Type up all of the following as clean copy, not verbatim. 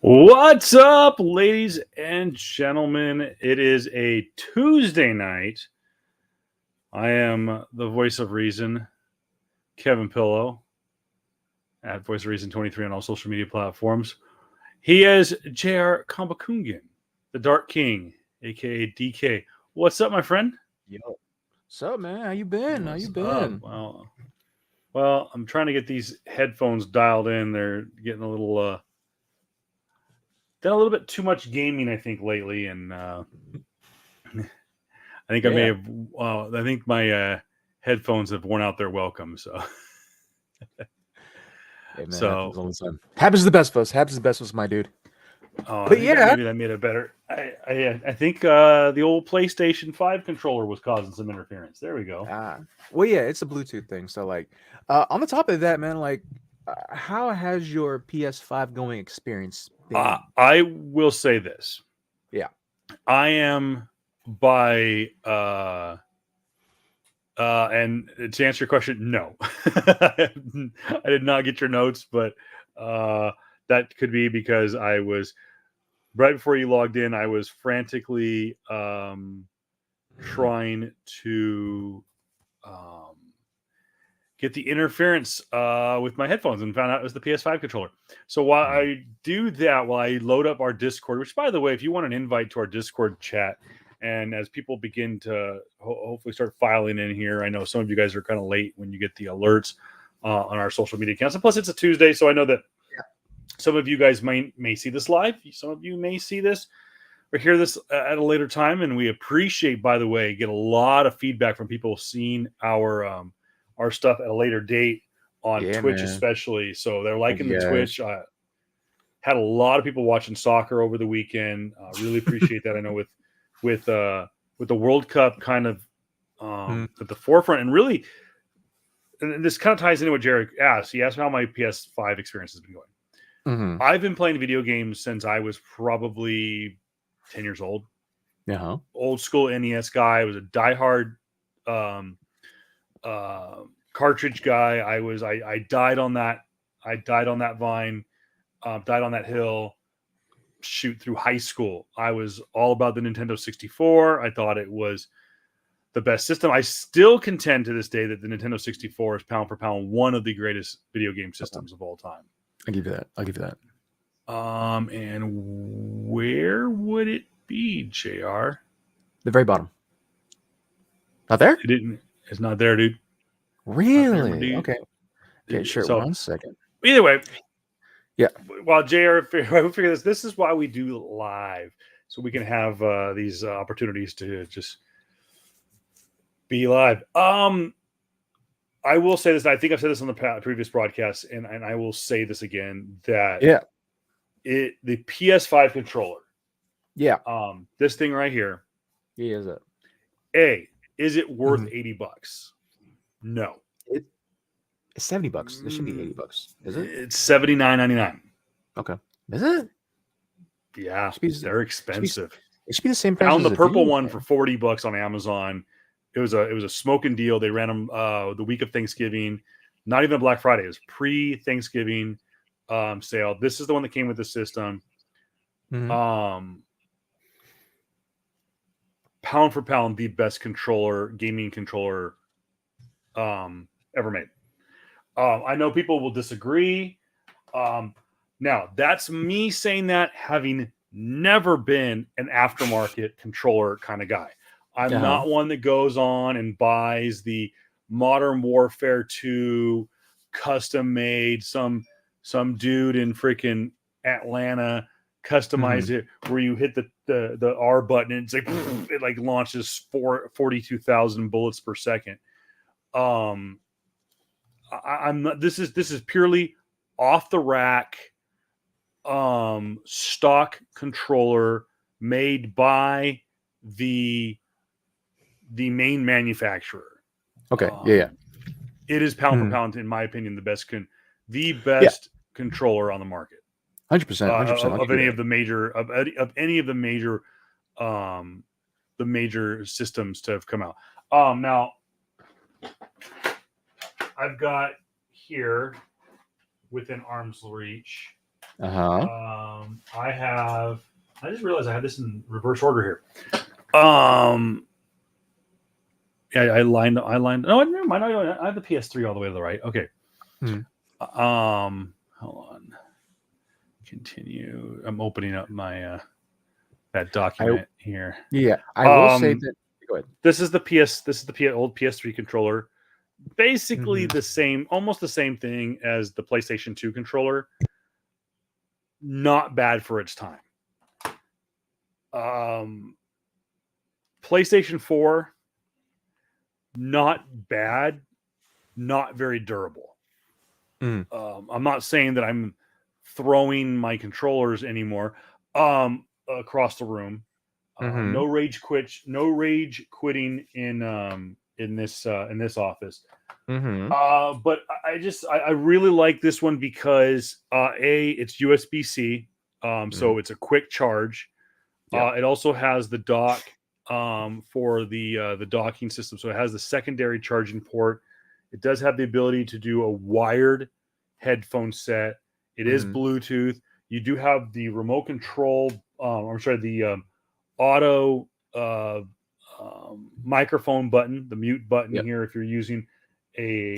What's up, ladies and gentlemen? It is a Tuesday night. I am the voice of reason, Kevin Pillow, at Voice of Reason 23 on all social media platforms. He is JR Kambakungan, the Dark King, aka DK. What's up, my friend? Yo, what's up, man? How you been? How you been? Well, I'm trying to get these headphones dialed in. They're getting a little done a little bit too much gaming, I think, lately, and I think I may have. I think my headphones have worn out their welcome. So, hey, man, happens all the time. Happens the best of us. Happens the best of us, my dude. But maybe that made it better. I think the old PlayStation 5 controller was causing some interference. There we go. Well, yeah, it's a Bluetooth thing. So, like, on the top of that, man, like, how has your PS5 going experience been? I will say this. Yeah, I am by and to answer your question, no. I did not get your notes, but that could be because I was right before you logged in. I was frantically trying to get the interference with my headphones and found out it was the PS5 controller. So while I do that, while I load up our Discord, which, by the way, if you want an invite to our Discord chat, and as people begin to hopefully start filing in here, I know some of you guys are kind of late when you get the alerts on our social media accounts. And plus, it's a Tuesday, so I know that some of you guys may see this live. Some of you may see this or hear this at a later time. And we appreciate, by the way, get a lot of feedback from people seeing our stuff at a later date on Twitch, especially. So they're liking the Twitch. Had a lot of people watching soccer over the weekend. Really appreciate that. I know with the World Cup kind of at the forefront, and really, and this kind of ties into what Jared asked. He asked how my PS5 experience has been going. Mm-hmm. I've been playing video games since I was probably 10 years old. Yeah, old school NES guy. I was a diehard cartridge guy. I died on that. I died on that vine. Died on that hill. Shoot, through high school, I was all about the Nintendo 64. I thought it was the best system. I still contend to this day that the Nintendo 64 is pound for pound one of the greatest video game systems of all time. I'll give you that. And where would it be, JR? The very bottom. Not there? It's not there, dude. Really? There, dude. Okay, sure. So, 1 second. Either way. Yeah. While JR figure this is why we do live, so we can have these opportunities to just be live. I will say this. I think I've said this on the previous broadcast, and I will say this again. That the PS5 controller. Yeah. This thing right here. Yeah, is it? Is it worth $80? No. It's $70. It should be $80. Is it? It's $79.99. Okay. Is it? Yeah, they're expensive. It should be the same price. Found the purple one for $40 on Amazon. It was a smoking deal. They ran them the week of Thanksgiving. Not even a Black Friday. It was pre-Thanksgiving sale. This is the one that came with the system. Mm-hmm. pound for pound the best gaming controller ever made. I know people will disagree. Now, that's me saying that having never been an aftermarket controller kind of guy. I'm not one that goes on and buys the Modern Warfare 2 custom made, some dude in freaking Atlanta customize it where you hit the R button and it's like it like launches 42,000 bullets per second. I'm not. This is purely off the rack, stock controller made by the main manufacturer. Okay. Yeah. It is pound for pound, in my opinion, the best controller on the market. 100%. Of any of the major systems to have come out. Now I've got here within arm's reach. I just realized I had this in reverse order here. Yeah, I lined. No, never mind. I have the PS3 all the way to the right. Okay. Hold on. Continue. I'm opening up my that document here. Yeah, I will say that. Go ahead. This is the old PS3 controller. Basically the same, almost the same thing as the PlayStation 2 controller. Not bad for its time. PlayStation 4, not bad, not very durable. I'm not saying that I'm throwing my controllers anymore across the room. No rage quitting in this office. But I really like this one because it's USB-C, so it's a quick charge. It also has the dock for the docking system, so it has the secondary charging port. It does have the ability to do a wired headphone set. It is Bluetooth. You do have the remote control. The auto microphone button, the mute button here if you're using a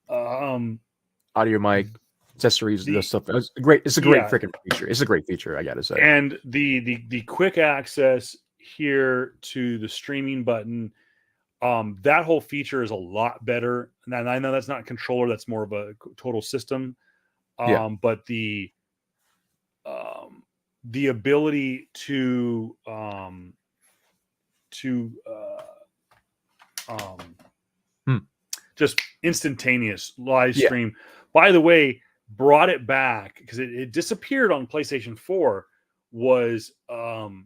audio mic accessories, this stuff. It's great. It's a great freaking feature. It's a great feature, I gotta say. And the quick access here to the streaming button, that whole feature is a lot better. And I know that's not a controller, that's more of a total system. But the ability to just instantaneous live stream. By the way, brought it back because it disappeared on PlayStation 4. Was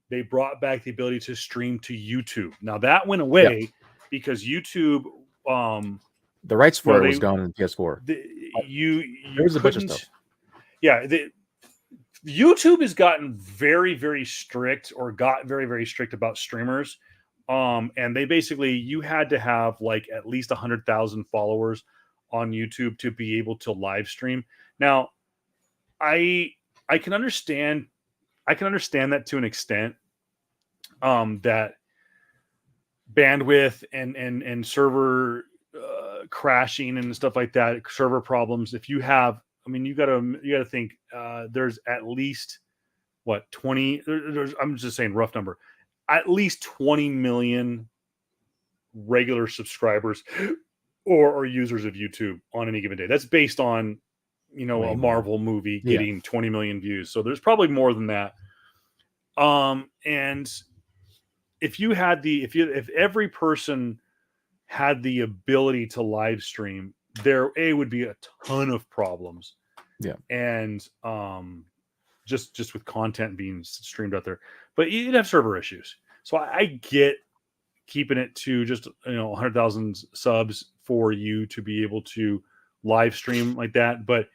they brought back the ability to stream to YouTube? Now that went away because YouTube, the rights for it was gone in PS4. There's a bunch of stuff. Yeah, YouTube has gotten very, very strict, or got very, very strict about streamers. And they basically, you had to have like at least 100,000 followers on YouTube to be able to live stream. Now, I can understand that to an extent, that bandwidth and server crashing and stuff like that, server problems. If you have, you gotta think, there's at least 20. I'm just saying rough number. At least 20 million regular subscribers or users of YouTube on any given day. That's based on, a Marvel movie getting 20 million views. So there's probably more than that. And if every person had the ability to live stream, there would be a ton of problems. And just with content being streamed out there, but you'd have server issues. So I get keeping it to just 100,000 subs for you to be able to live stream like that. But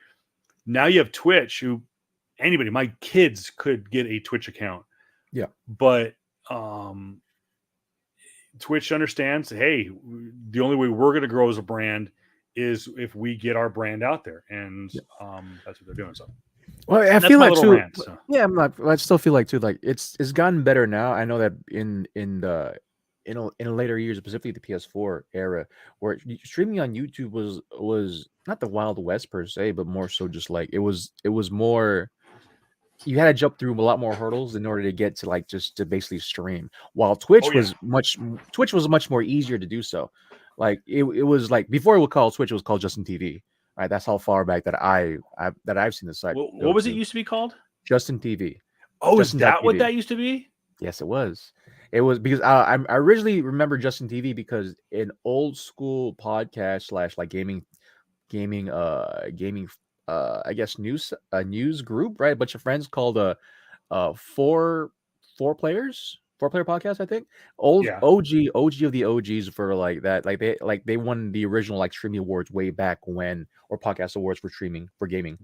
now you have Twitch, my kids could get a Twitch account. But Twitch understands, hey, the only way we're going to grow as a brand is if we get our brand out there, and that's what they're doing. So Well, I That's feel my like little too. rant. So. Yeah, I still feel like too. Like it's gotten better now. I know that in later years, specifically the PS4 era, where streaming on YouTube was not the Wild West per se, but more so just like it was more. You had to jump through a lot more hurdles in order to get to like just to basically stream. While Oh yeah. Twitch was much more easier to do so. Like it was like before it was called Twitch, it was called Justin TV. Right, that's how far back that I've seen the site go What was it to. used to be called? Justin TV. Oh, is that what Justin.tv. that used to be? Yes, it was. It was because I originally remember Justin TV because an old school podcast slash like gaming I guess news group, right? A bunch of friends called four player podcast, I think. Old Yeah. OG of the OGs for like that. They won the original like streaming awards way back when, or podcast awards for streaming for gaming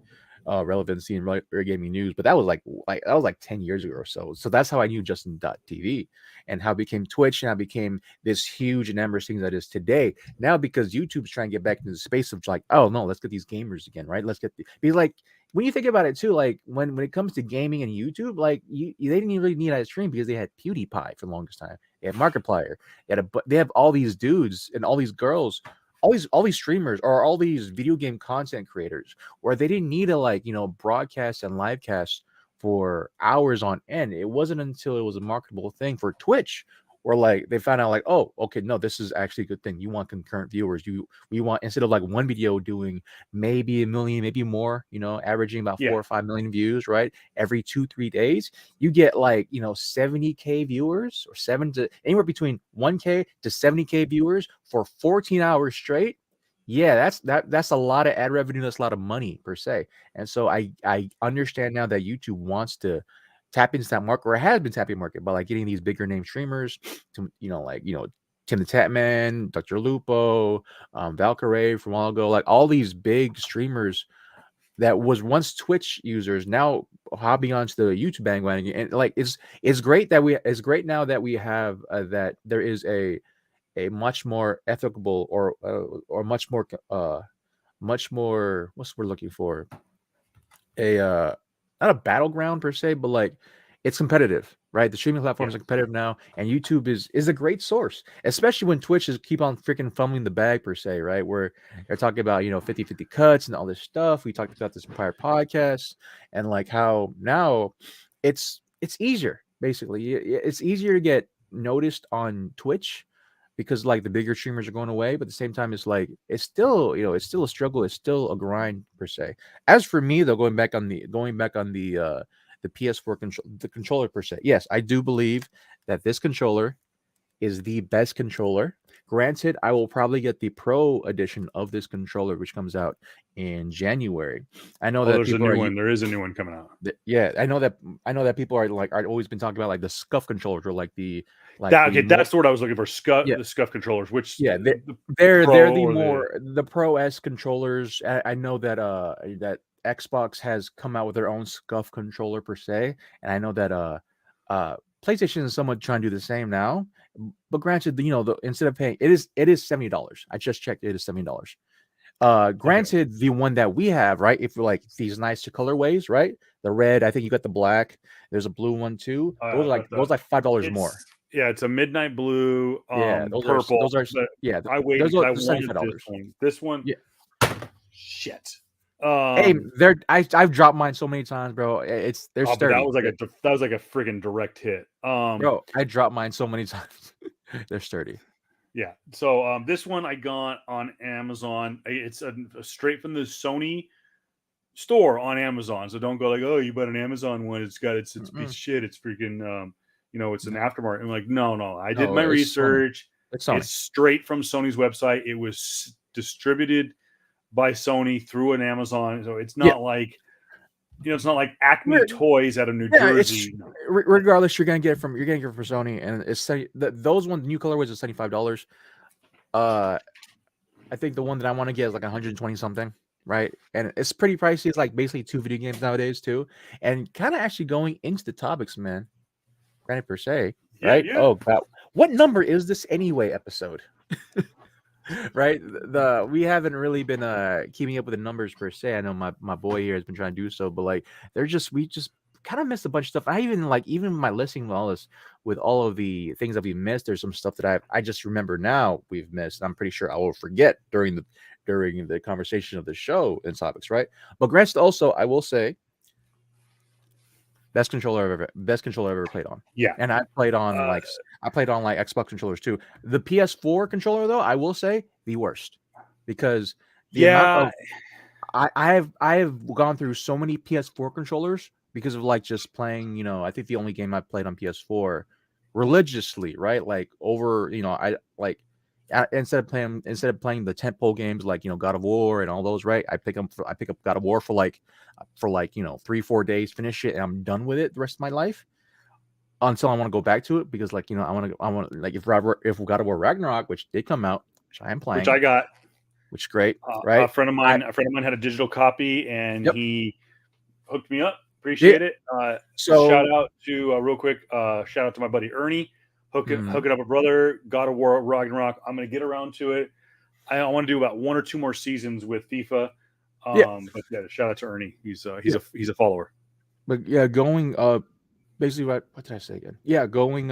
relevancy and gaming news. But that was like 10 years ago or so. So that's how I knew Justin.tv and how it became Twitch and how it became this huge and amorous thing that is today. Now because YouTube's trying to get back into the space of like, oh no, let's get these gamers again, right? Because like when you think about it too, like when it comes to gaming and YouTube, like they didn't even really need a stream because they had PewDiePie for the longest time. They had Markiplier. They have all these dudes and all these girls, all these streamers or all these video game content creators where they didn't need to like broadcast and live cast for hours on end. It wasn't until it was a marketable thing for Twitch where like they found out like, oh, okay, no, this is actually a good thing. You want concurrent viewers. We want, instead of like one video doing maybe a million, maybe more, averaging about Yeah. 4 or 5 million views, right? Every 2-3 days, you get like 70K viewers or anywhere between 1K to 70K viewers for 14 hours straight. Yeah, that's a lot of ad revenue. That's a lot of money per se. And so I understand now that YouTube wants to tap into that market, or has been tapping market by like getting these bigger name streamers to Tim the Tatman, Dr. Lupo, Valkyrae from a while ago, like all these big streamers that was once Twitch users now hopping onto the YouTube bandwagon. And like it's great now that we have that there is a much more ethical or much more, what's we're looking for, a not a battleground per se, but like it's competitive, right? The streaming platforms are competitive now, and YouTube is a great source, especially when Twitch is keep on freaking fumbling the bag per se, right? Where they're talking about 50-50 cuts and all this stuff. We talked about this in prior podcasts, and like how now it's easier. Basically, it's easier to get noticed on Twitch because like the bigger streamers are going away, but at the same time, it's like it's still it's still a struggle, it's still a grind per se. As for me though, going back on the PS4 the controller per se, yes, I do believe that this controller is the best controller. Granted, I will probably get the Pro edition of this controller, which comes out in January. I know that there's a people new are one. There is a new one coming out. yeah, I know that people are always been talking about like the SCUF controllers or like the That's the word I was looking for. Yeah. The SCUF controllers, which Yeah, they're the Pro S controllers. I know that that Xbox has come out with their own SCUF controller per se, and I know that PlayStation is somewhat trying to do the same now. But granted, instead of paying it is $70. I just checked, it is $70. Granted, the one that we have, right? If you're like these nice colorways, right? The red, I think you got the black. There's a blue one too. Those are like $5 more. Yeah, it's a midnight blue, those purple. I waited. I wanted $75. this one. This one, Yeah. Shit. Hey, I've dropped mine so many times, bro. They're sturdy. That was like a friggin' direct hit. Bro, I dropped mine so many times. They're sturdy. Yeah. So this one I got on Amazon. It's a straight from the Sony store on Amazon. So don't go like, oh, you bought an Amazon one. It's piece of shit. It's freaking it's an aftermarket. I'm like, no. I did my research. It's straight from Sony's website. It was distributed by Sony through an Amazon. So it's not like it's not like Acme Toys out of New Jersey. Regardless, you're getting it from Sony, and it's those ones, new colorways is $75. I think the one that I want to get is like 120 something, right? And it's pretty pricey. It's like basically 2 video games nowadays too. And kind of actually going into the topics, man. Granted per se, right? Yeah. Oh God, what number is this anyway? Episode. right? We haven't really been keeping up with the numbers per se. I know my boy here has been trying to do so, but like we just kind of missed a bunch of stuff. I even my listing with all of the things that we missed. There's some stuff that I just remember now we've missed. I'm pretty sure I will forget during the conversation of the show and topics, right? But granted, also I will say best controller I've ever played on. Yeah. And I played on like Xbox controllers too. The PS4 controller though, I will say the worst, because the amount of I have gone through so many PS4 controllers because of like just playing, I think the only game I played on PS4 religiously, right? Like over, I like instead of playing the tentpole games like God of War and all those, right? I pick up God of War for like 3-4 days, finish it, and I'm done with it the rest of my life until I want to go back to it, because like I want like if God of War Ragnarok, which did come out, which I am playing, which I got, which is great, right? A friend of mine had a digital copy, and Yep. he hooked me up. Appreciate it. So shout out to real quick. Shout out to my buddy Ernie, hooking up a brother. God of War Ragnarok. I'm gonna get around to it. I want to do about 1 or 2 more seasons with FIFA. But yeah, shout out to Ernie. He's a follower. But yeah, going basically what did I say again? Yeah, going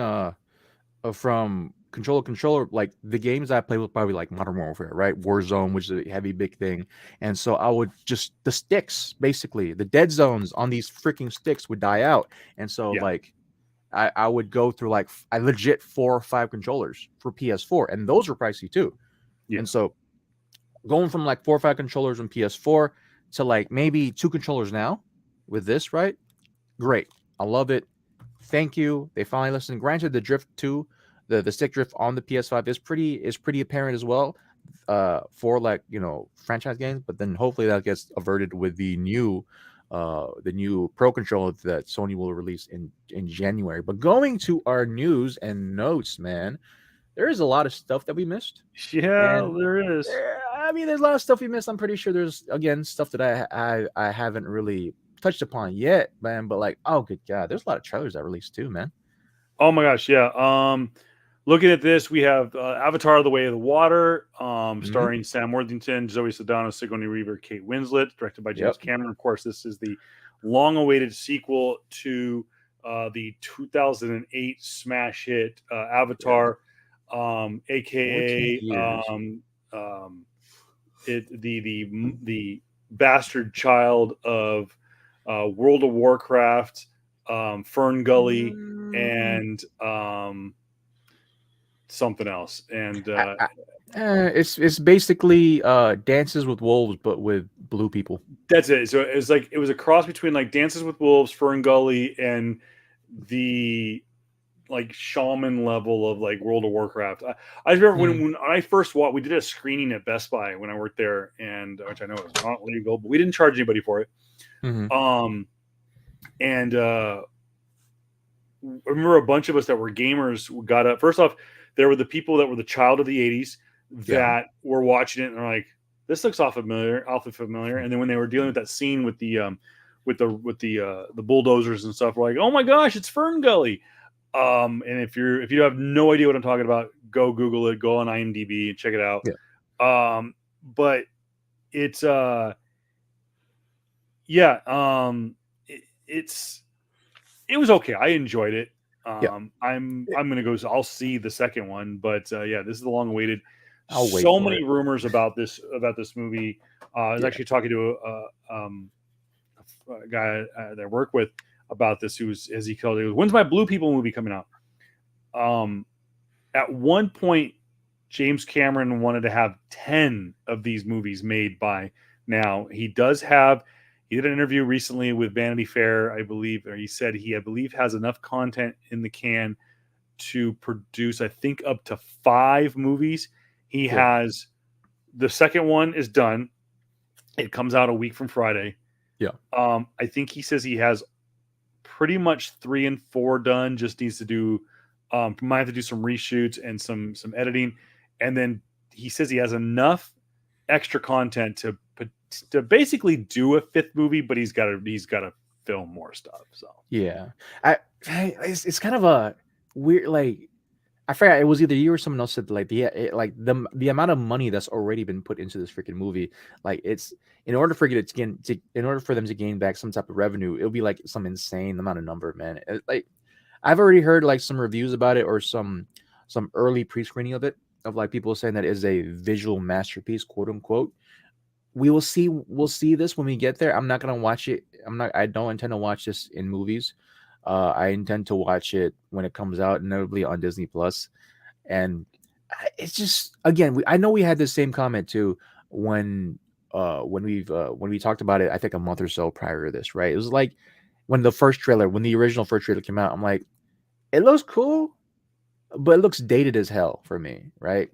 from controller to controller, like the games I played with probably like Modern Warfare, right? Warzone, which is a heavy big thing. And so I would just the sticks, basically, the dead zones on these freaking sticks would die out. And so like I would go through like I legit 4 or 5 controllers for PS4, and those were pricey too. Yeah. And so going from like 4 or 5 controllers on PS4 to like maybe 2 controllers now with this, right? Great. I love it. Thank you. They finally listened. Granted, the drift too, the stick drift on the PS5 is pretty apparent as well, for like franchise games. But then hopefully that gets averted with the new Pro controller that Sony will release in January. But going to our news and notes, man, there is a lot of stuff that we missed. Yeah, there is. I mean, there's a lot of stuff we missed. I'm pretty sure there's again stuff that I haven't really touched upon yet, man. But like, oh good god, there's a lot of trailers that released too, man. Oh my gosh, yeah. Looking at this, we have Avatar: The Way of the Water, starring Sam Worthington, Zoe Saldana, Sigourney Weaver, Kate Winslet, directed by James Cameron. Of course, this is the long-awaited sequel to the 2008 smash hit Avatar, aka the bastard child of World of Warcraft, Fern Gully, and something else. And it's basically Dances with Wolves, but with blue people. That's it. So it was a cross between like Dances with Wolves, Fern Gully, and the like shaman level of like World of Warcraft. I remember when I first watched, we did a screening at Best Buy when I worked there, and which I know is not legal, but we didn't charge anybody for it. And I remember a bunch of us that were gamers got up. First off, there were the people that were the child of the 80s that were watching it and are like, this looks awfully familiar. And then when they were dealing with that scene with the bulldozers and stuff, we're like, oh my gosh, it's Fern Gully. And if you have no idea what I'm talking about, go Google it, go on IMDb and check it out. But it's it was okay. I enjoyed it. I'm gonna go. I'll see the second one, but this is the long-awaited. So many rumors about this movie. I was actually talking to a guy that I work with about this, who's, as he called it, when's my Blue People movie coming out? At one point, James Cameron wanted to have 10 of these movies made by now. He did an interview recently with Vanity Fair, I believe, or he said I believe has enough content in the can to produce, I think, up to 5 movies. He has, the second one is done. It comes out a week from Friday. I think he says he has pretty much 3 and 4 done. Just needs to do, might have to do some reshoots and some editing, and then he says he has enough extra content to basically do a 5th movie, but he's got to film more stuff. So it's kind of a weird, like, I forgot it was either you or someone else said like like the amount of money that's already been put into this freaking movie, like it's in order for it to gain in order for them to gain back some type of revenue, it'll be like some insane amount of number, man. Like I've already heard like some reviews about it or some early pre-screening of it of like people saying that it is a visual masterpiece, quote unquote. We will see. We'll see this when we get there. I'm not gonna watch it. I don't intend to watch this in movies. I intend to watch it when it comes out, inevitably on Disney Plus. And it's just again, I know we had the same comment too when we talked about it. I think a month or so prior to this, right? It was like when the original first trailer came out. I'm like, it looks cool, but it looks dated as hell for me, right?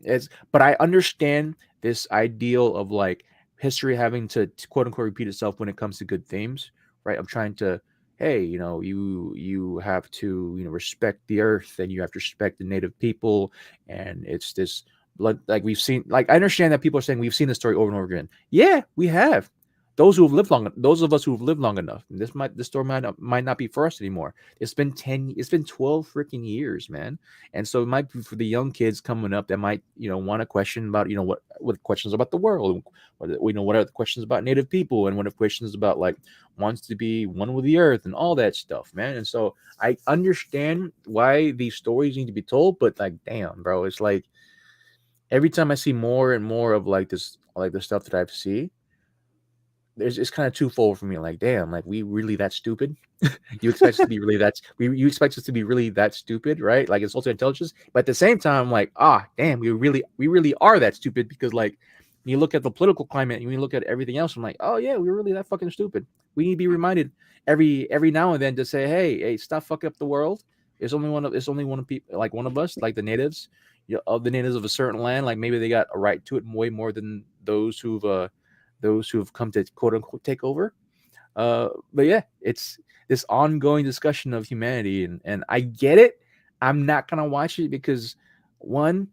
But I understand this ideal of like history having to quote unquote repeat itself when it comes to good themes, right? I'm trying to, hey, you have to respect the earth and you have to respect the native people, and it's this blood like we've seen. Like I understand that people are saying we've seen the story over and over again. Yeah, we have. Those of us who have lived long enough. And this story might not be for us anymore. It's been 12 freaking years, man. And so it might be for the young kids coming up that might, want to question about, what questions about the world, what are the questions about native people, and what are questions about like wants to be one with the earth and all that stuff, man. And so I understand why these stories need to be told, but like, damn, bro, it's like every time I see more and more of like this, like the stuff that I've seen, it's kind of twofold for me. Like, damn, like we really that stupid? You expect us to be really you expect us to be really that stupid, right? Like it's also intelligence, but at the same time, I'm like, damn, we really are that stupid because like when you look at the political climate and when you look at everything else, I'm like, oh yeah, we're really that fucking stupid. We need to be reminded every now and then to say, hey, stop fucking up the world. It's only one of people, like one of us, like the natives, of the natives of a certain land. Like maybe they got a right to it way more than those who've come to quote unquote take over. But yeah, it's this ongoing discussion of humanity, and I get it. I'm not gonna watch it because one,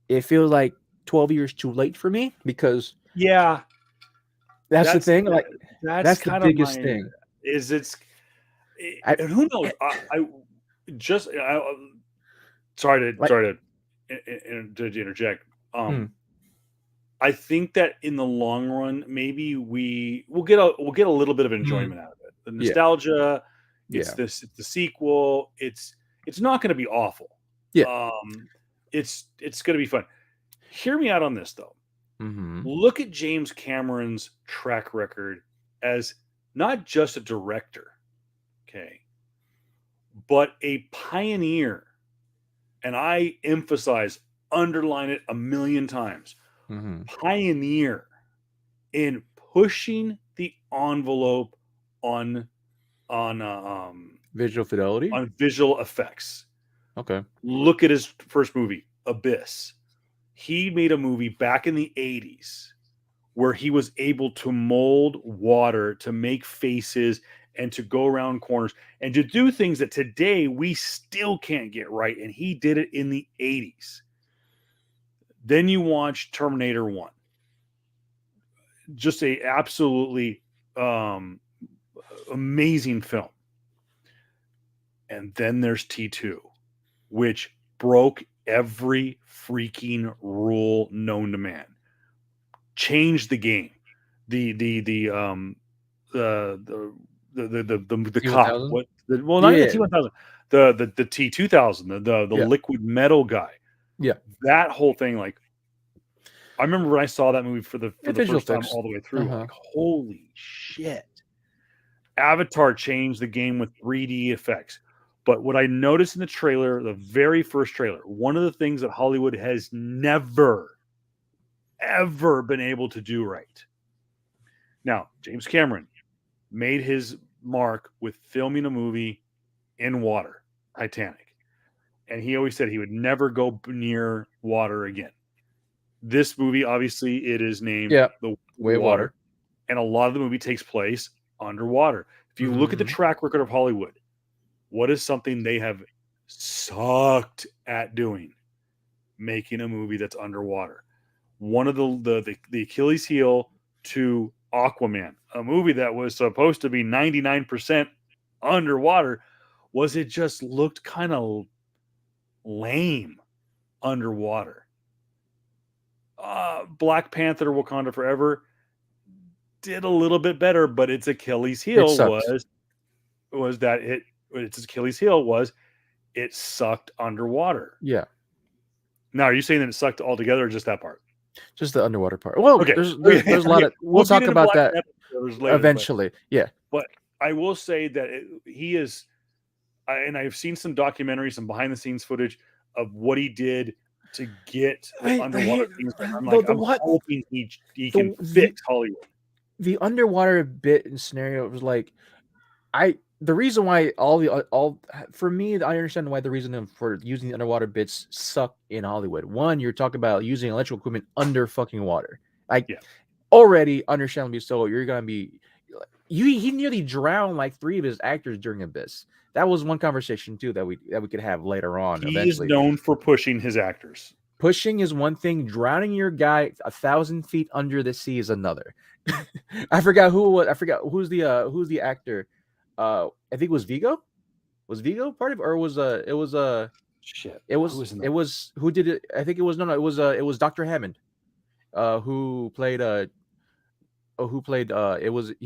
it feels like 12 years too late for me because Yeah, that's the that's thing. Like that's that's the kind of biggest my thing. is it's I, and who knows? I just sorry like, to interject. hmm, I think that in the long run, maybe we'll get a little bit of enjoyment out of it. The yeah, nostalgia, yeah, it's the sequel. It's not going to be awful. yeah. Um, it's going to be fun. Hear me out on this though. Mm-hmm. Look at James Cameron's track record as not just a director, okay, but a pioneer. And I underline it a million times. Mm-hmm. Pioneer in pushing the envelope on on uh, um, Visual fidelity. on visual effects. Okay. Look at his first movie, Abyss. He made a movie back in the 80s where he was able to mold water, to make faces, and to go around corners and to do things that today we still can't get right. And he did it in the 80s. Then you watch Terminator 1. Just a absolutely um, amazing film. And then there's T2, which broke every freaking rule known to man. Changed the game. The cop. T1000. What? Well, not even the Yeah. T1000. The T2000. The Yeah. liquid metal guy. Yeah. That whole thing, like, I remember when I saw that movie for the Visual first time effects. all the way through. Uh-huh. Like, holy shit! Avatar changed the game with 3D effects. But what I noticed in the trailer, the very first trailer, one of the things that Hollywood has never, ever been able to do right. Now, James Cameron made his mark with filming a movie in water, Titanic. And he always said he would never go near water again. This movie, obviously, it is named Yeah. The Way of Water, water. and a lot of the movie takes place underwater. If you look at the Mm-hmm. track record of Hollywood, what is something they have sucked at doing? Making a movie that's underwater. One of the Achilles heel to Aquaman, a movie that was supposed to be 99% underwater, was it just looked kind of lame. underwater. Black Panther: Wakanda Forever did a little bit better, but its Achilles It heel sucked. was that its Achilles heel was it sucked underwater. Yeah, Now, are you saying that it sucked altogether, or just that part? just the underwater part. Well, Okay, there's a lot okay. of. We'll We'll get talk into about Black that Panther spoilers later, eventually. Yeah. but I will say that he is, and I've seen some documentaries, some behind the scenes footage of what he did to get the underwater scenes. I'm What hoping he can the fix Hollywood. the underwater bit and scenario was like the reason why all for me I understand why the reason for using the underwater bits suck in Hollywood. One, you're talking about using electrical equipment under fucking water. Like Yeah. already understandably so, you're gonna be he nearly drowned like 3 of his actors during Abyss. That was one conversation too that we could have later on He is eventually. known for pushing his actors. Pushing is one thing, drowning your guy 1,000 feet under the sea is another. I forgot who's the actor. I think it was Vigo. Was Vigo part of it, or was Shit. it Who was in that? who did it? I think it was it was Dr. Hammond, who played he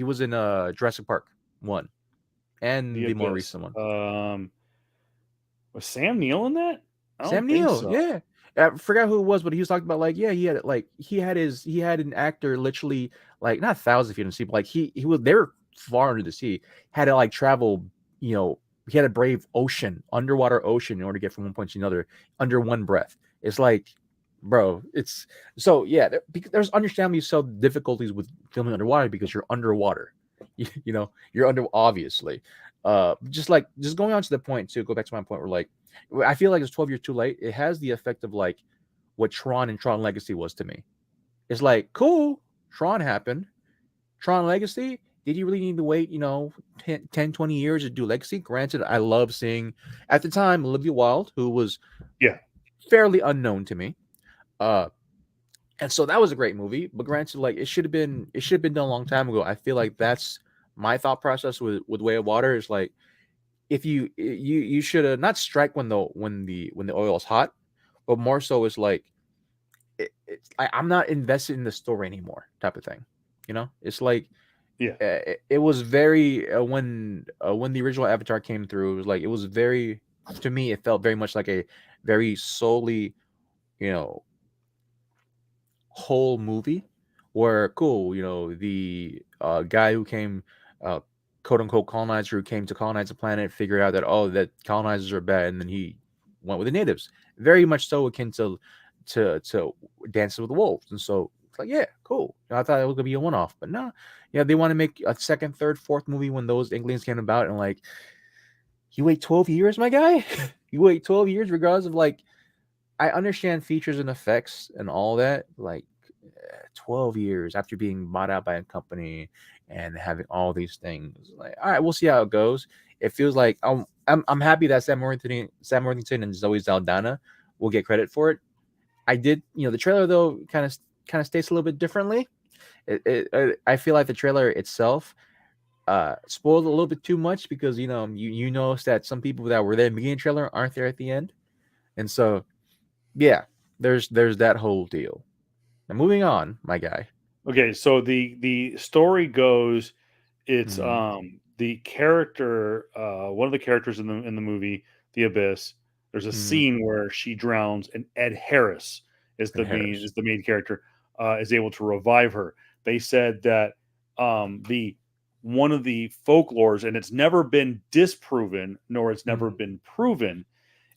was in Jurassic Park 1 and the more Abyss. recent one. Was Sam Neill in that? I Sam don't think Neill, so. yeah. I forgot who it was, but he was talking about like, yeah, he had an actor literally like not 1,000 feet in the sea, but like he was they were far under the sea, had to like travel, he had to brave underwater ocean in order to get from one point to another under one breath. It's like, bro, it's so yeah. There's understandably so difficulties with filming underwater because you're underwater. You're under obviously. Just going on to the point to go back to my point where like I feel like it's 12 years too late. It has the effect of like what Tron and Tron Legacy was to me. It's like, cool, Tron happened. Tron Legacy, did you really need to wait, 10, 20 years to do Legacy? Granted, I love seeing, at the time, Olivia Wilde, who was fairly unknown to me. And so that was a great movie. But granted, like it should have been done a long time ago. I feel like that's my thought process with Way of Water is like, if you should have not strike when the oil is hot, but more so is like I'm not invested in the story anymore type of thing. It's like it was very when the original Avatar came through, it was like it was very to me it felt very much like a very solely whole movie where cool the guy who came quote unquote colonizer who came to colonize the planet figured out that that colonizers are bad, and then he went with the natives, very much so akin to Dances with the Wolves. And so it's like, yeah, cool. I thought it was gonna be a one-off, but no, they want to make a second, third, fourth movie when those Inklings came about, and like you wait 12 years, my guy. You wait 12 years regardless of like I understand features and effects and all that, like 12 years after being bought out by a company and having all these things. Like, all right, we'll see how it goes. It feels like I'm happy that Sam Worthington and Zoe Saldana will get credit for it. I did, the trailer though kind of states a little bit differently. I feel like the trailer itself spoiled a little bit too much because you notice that some people that were there in the beginning trailer aren't there at the end, and so yeah, there's that whole deal. Now moving on, my guy. Okay, so the story goes, it's the character, one of the characters in the movie, The Abyss. There's a scene where she drowns, and Ed Harris is the main character, is able to revive her. They said that the one of the folklores, and it's never been disproven, nor it's never been proven,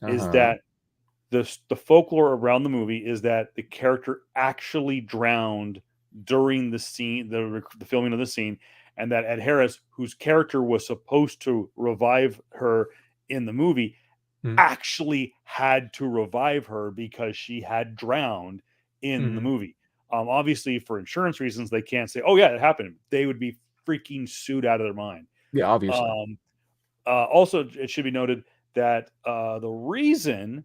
is that the folklore around the movie is that the character actually drowned during the scene, the filming of the scene, and that Ed Harris, whose character was supposed to revive her in the movie, actually had to revive her because she had drowned in the movie. Obviously, for insurance reasons, they can't say, "Oh yeah, it happened." They would be freaking sued out of their mind. Yeah, obviously. Also, it should be noted that the reason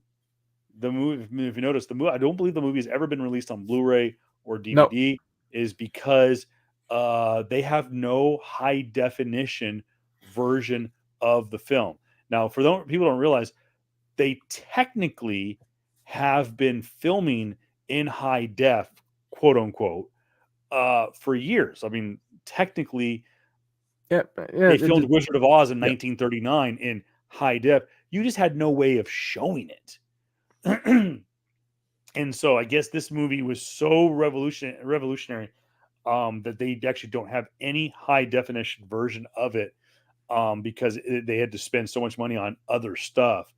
the movie, if you notice, I don't believe the movie has ever been released on Blu-ray or DVD, is because they have no high definition version of the film. Now, for those people don't realize, they technically have been filming in high def, quote unquote, for years. I mean, technically, Yeah, they filmed Wizard of Oz in yeah. 1939 in high def. You just had no way of showing it. And so I guess this movie was so revolutionary that they actually don't have any high definition version of it because they had to spend so much money on other stuff.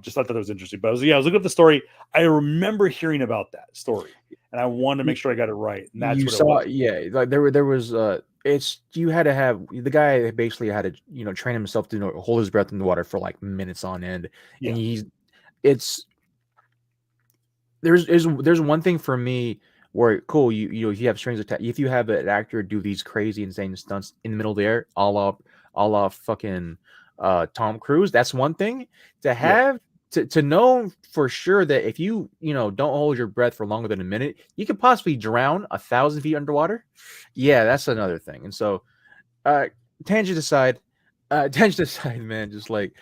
Just thought that was interesting. But I was looking up the story. I remember hearing about that story, and I wanted to make sure I got it right. And that's You what saw, it was. yeah, like there was it's you had to have the guy basically had to train himself to hold his breath in the water for like minutes on end, Yeah. and there's one thing for me where cool if you have strings attached, if you have an actor do these crazy insane stunts in the middle of the air, a la fucking Tom Cruise, that's one thing. To have to know for sure that if you don't hold your breath for longer than a minute, you could possibly drown 1,000 feet underwater. Yeah, that's another thing. And so tangent aside, man, just like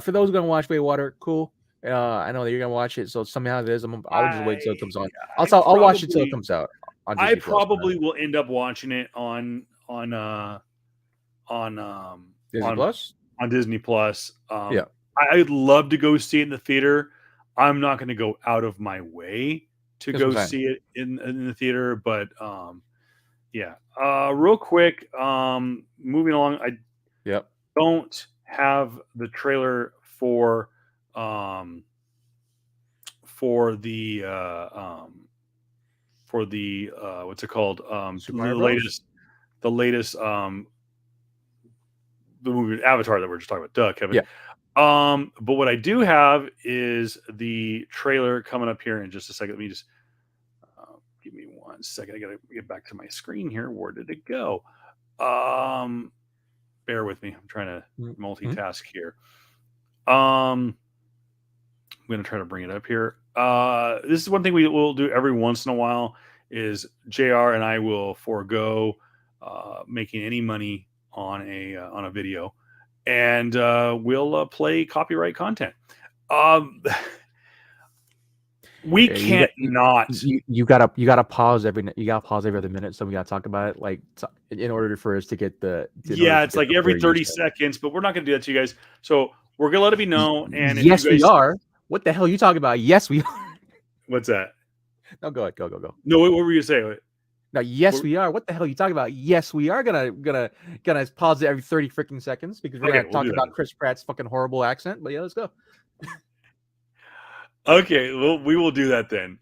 for those gonna watch Water, cool. I know that you're gonna watch it, so somehow it is. I'll just wait till it comes on. I'll watch it till it comes out on I Disney Plus, probably will end up watching it on Disney Plus. On Disney Plus. Yeah. I'd love to go see it in the theater. I'm not going to go out of my way to go see it in the theater, but yeah. Real quick, moving along. I don't have the trailer for the what's it called? The latest the movie Avatar that we're just talking about. Duh, Kevin. Yeah. But what I do have is the trailer coming up here in just a second. Let me just give me 1 second. I gotta get back to my screen here. Where did it go? Bear with me. I'm trying to multitask here. I'm gonna try to bring it up here. This is one thing we will do every once in a while is JR and I will forego making any money on a video, and we'll play copyright content. We can't not. You gotta pause every other minute, so we gotta talk about it, like in order for us to get the. It's like every 30 seconds, but we're not gonna do that to you guys. So we're gonna let it be known. And yes, we are. What the hell are you talking about? Yes, we are. What's that? No, go ahead. Go. No, what were you saying? No, yes, we are. What the hell are you talking about? Yes, we are gonna pause it every 30 freaking seconds because we're gonna talk about Chris Pratt's fucking horrible accent. But yeah, let's go. Okay, well, we will do that then.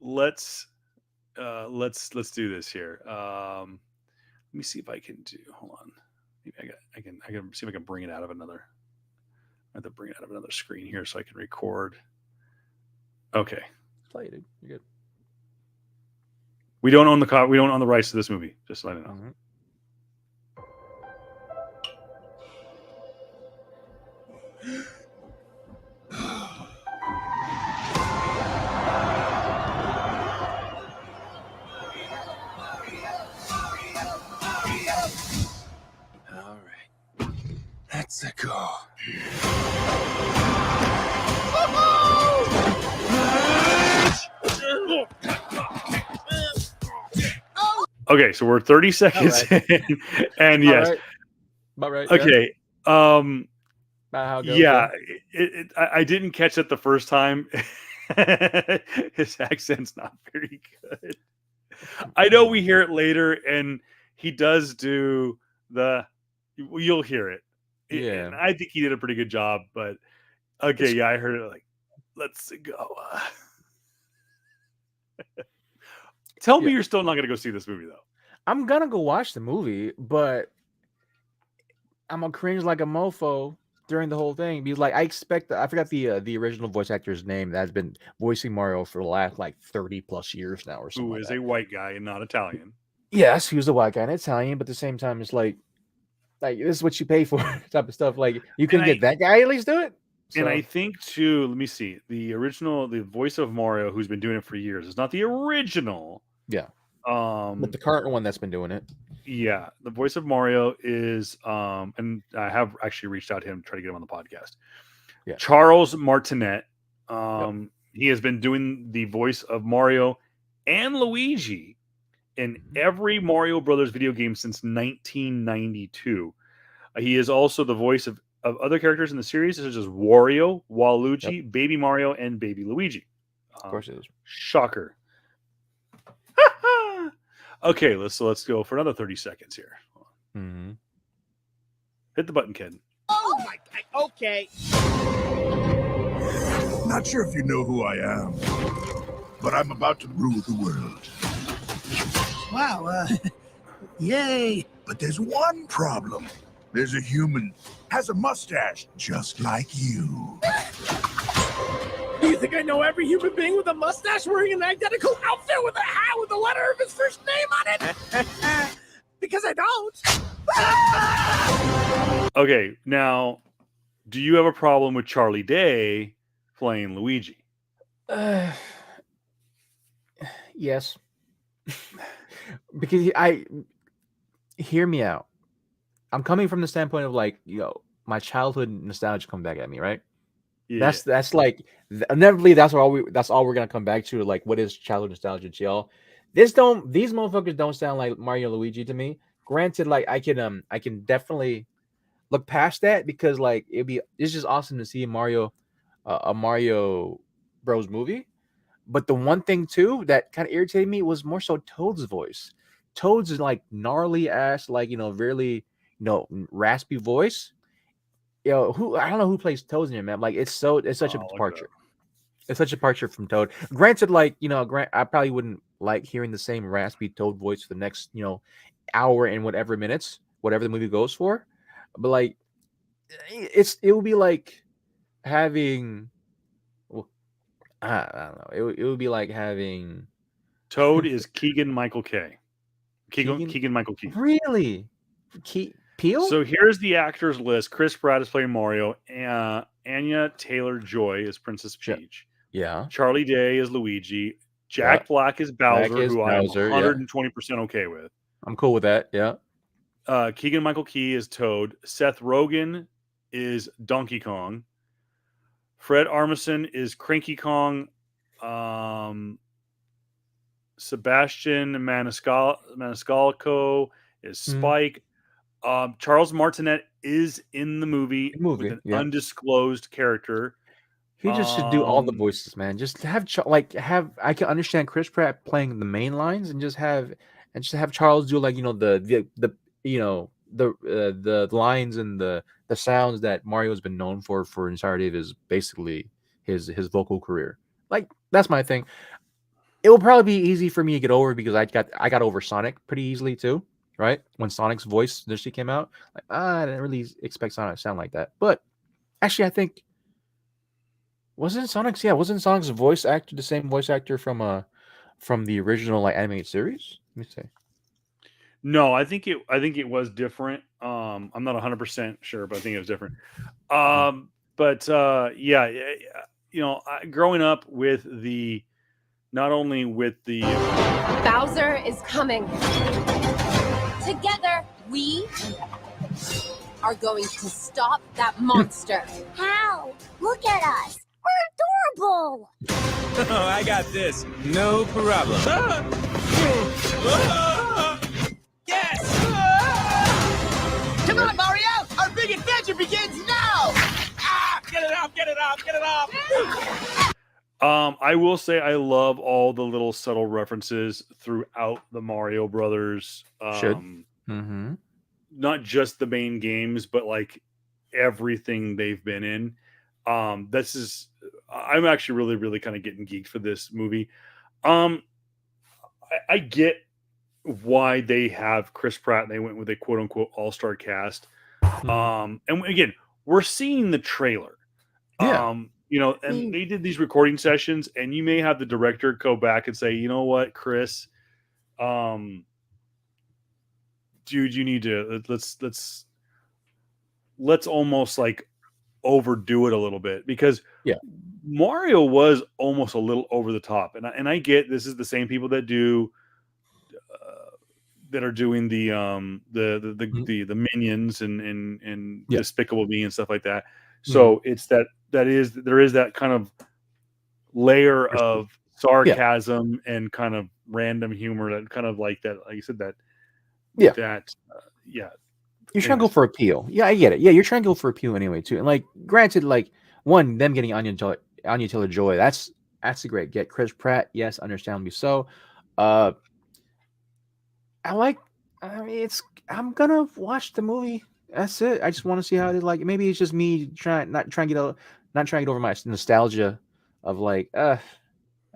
Let's do this here. Let me see if I can do. Hold on. Maybe I can see if I can bring it out of another. I have to bring it out of another screen here so I can record. Okay. Play it, dude. You're good. We don't own the rights to this movie. Just let it know. Mm-hmm. All right. Let's go. Okay, so we're 30 seconds in, and yes, about right. Okay, how it goes, yeah, I didn't catch it the first time. His accent's not very good. I know we hear it later, and he does do you'll hear it. Yeah, and I think he did a pretty good job. But okay, I heard it. Like, let's go. Tell me you're still not going to go see this movie, though. I'm going to go watch the movie, but I'm going to cringe like a mofo during the whole thing. Because, like, I forgot the original voice actor's name that has been voicing Mario for the last, like, 30-plus years now or something. Who is a white guy and not Italian. Yes, he was a white guy and Italian, but at the same time, it's like this is what you pay for type of stuff. Like, you can get that guy at least do it. So. And I think, too, let me see. The voice of Mario, who's been doing it for years, is not the original. Yeah. But the current one that's been doing it. Yeah. The voice of Mario is, and I have actually reached out to him to try to get him on the podcast. Yeah. Charles Martinet He has been doing the voice of Mario and Luigi in every Mario Brothers video game since 1992. He is also the voice of other characters in the series, such as Wario, Waluigi, Baby Mario, and Baby Luigi. Of course it is. Shocker. Okay, let's go for another 30 seconds here. Mm-hmm. Hit the button, kid. Oh my God. Okay. Not sure if you know who I am, but I'm about to rule the world. Wow. Yay. But there's one problem. There's a human, has a mustache, just like you. Do you think I know every human being with a mustache wearing an identical outfit with a hat with the letter of his first name on it? Because I don't. Okay, now, do you have a problem with Charlie Day playing Luigi? Yes. Because hear me out. I'm coming from the standpoint of like, my childhood nostalgia come back at me, right? Yeah. That's like inevitably that's all we're gonna come back to. Like, what is childhood nostalgia to y'all? These motherfuckers don't sound like Mario and Luigi to me. Granted, like I can definitely look past that because like it's just awesome to see a Mario Bros movie. But the one thing too that kind of irritated me was more so Toad's voice. Toad's is like gnarly ass, like really raspy voice. I don't know who plays Toad in it, man. Like it's such a departure. It's such a departure from Toad. Granted, like I probably wouldn't like hearing the same raspy Toad voice for the next hour and whatever minutes, whatever the movie goes for. But like, it would be like having. I don't know. It would be like having. Toad is Keegan-Michael Key. Keegan-Michael Key. Really? Peel? So here's the actors list. Chris Pratt is playing Mario. Anya Taylor-Joy is Princess Peach. Yeah. Charlie Day is Luigi. Jack Black is Bowser, is who I'm Bowser, 120% okay with. I'm cool with that. Yeah. Keegan-Michael Key is Toad. Seth Rogen is Donkey Kong. Fred Armisen is Cranky Kong. Sebastian Maniscalco is Spike. Charles Martinet is in the movie with an undisclosed character. He just should do all the voices, man. Just have I can understand Chris Pratt playing the main lines and just have Charles do like the lines and the sounds that Mario's been known for entirety of his basically his vocal career. Like that's my thing. It will probably be easy for me to get over because I got over Sonic pretty easily too, right? When Sonic's voice initially came out, like I didn't really expect Sonic to sound like that. But actually, I think wasn't Sonic's voice actor the same voice actor from the original like animated series? Let me see. No, I think it was different. I'm not 100% sure, but I think it was different. Growing up with not only with the Bowser is coming. Together, we are going to stop that monster. How? Look at us. We're adorable. Oh, I got this. No problem. Yes! Come on, Mario! Our big adventure begins now! Get it off! Get it off! Get it off! I will say I love all the little subtle references throughout the Mario Brothers. Not just the main games, but like everything they've been in. I'm actually really, really kind of getting geeked for this movie. I get why they have Chris Pratt and they went with a quote unquote all-star cast. And again, we're seeing the trailer. And they did these recording sessions, and you may have the director go back and say, you know what, Chris, dude, you need to let's almost like overdo it a little bit because Mario was almost a little over the top, and I get this is the same people that do that are doing the Minions and Despicable Me and stuff like that. So it's there is that kind of layer of sarcasm and kind of random humor that kind of like that, like you said, that Yeah. Yeah. You're trying to go for appeal. Yeah, I get it. Yeah, you're trying to go for appeal anyway too. And like, granted, like them getting Anya Taylor-Joy, that's a great get. Chris Pratt, yes, understandably so. I'm gonna watch the movie. That's it. I just want to see how it is. Like, maybe it's just me not trying to get over my nostalgia of like, I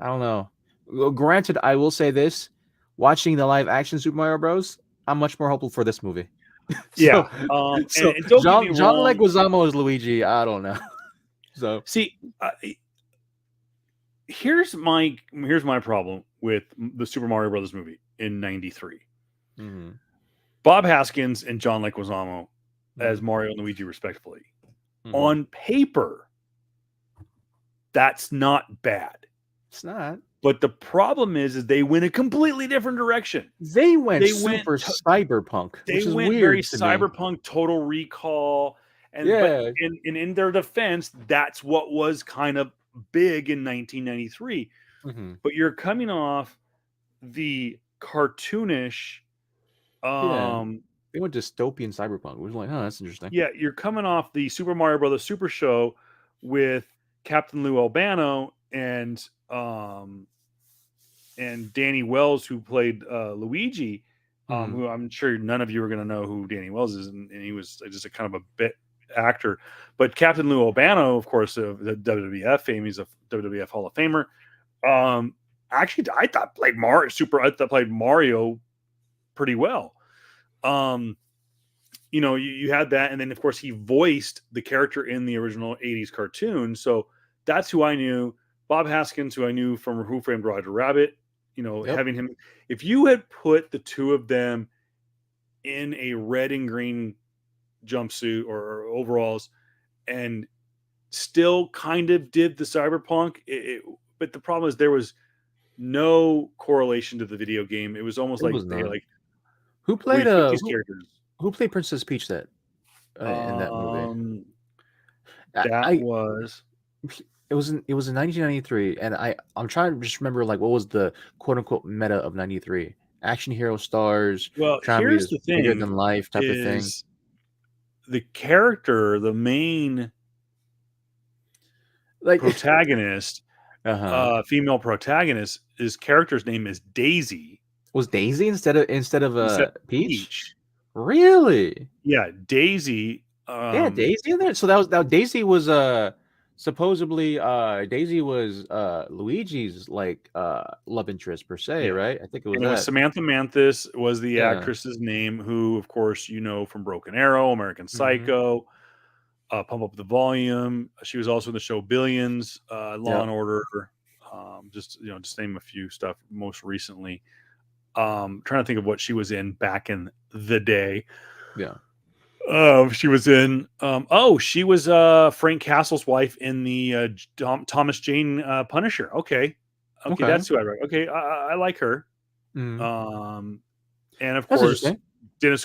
don't know. Well, granted, I will say this: watching the live action Super Mario Bros., I'm much more hopeful for this movie. Yeah. And don't John get me wrong. Leguizamo as Luigi. I don't know. So See, here's my problem with the Super Mario Brothers movie in '93. mm-hmm. Bob Hoskins and John Leguizamo as Mario and Luigi, respectively. Mhm. On paper, that's not bad. It's not. But the problem is they went a completely different direction. They went They super cyberpunk. They which is went weird very to me. cyberpunk, Total Recall, and Yeah. in their defense, that's what was kind of big in 1993. Mm-hmm. But you're coming off the cartoonish, They went dystopian cyberpunk. Which was like, oh, that's interesting. yeah, you're coming off the Super Mario Brothers Super Show with Captain Lou Albano and Danny Wells, who played Luigi, who I'm sure none of you are going to know who Danny Wells is, and he was just a kind of a bit actor. But Captain Lou Albano, of course, of the WWF fame, he's a WWF Hall of Famer. Actually, I thought played Mario pretty well. You had that, and then of course he voiced the character in the original 80s cartoon. So that's who I knew. Bob Hoskins, who I knew from Who Framed Roger Rabbit, having him. If you had put the two of them in a red and green jumpsuit or overalls and still kind of did the cyberpunk, but the problem is there was no correlation to the video game. It was almost who played these characters. Who played Princess Peach in that movie? It was in 1993, and I'm trying to just remember like what was the quote unquote meta of '93. Action hero stars. Well, here's the thing: bigger than life type of thing. The character, the main protagonist, female protagonist, his character's name is Daisy. Was Daisy instead of Peach? Really? Yeah, Daisy. Daisy in there. So Daisy was supposedly Daisy was Luigi's love interest per se, right? I think it was Samantha Mathis was the actress's name, who of course from Broken Arrow, American Psycho, Pump Up the Volume. She was also in the show Billions, Law and Order, just name a few stuff most recently. Trying to think of what she was in back in the day. She was in she was Frank Castle's wife in the Thomas Jane Punisher. Okay, that's who I wrote. Okay, I like her. And of course Dennis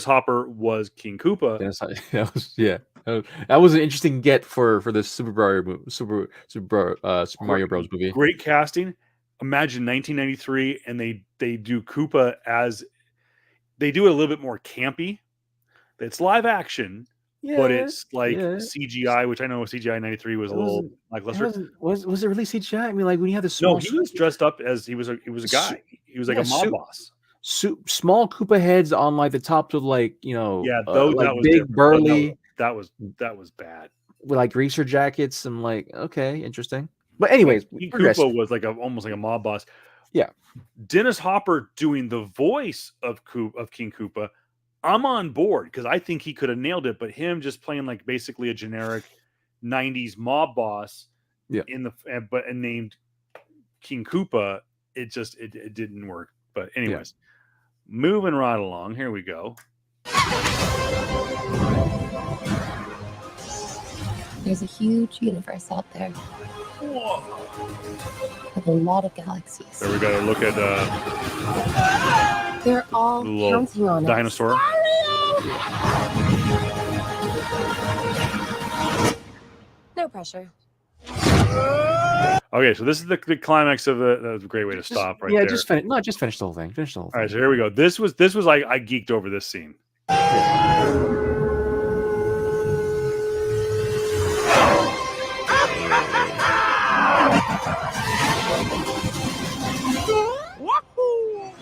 Hopper was King Koopa. That was an interesting get for the Super Mario Bros. Movie. Great casting. Imagine 1993, and they do Koopa as they do it a little bit more campy. It's live action, but it's like CGI, which I know CGI '93 was a little lackluster. Was it really CGI? I mean, like when you have this small. No, he was dressed up as he was a guy. He was like a mob boss. Small Koopa heads on like the tops of those that was big burly. That was bad. With like greaser jackets and okay, interesting. But anyways, Koopa was almost like a mob boss. Yeah, Dennis Hopper doing the voice of King Koopa. I'm on board because I think he could have nailed it, but him just playing basically a generic '90s mob boss, but named King Koopa, it didn't work. But anyways, moving right along. Here we go. There's a huge universe out there. Whoa. With a lot of galaxies. So we got to look at they're all counting on dinosaur. No pressure. Okay, so this is the climax of the. That was a great way to stop right there. Just finish. No, just finish the whole thing. Finish the whole thing. All right, so here we go. This was like I geeked over this scene. Wahoo!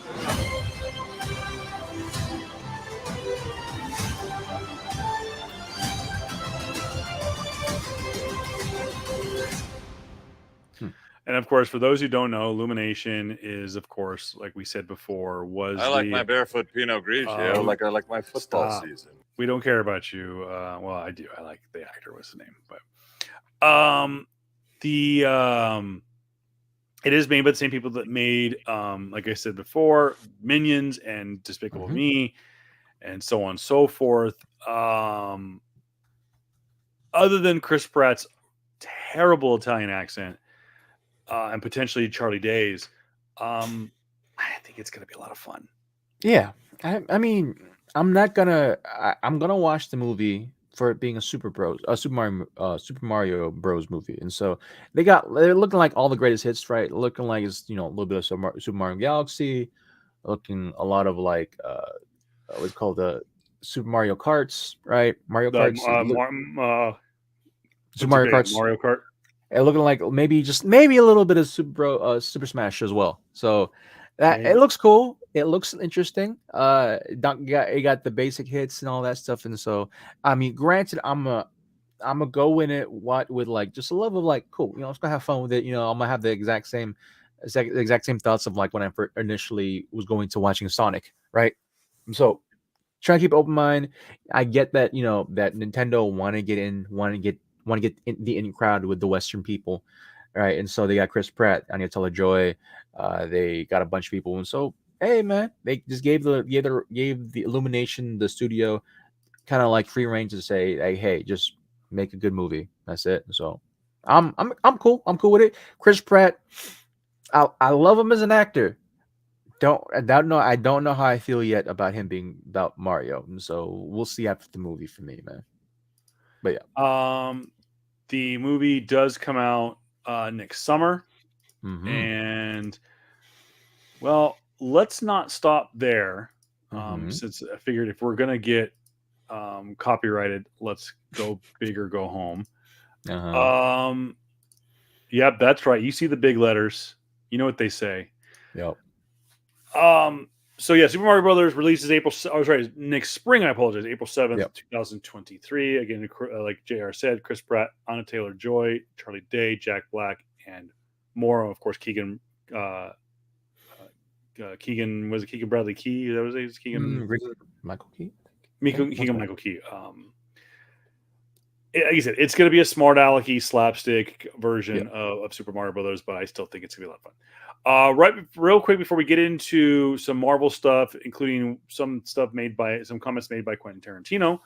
And of course, for those who don't know, Illumination is, of course, like we said before, was I like the, my barefoot Pinot Grigio like I like my football stop. season. We don't care about you. Well, I do. I like the actor. What's his name? But it is made by the same people that made, like I said before, Minions and Despicable Me, and so on and so forth. Other than Chris Pratt's terrible Italian accent, and potentially Charlie Day's, I think it's going to be a lot of fun. Yeah, I mean, I'm gonna watch the movie for it being a Super Mario Bros movie, and so they're looking like all the greatest hits, right? Looking like it's a little bit of Super Mario Galaxy, looking a lot of like what's called the Super Mario Karts, right? Mario Karts, Super Mario Karts, Mario Kart. and looking like maybe a little bit of Super Smash as well. So that it looks cool. It looks interesting. It got the basic hits and all that stuff. And so, I mean, granted, I'm a go in it with like just a love of like, cool. Let's go have fun with it. I'm gonna have the exact same thoughts of like when I initially was going to watching Sonic, right? So, trying to keep an open mind. I get that that Nintendo want to get in the in crowd with the Western people, right? And so they got Chris Pratt, Anya Taylor-Joy, they got a bunch of people, and so hey man, they just gave the Illumination, the studio, kind of like free range to say, hey, just make a good movie. That's it. So I'm cool. I'm cool with it. Chris Pratt, I love him as an actor. I don't know how I feel yet about him being about Mario, and so we'll see after the movie for me, man. But yeah, the movie does come out next summer, and well, let's not stop there. Since I figured if we're gonna get copyrighted, let's go big or go home. Yep, that's right. You see the big letters. You know what they say. Yep. So yeah, Super Mario Brothers releases next spring. I apologize, April 7th, 2023. Again, like JR said, Chris Pratt, Anya Taylor-Joy, Charlie Day, Jack Black, and more. Of course, Keegan was it Keegan Bradley Key? That was his Keegan Michael Key. Keegan Michael Key. Like you said, it's going to be a smart alecky slapstick version of Super Mario Brothers, but I still think it's going to be a lot of fun. Real quick before we get into some Marvel stuff, including some comments made by Quentin Tarantino,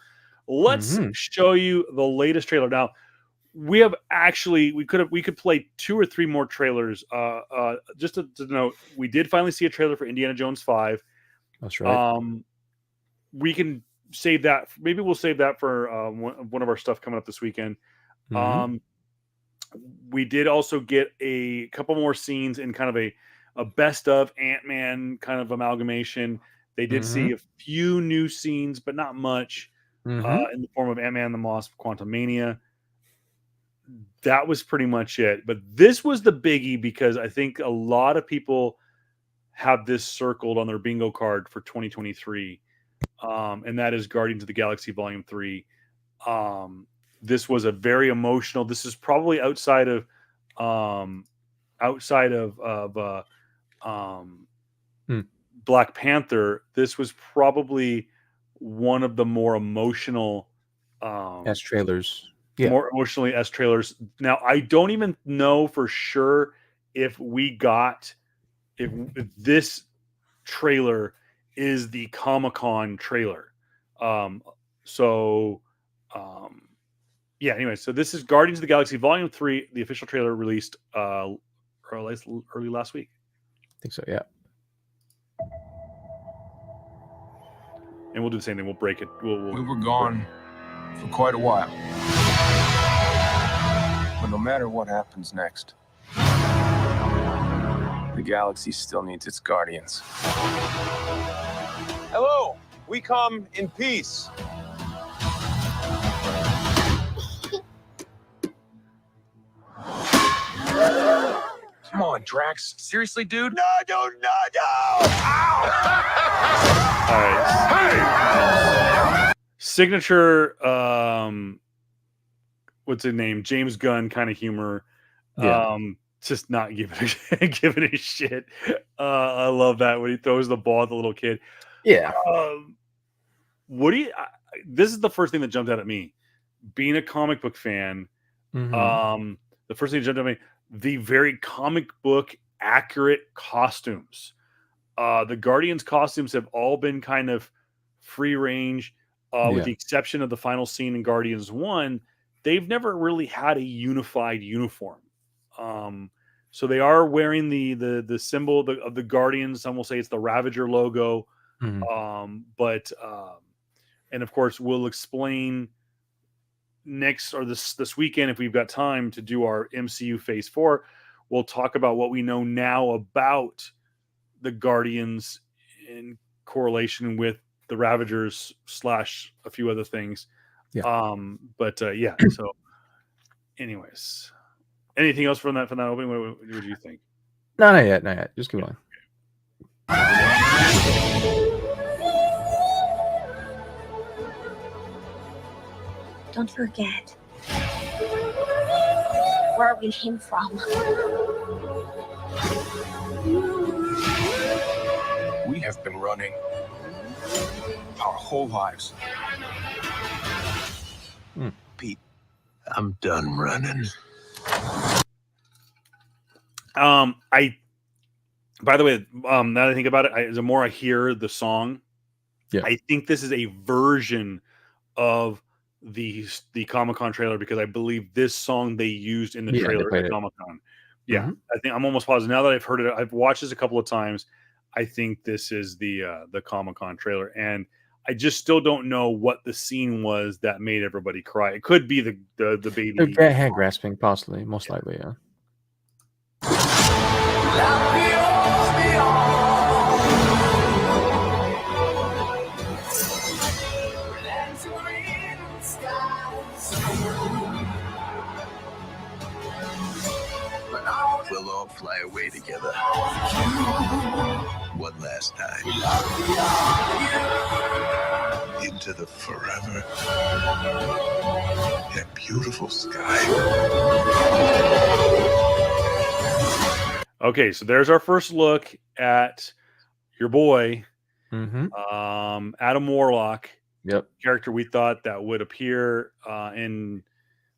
let's show you the latest trailer. Now, we could play 2 or 3 more trailers. Just to note, we did finally see a trailer for Indiana Jones 5. That's right. We can save that. Maybe we'll save that for one of our stuff coming up this weekend. We did also get a couple more scenes in kind of a best of Ant-Man kind of amalgamation. They did see a few new scenes, but not much, in the form of Ant-Man and the Wasp: Quantumania. That was pretty much it. But this was the biggie because I think a lot of people have this circled on their bingo card for 2023. And that is Guardians of the Galaxy Volume 3. This was a very emotional. This is probably outside of Black Panther. This was probably one of the more emotional as trailers. More emotionally as trailers. Now, I don't even know for sure if this trailer is the Comic-Con trailer. Anyway, so this is Guardians of the Galaxy Volume 3, the official trailer released early last week. I think so, yeah. And we'll do the same thing. We'll break it. We were gone for quite a while. But no matter what happens next, The galaxy still needs its guardians. Hello, we come in peace. Come on, Drax. Seriously, dude? No! Ow! All right. Signature, what's his name? James Gunn kind of humor. Yeah. Just not giving a shit. I love that when he throws the ball at the little kid. Yeah. What do you? This is the first thing that jumped out at me. Being a comic book fan, Mhm. the first thing that jumped out at me, the very comic book accurate costumes. The Guardians costumes have all been kind of free range, with Yeah. the exception of the final scene in Guardians 1. They've never really had a unified uniform. So they are wearing the symbol of the Guardians. Some will say it's the Ravager logo. Mhm. And of course, we'll explain next or this weekend, if we've got time to do our MCU Phase 4. We'll talk about what we know now about the Guardians in correlation with the Ravagers / a few other things. Yeah. Yeah. So, anyways, anything else from that opening? What do you think? No, not yet. Not yet. Just keep going. Don't forget where we came from. We have been running our whole lives. Pete, I'm done running. By the way, now that I think about it, the more I hear the song, Yeah. I think this is a version of the Comic-Con trailer, because I believe this song they used in the Yeah, they trailer played at it. Comic-Con. Yeah, Mhm. I think I'm almost positive now that I've heard it. I've watched this a couple of times. I think this is the Comic-Con trailer, and I just still don't know what the scene was that made everybody cry. It could be the baby. Hand grasping, possibly, most likely. Yeah. We'll all fly away together. One last time. Into the forever and beautiful sky. Okay, so there's our first look at your boy, Mm-hmm. Adam Warlock, Yep. character we thought that would appear in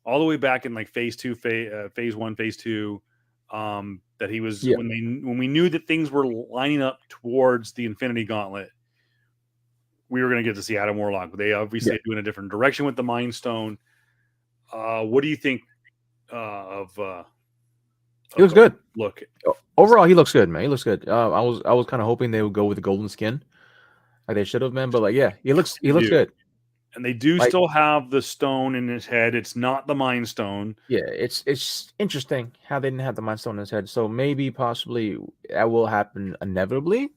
all the way back in like phase 1, phase 2. That he was Yeah. when we knew that things were lining up towards the Infinity Gauntlet, we were going to get to see Adam Warlock. They obviously are doing a different direction with the Mind Stone. What do you think of? He looks good. Look, Overall, he looks good, man. He looks good. I was kind of hoping they would go with the golden skin, like they should have, man. But like, yeah, he looks good. And they do still have the stone in his head. It's not the Mind Stone. Yeah, it's interesting how they didn't have the Mind Stone in his head. So maybe, possibly, that will happen inevitably.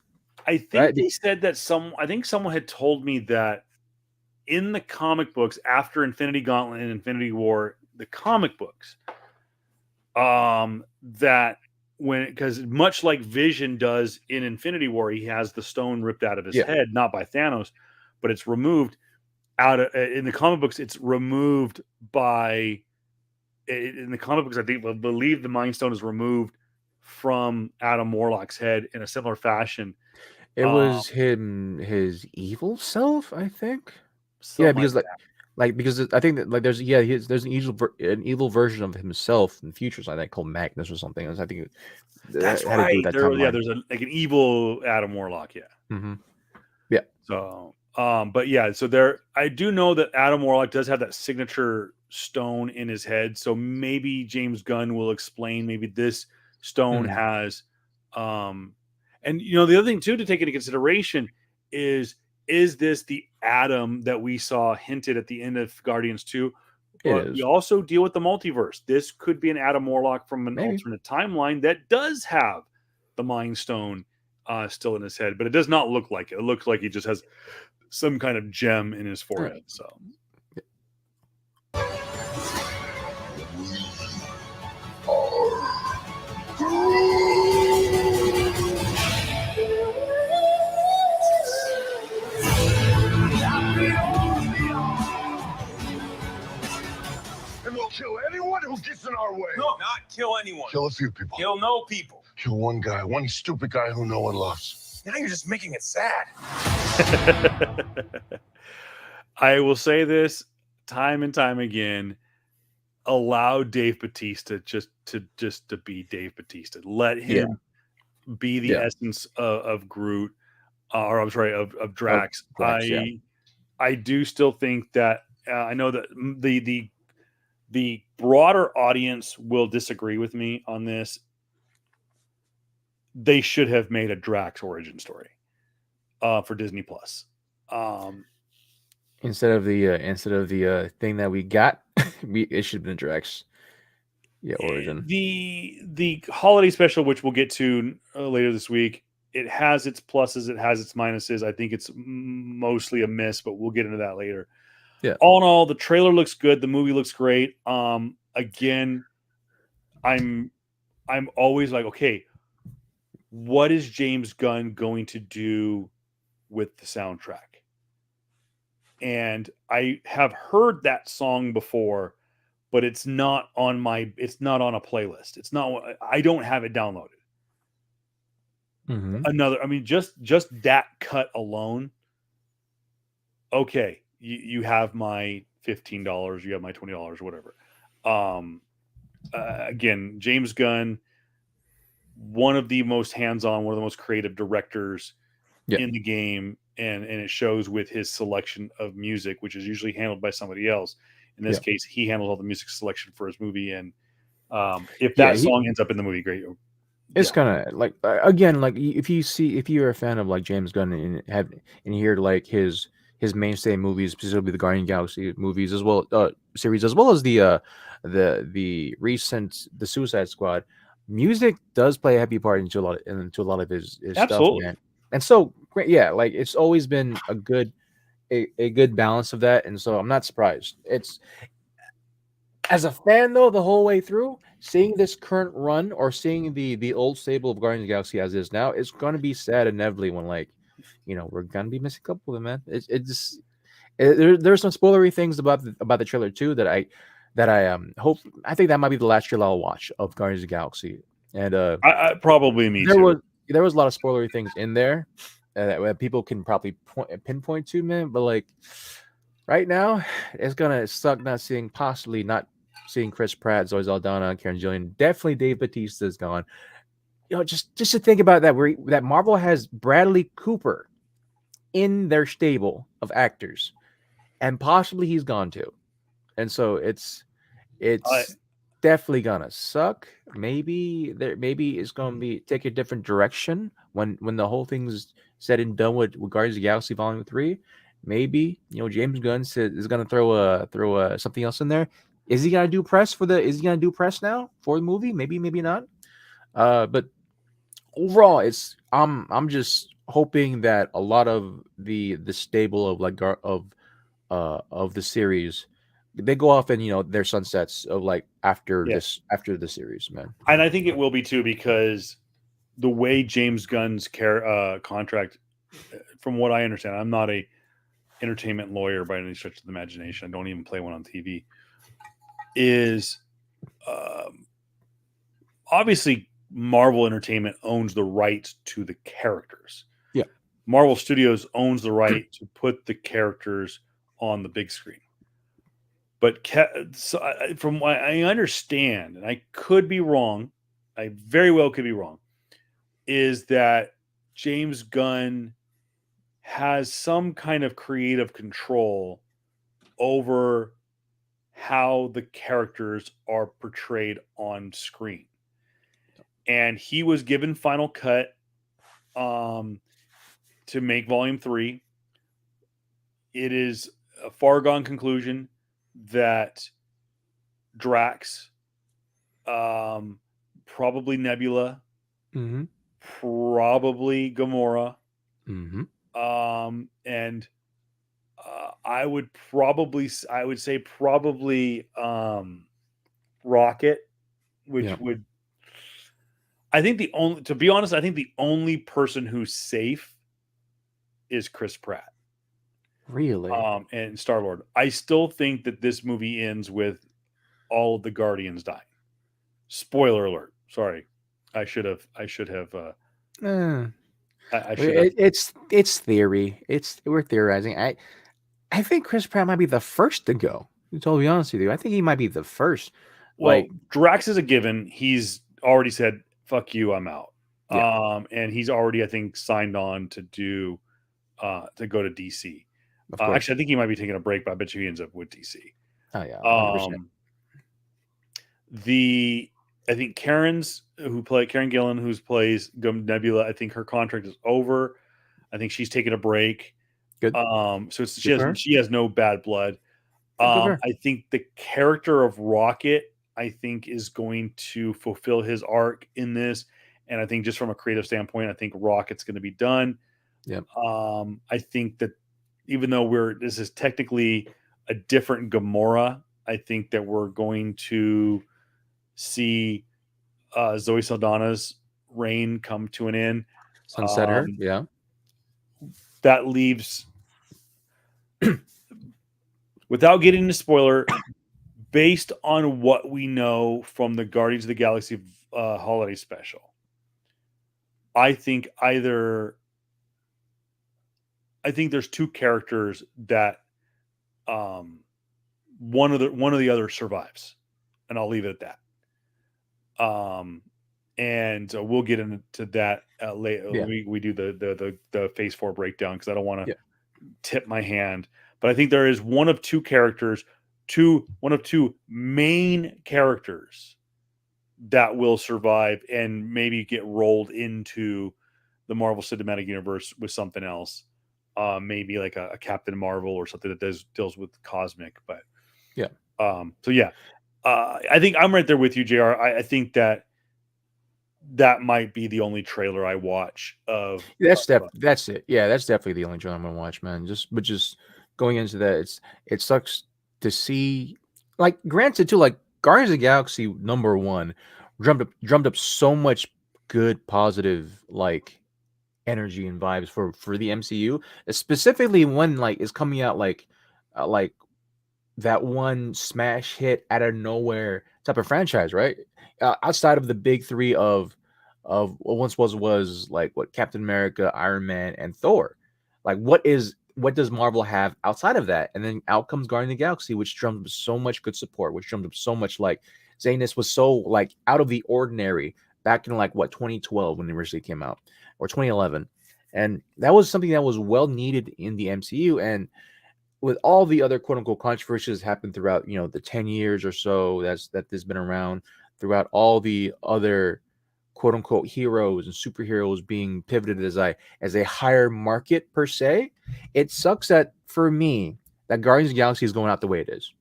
I think they said that I think someone had told me that in the comic books after Infinity Gauntlet and Infinity War, the comic books, that because much like Vision does in Infinity War, he has the stone ripped out of his head, not by Thanos, but it's removed in the comic books. It's removed in the comic books. I believe the Mind Stone is removed from Adam Warlock's head in a similar fashion. It was his evil self, I think. Yeah, because because I think that like there's an evil version of himself in the future, so I think called Magnus or something. I think that's right. There's an evil Adam Warlock. Yeah. Mm-hmm. Yeah. So, but yeah, so there, I do know that Adam Warlock does have that signature stone in his head. So maybe James Gunn will explain. Maybe this stone has, and the other thing too to take into consideration is this the Adam that we saw hinted at the end of Guardians 2? But is. we also deal with the multiverse. This could be an Adam Warlock from an Maybe. alternate timeline that does have the Mind Stone still in his head, but it does not look like it. It looks like he just has some kind of gem in his forehead. So And we'll kill anyone who gets in our way. No, not kill anyone. Kill a few people. Kill no people. Kill one guy, one stupid guy who no one loves. Now you're just making it sad. I will say this time and time again. Allow Dave Bautista just to be Dave Bautista. Let him be the essence of Groot, or I'm sorry, of Drax. Drax, I do still think that I know that the broader audience will disagree with me on this. They should have made a Drax origin story for Disney Plus. Instead of the thing that we got, it should have been Drax. Yeah, origin. The holiday special, which we'll get to later this week, it has its pluses, it has its minuses. I think it's mostly a miss, but we'll get into that later. Yeah. All in all, the trailer looks good. The movie looks great. Again, I'm always like, okay, what is James Gunn going to do with the soundtrack? And I have heard that song before, but it's not on a playlist. It's not, I don't have it downloaded. Mm-hmm. Just that cut alone. Okay. You have my $15, you have my $20, whatever. Again, James Gunn, one of the most hands-on, one of the most creative directors in the game, and it shows with his selection of music, which is usually handled by somebody else. In this case, he handles all the music selection for his movie, and if that song ends up in the movie, great. It's kind of like again, like if you're a fan of like James Gunn and hear like his mainstay movies, specifically the Guardian Galaxy movies as well, series, as well as the recent The Suicide Squad, music does play a heavy part into a lot of his stuff, man. And so great, like it's always been a good balance of that, and so I'm not surprised. It's, as a fan though, the whole way through, seeing this current run or seeing the old stable of Guardians of the Galaxy as is now, it's going to be sad inevitably when, like, we're gonna be missing a couple of them, man. There's some spoilery things about the trailer too that I hope. I think that might be the last trailer I'll watch of Guardians of the Galaxy, and I probably me too. There was a lot of spoilery things in there that people can probably pinpoint to, man. But like right now, it's gonna suck not seeing Chris Pratt, Zoe Saldana, Karen Gillian. Definitely Dave Bautista's gone. Just to think about that, that Marvel has Bradley Cooper in their stable of actors, and possibly he's gone too, and so it's definitely gonna suck. Maybe it's gonna be take a different direction when the whole thing's said and done with Guardians of the Galaxy Volume 3. Maybe James Gunn is gonna throw something else in there. Is he gonna do press now for the movie? Maybe not. But overall, I'm just hoping that a lot of the stable of the series, they go off and their sunsets of like after the series, man. And I think it will be too, because the way James Gunn's contract, from what I understand, I'm not a entertainment lawyer by any stretch of the imagination. I don't even play one on TV. Is obviously Marvel Entertainment owns the rights to the characters. Yeah. Marvel Studios owns the right to put the characters on the big screen. But from what I understand, and I could be wrong, I very well could be wrong, is that James Gunn has some kind of creative control over how the characters are portrayed on screen. And he was given final cut to make Volume 3. It is a far gone conclusion that Drax, probably Nebula, Mm-hmm. probably Gamora, Mm-hmm. and I would say probably Rocket, which Yeah. would. I think to be honest, I think the only person who's safe is Chris Pratt. Really? And Star-Lord. I still think that this movie ends with all of the Guardians dying. Spoiler alert. Sorry. I should have I should have It's theory. We're theorizing. I think Chris Pratt might be the first to go. To be totally honest with you, I think he might be the first. Well, Like, Drax is a given. He's already said, "Fuck you, I'm out." Yeah. And he's already, I think, signed on to do to go to DC. of course. Actually, I think he might be taking a break, but I bet you he ends up with DC. Oh yeah, 100%. I think Karen Gillan, who plays Nebula, I think her contract is over. I think she's taking a break. Good. So Good for her. she has no bad blood. Good for her. I think the character of Rocket, I think, is going to fulfill his arc in this. And I think just from a creative standpoint, I think Rocket's going to be done. Yep. I think that even though this is technically a different Gamora, I think that we're going to see Zoe Saldana's reign come to an end. Sunset her. Yeah. That leaves, without getting into spoiler, based on what we know from the Guardians of the Galaxy holiday special, I think there's two characters that one of the other survives, and I'll leave it at that. And we'll get into that later. Yeah. We do the phase 4 breakdown because I don't want to Yeah. tip my hand, but I think there is one of two main characters that will survive and maybe get rolled into the Marvel Cinematic Universe with something else. Maybe like a Captain Marvel or something that deals with cosmic, but yeah. I think I'm right there with you, JR. I think that might be the only trailer I watch of. That's it. Yeah, that's definitely the only trailer I'm gonna watch, man. Just going into that, it sucks to see. Like, granted, too, like Guardians of the Galaxy #1 drummed up so much good, positive, like, energy and vibes for the MCU, specifically when like is coming out like that one smash hit out of nowhere type of franchise, right? Outside of the big three of what once was like what Captain America, Iron Man, and Thor. Like, what does Marvel have outside of that? And then out comes Guardians of the Galaxy, which drummed up so much good support, which drummed up so much like Zanus was so like out of the ordinary back in like 2012 when it originally came out, or 2011. And that was something that was well needed in the MCU. And with all the other quote unquote controversies happened throughout, the 10 years or so that has been around, throughout all the other quote unquote heroes and superheroes being pivoted as a higher market per se, it sucks that for me that Guardians of the Galaxy is going out the way it is,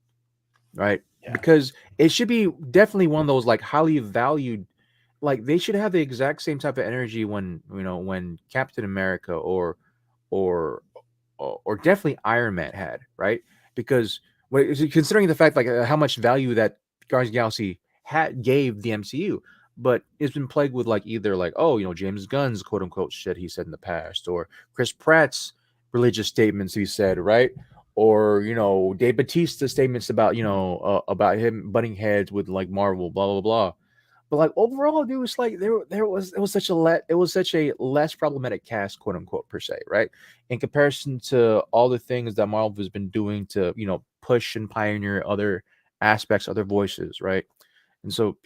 right? Yeah. Because it should be definitely one of those like highly valued. Like, they should have the exact same type of energy when Captain America or definitely Iron Man had, right? Because considering the fact like how much value that Guardians of the Galaxy gave the MCU, but it's been plagued with like either like, James Gunn's quote unquote shit he said in the past, or Chris Pratt's religious statements he said, right? Or Dave Bautista's statements about about him butting heads with like Marvel, blah blah blah. But like overall, dude, it's like it was such a less problematic cast, quote unquote, per se, right? In comparison to all the things that Marvel has been doing to push and pioneer other aspects, other voices, right? And so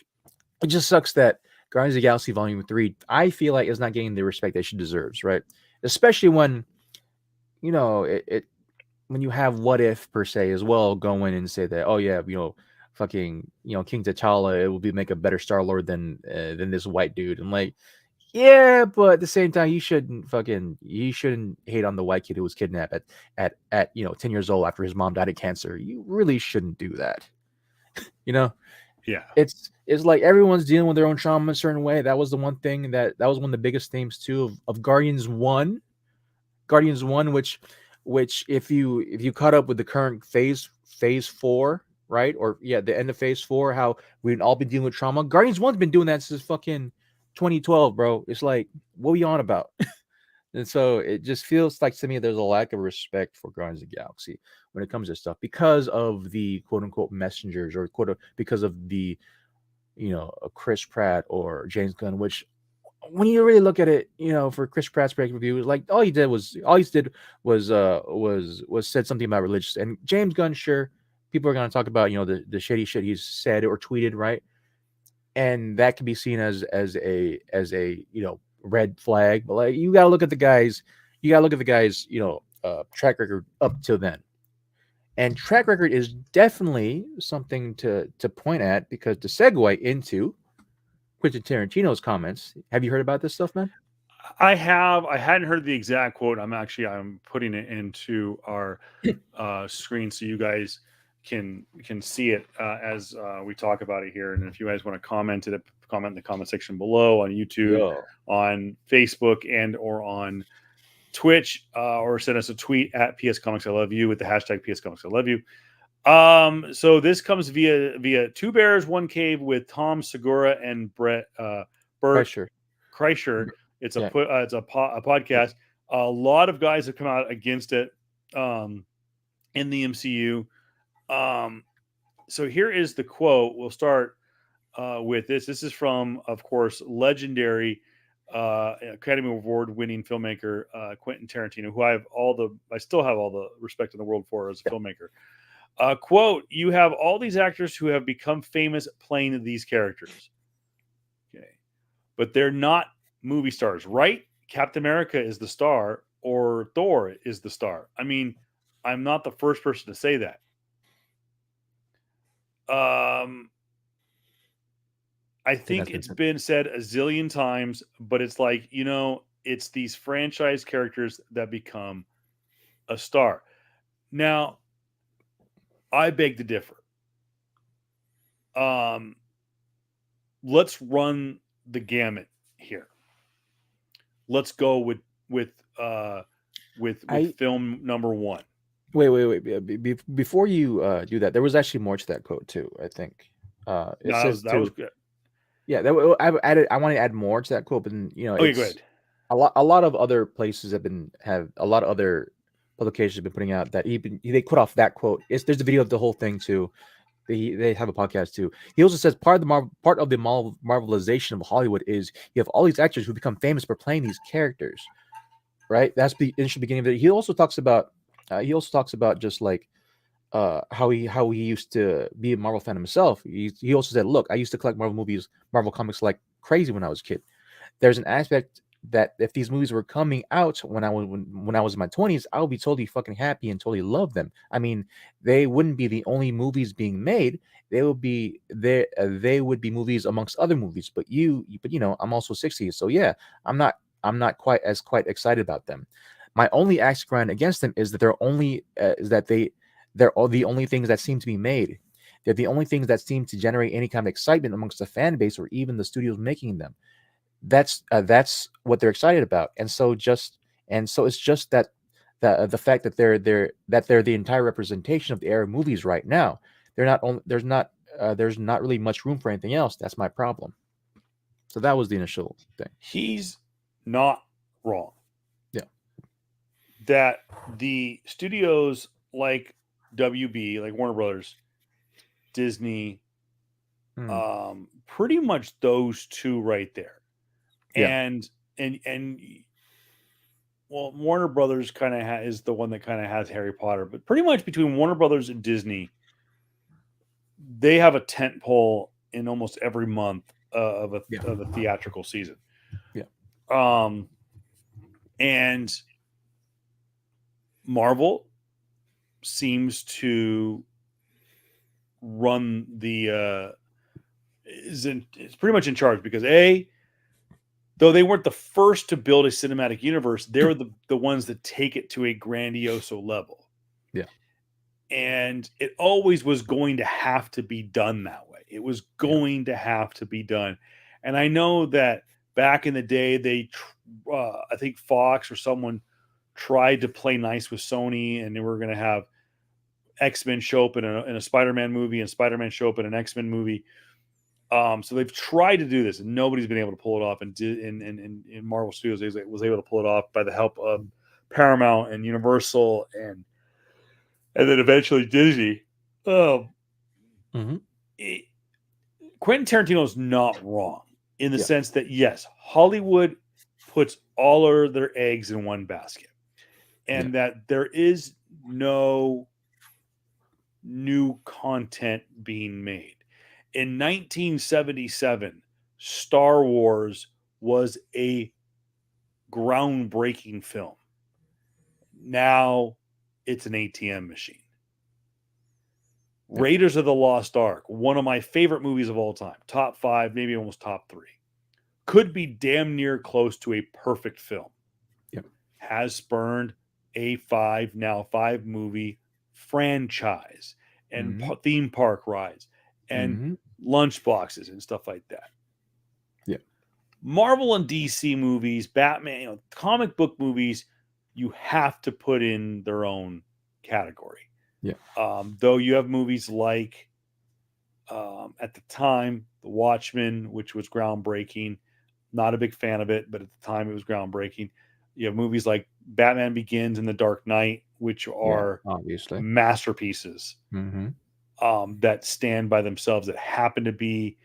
it just sucks that Guardians of the Galaxy Volume 3, I feel like, is not getting the respect that she deserves, right? Especially when when you have What If per se as well go in and say that, oh yeah, fucking King T'Challa, it will make a better Star-Lord than this white dude. And like, yeah, but at the same time, you shouldn't hate on the white kid who was kidnapped at 10 years old after his mom died of cancer. You really shouldn't do that. You know, Yeah. it's like everyone's dealing with their own trauma a certain way. That was the one thing that was one of the biggest themes too of Guardians 1. Guardians 1, which if you caught up with the current phase 4, right? Or yeah, the end of phase 4, how we've all been dealing with trauma. Guardians 1's been doing that since fucking 2012, bro. It's like, what are we on about? And so it just feels like to me there's a lack of respect for Guardians of the Galaxy when it comes to stuff because of the quote unquote messengers or because of the Chris Pratt or James Gunn, which when you really look at it, for Chris Pratt's break review, like all he did was said something about religious. And James Gunn, sure, people are going to talk about the shitty shit he's said or tweeted, right? And that can be seen as a red flag. But like you got to look at the guys, track record up till then. And track record is definitely something to point at, because to segue into Quentin Tarantino's comments. Have you heard about this stuff, man? I have. I hadn't heard the exact quote. I'm putting it into our screen so you guys can see it as we talk about it here. And if you guys want to comment in the comment section below on YouTube, on Facebook, and or on Twitch, or send us a tweet at PS Comics I Love You with the hashtag PS Comics I Love You. So this comes via Two Bears, One Cave with Tom Segura and Bert Kreischer. It's a podcast. A lot of guys have come out against it in the MCU. So here is the quote. We'll start with this. This is from, of course, legendary Academy Award winning filmmaker Quentin Tarantino, who I still have all the respect in the world for as a filmmaker. Quote, "You have all these actors who have become famous playing these characters. Okay. But they're not movie stars, right? Captain America is the star, or Thor is the star. I mean, I'm not the first person to say that. I think it's been said a zillion times, but it's like, it's these franchise characters that become a star. Now, I beg to differ. Let's run the gamut here. Let's go with film number one. Wait. Before you do that, there was actually more to that quote too, I think. That was good. Yeah, I want to add more to that quote, but go ahead. A lot of other places have a lot of other publications have been putting out that they cut off that quote. There's a video of the whole thing too. They have a podcast too. He also says part of the Marvelization of Hollywood is you have all these actors who become famous for playing these characters, right? That's the initial beginning of it. He also talks about just like how he used to be a Marvel fan himself. He also said, "Look, I used to collect Marvel comics like crazy when I was a kid. There's an aspect that if these movies were coming out when I was in my 20s, I would be totally fucking happy and totally love them. I mean, they wouldn't be the only movies being made. They would be movies amongst other movies. But I'm also 60, so yeah, I'm not quite excited about them. My only axe to grind against them is that they're all the only things that seem to be made. They're the only things that seem to generate any kind of excitement amongst the fan base or even the studios making them. That's what they're excited about, and so it's just that the fact that they're the entire representation of the era of movies right now. There's not really much room for anything else. That's my problem. So that was the initial thing. He's not wrong. Yeah, that the studios like WB, like Warner Brothers, Disney, pretty much those two right there. Yeah. And well, Warner Brothers kind of is the one that kind of has Harry Potter, but pretty much between Warner Brothers and Disney, they have a tent pole in almost every month of a theatrical season. Yeah. And Marvel seems to run it's pretty much in charge, because though they weren't the first to build a cinematic universe, they were the ones that take it to a grandioso level. Yeah. And it always was going to have to be done that way. It was going to have to be done. And I know that back in the day, I think Fox or someone tried to play nice with Sony, and they were going to have X-Men show up in a Spider-Man movie and Spider-Man show up in an X-Men movie. So they've tried to do this, and nobody's been able to pull it off. And in Marvel Studios was able to pull it off by the help of Paramount and Universal and then eventually Disney. Mhm. Quentin Tarantino is not wrong in the sense that, yes, Hollywood puts all of their eggs in one basket, and that there is no new content being made. In 1977, Star Wars was a groundbreaking film. Now it's an ATM machine. Raiders of the Lost Ark, one of my favorite movies of all time, top 5, maybe almost top 3, could be damn near close to a perfect film. Yep. Has spurned a 5 movie franchise and theme park rides and lunchboxes and stuff like that. Yeah. Marvel and DC movies, Batman, comic book movies, you have to put in their own category. Yeah. Though you have movies like at the time, The Watchmen, which was groundbreaking. Not a big fan of it, but at the time it was groundbreaking. You have movies like Batman Begins and The Dark Knight, which are obviously masterpieces that stand by themselves, that happen to be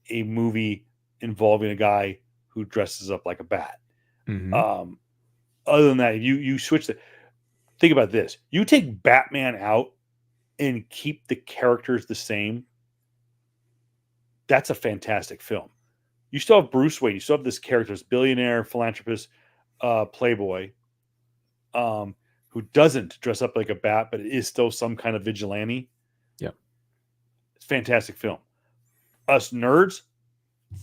a movie involving a guy who dresses up like a bat. Other than that, you switch the. Think about this. You take Batman out and keep the characters the same. That's a fantastic film. You still have Bruce Wayne. You still have this character, this billionaire, philanthropist, playboy, who doesn't dress up like a bat, but is still some kind of vigilante. Yeah. It's a fantastic film. Us nerds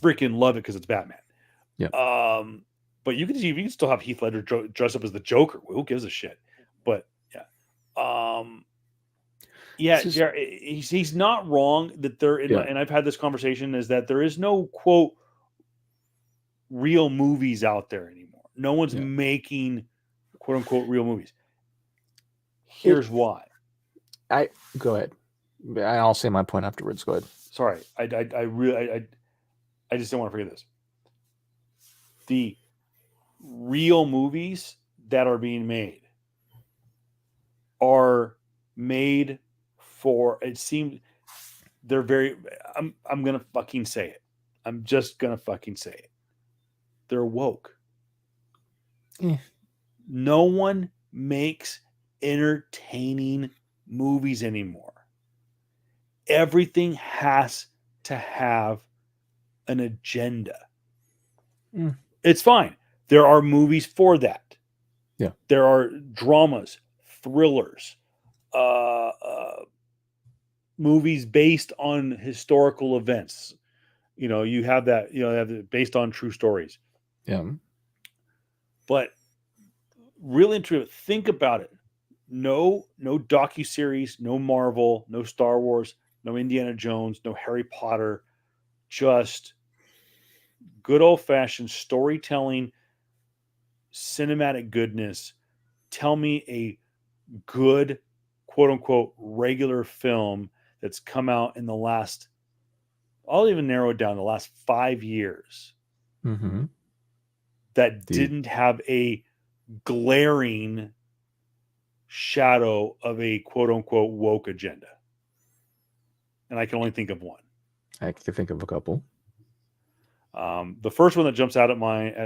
freaking love it because it's Batman. Yeah. But you can still have Heath Ledger dress up as the Joker. Who gives a shit? But he's not wrong that there. And I've had this conversation is that there is no quote real movies out there anymore. No one's making quote unquote real movies. Here's why. Go ahead. I'll say my point afterwards. Go ahead. Sorry, I just don't want to forget this. The real movies that are being made are made for, it seems they're very, I'm going to fucking say it. I'm just going to fucking say it. They're woke. No one makes entertaining movies anymore. Everything has to have an agenda. It's fine. There are movies for that. Yeah. There are dramas, thrillers, movies based on historical events. You have that, based on true stories. Yeah. But really and truly, think about it. No docuseries, no Marvel, no Star Wars, no Indiana Jones, no Harry Potter, just good old-fashioned storytelling, cinematic goodness. Tell me a good, quote-unquote, regular film that's come out in the last, I'll even narrow it down, the last 5 years that didn't have a glaring shadow of a quote-unquote woke agenda. And I can only think of one. I can think of a couple. The first one that jumps out at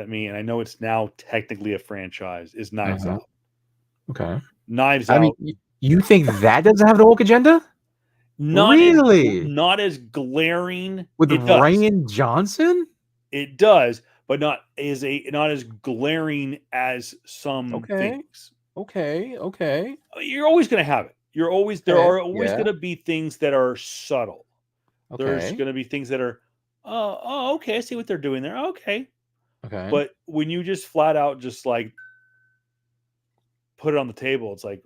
me, and I know it's now technically a franchise, is Knives Out. Okay. Knives Out. I mean, you think that doesn't have the woke agenda? Really? Not as glaring. With It does. Rian Johnson? It does, but not as glaring as some things. Okay. You're always going to have it. There are always going to be things that are subtle. Okay. There's going to be things that are, oh, okay, I see what they're doing there. Okay. But when you just flat out just like put it on the table, it's like,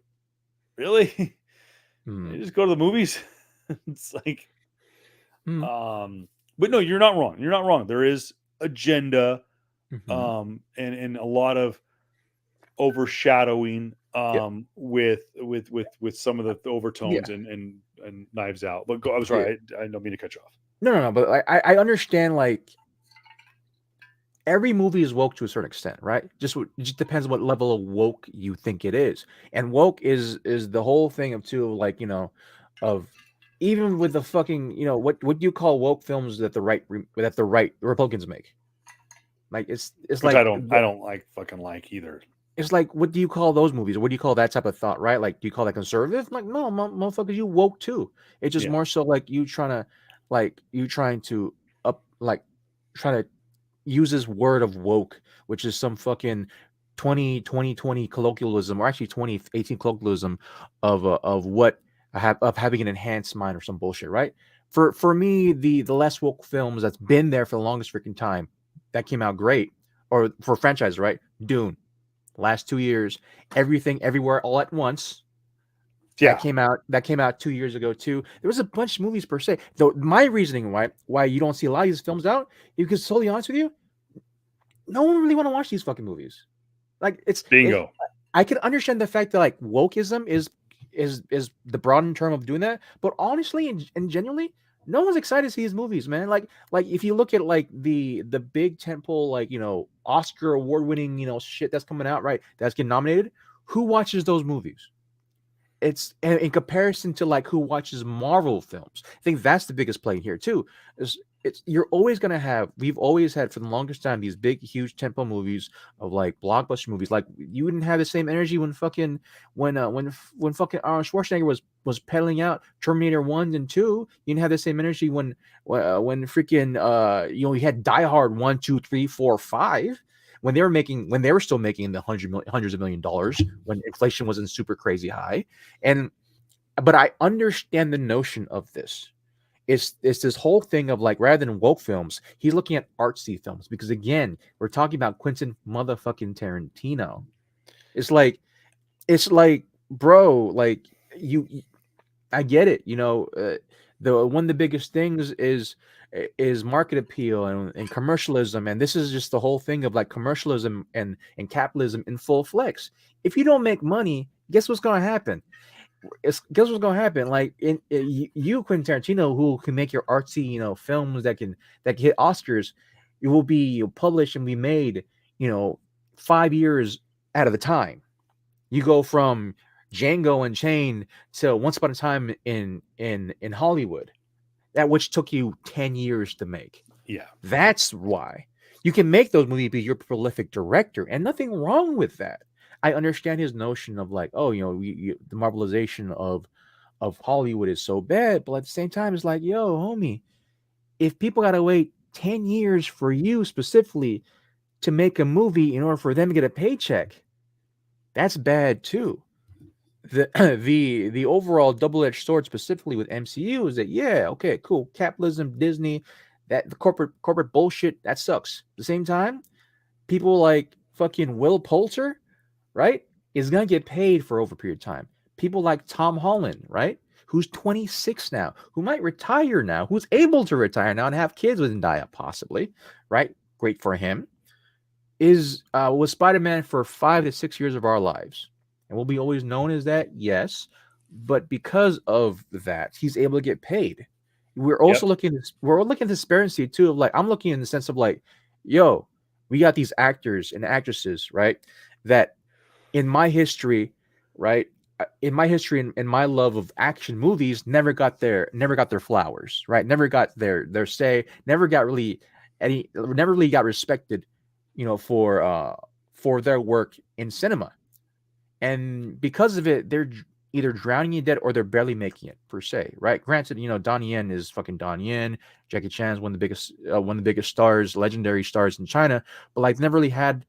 really? Mm. You just go to the movies. It's like, Mm. but no, you're not wrong. You're not wrong. There is agenda, Mhm. and a lot of overshadowing, Yep. with some of the overtones Yeah. and Knives Out. But go, I'm Yeah. sorry, I don't mean to cut you off. No. But I understand, like, every movie is woke to a certain extent, right? It just depends what level of woke you think it is. And woke is the whole thing of too, like, of even with the fucking, what do you call woke films that the right Republicans make? Like, it's Which like I don't like fucking like either. it's like, what do you call those movies? What do you call that type of thought, right? Like, do you call that conservative? Like, no, motherfuckers, you woke too. It's just Yeah. more so like trying to up, like, trying to use this word of woke, which is some fucking 2020 colloquialism, or actually 2018 colloquialism of what of having an enhanced mind or some bullshit, right? For me, the less woke films that's been there for the longest freaking time that came out great, or for franchise, right? Dune. Last 2 years, Everything Everywhere All at Once. Yeah. That came out 2 years ago too. There was a bunch of movies per se. Though my reasoning why you don't see a lot of these films out, because, totally honest with you, no one really want to watch these fucking movies. Like, Bingo. I can understand the fact that, like, wokeism is the broadened term of doing that, but honestly and genuinely, no one's excited to see these movies, man. Like if you look at, like, the big tentpole, like, Oscar award winning, shit that's coming out, right, that's getting nominated, who watches those movies? It's in comparison to, like, who watches Marvel films. I think that's the biggest play here too. You're always gonna have. We've always had for the longest time these big, huge tempo movies of, like, blockbuster movies. Like, you wouldn't have the same energy when fucking when fucking Arnold Schwarzenegger was peddling out Terminator 1 and 2. You didn't have the same energy when freaking you had Die Hard 1, 2, 3, 4, 5. When they were still making the hundreds of $1 million, when inflation wasn't super crazy high. But I understand the notion of this. It's this whole thing of, like, rather than woke films, he's looking at artsy films, because, again, we're talking about Quentin motherfucking Tarantino. It's like, bro, like, I get it. The one of the biggest things is market appeal and commercialism, and this is just the whole thing of, like, commercialism and capitalism in full flex. If you don't make money, guess what's going to happen? Guess what's going to happen? Like, you, Quentin Tarantino, who can make your artsy, films that can hit Oscars, it will be published and be made, 5 years out of the time. You go from Django Unchained to Once Upon a Time in Hollywood, that which took you 10 years to make. Yeah. That's why you can make those movies because you're a prolific director, and nothing wrong with that. I understand his notion of, like, oh, the marvelization of Hollywood is so bad, but at the same time, it's like, yo, homie, if people gotta wait 10 years for you specifically to make a movie in order for them to get a paycheck, that's bad too. The overall double-edged sword, specifically with MCU, is that, yeah, okay, cool, capitalism, Disney, that the corporate bullshit, that sucks. At the same time, people like fucking Will Poulter, right, is gonna get paid for over a period of time. People like Tom Holland, right, who's 26 now, who might retire now, who's able to retire now and have kids with Zendaya, possibly, right? Great for him. Was Spider-Man for 5 to 6 years of our lives, and will be always known as that, yes. But because of that, he's able to get paid. We're also looking at disparity too, of, like, I'm looking in the sense of, like, yo, we got these actors and actresses, right, that in my history, right, in my love of action movies, never got their flowers, right, never got their say, never really got respected, for their work in cinema. And because of it, they're either drowning in debt or they're barely making it, per se, right? Granted, Donnie Yen is fucking Donnie Yen. Jackie Chan is one of the biggest stars, legendary stars in China, but, like, never really had,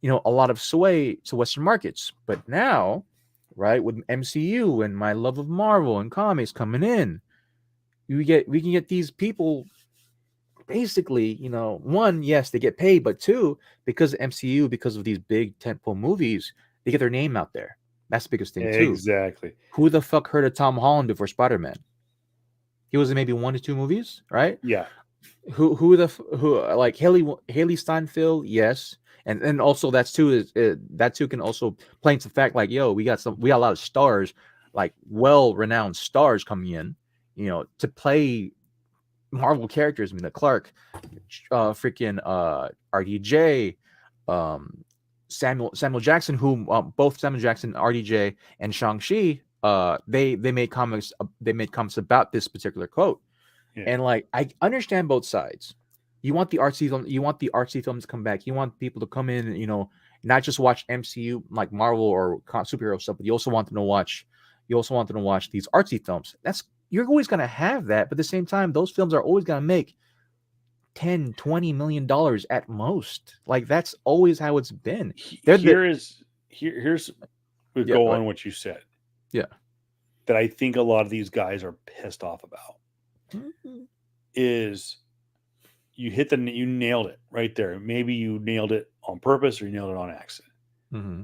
a lot of sway to Western markets. But now, right, with MCU and my love of Marvel and comics coming in, we can get these people basically, one, yes, they get paid, but two, because of MCU, because of these big tentpole movies, they get their name out there. That's the biggest thing too. Exactly. Who the fuck heard of Tom Holland before Spider-Man? He was in maybe 1 to 2 movies, right? Yeah. Who like Haley Steinfeld? Yes, and also that too can also play into the fact like, yo, we got a lot of stars, like well-renowned stars coming in, to play Marvel characters. I mean, the Clark, freaking RDJ, Samuel Jackson, who both Samuel Jackson, RDJ, and Shang-Chi, they made comics about this particular quote. Yeah. And like, I understand both sides. You want the artsy films to come back. You want people to come in and, not just watch MCU like Marvel or superhero stuff, but you also want them to watch these artsy films. You're always going to have that, but at the same time, those films are always going to make $10-20 million at most. Like, that's always how it's been. Here's Yeah, go on what you said. Yeah. That I think a lot of these guys are pissed off about is you nailed it right there. Maybe you nailed it on purpose or you nailed it on accident. Mm-hmm.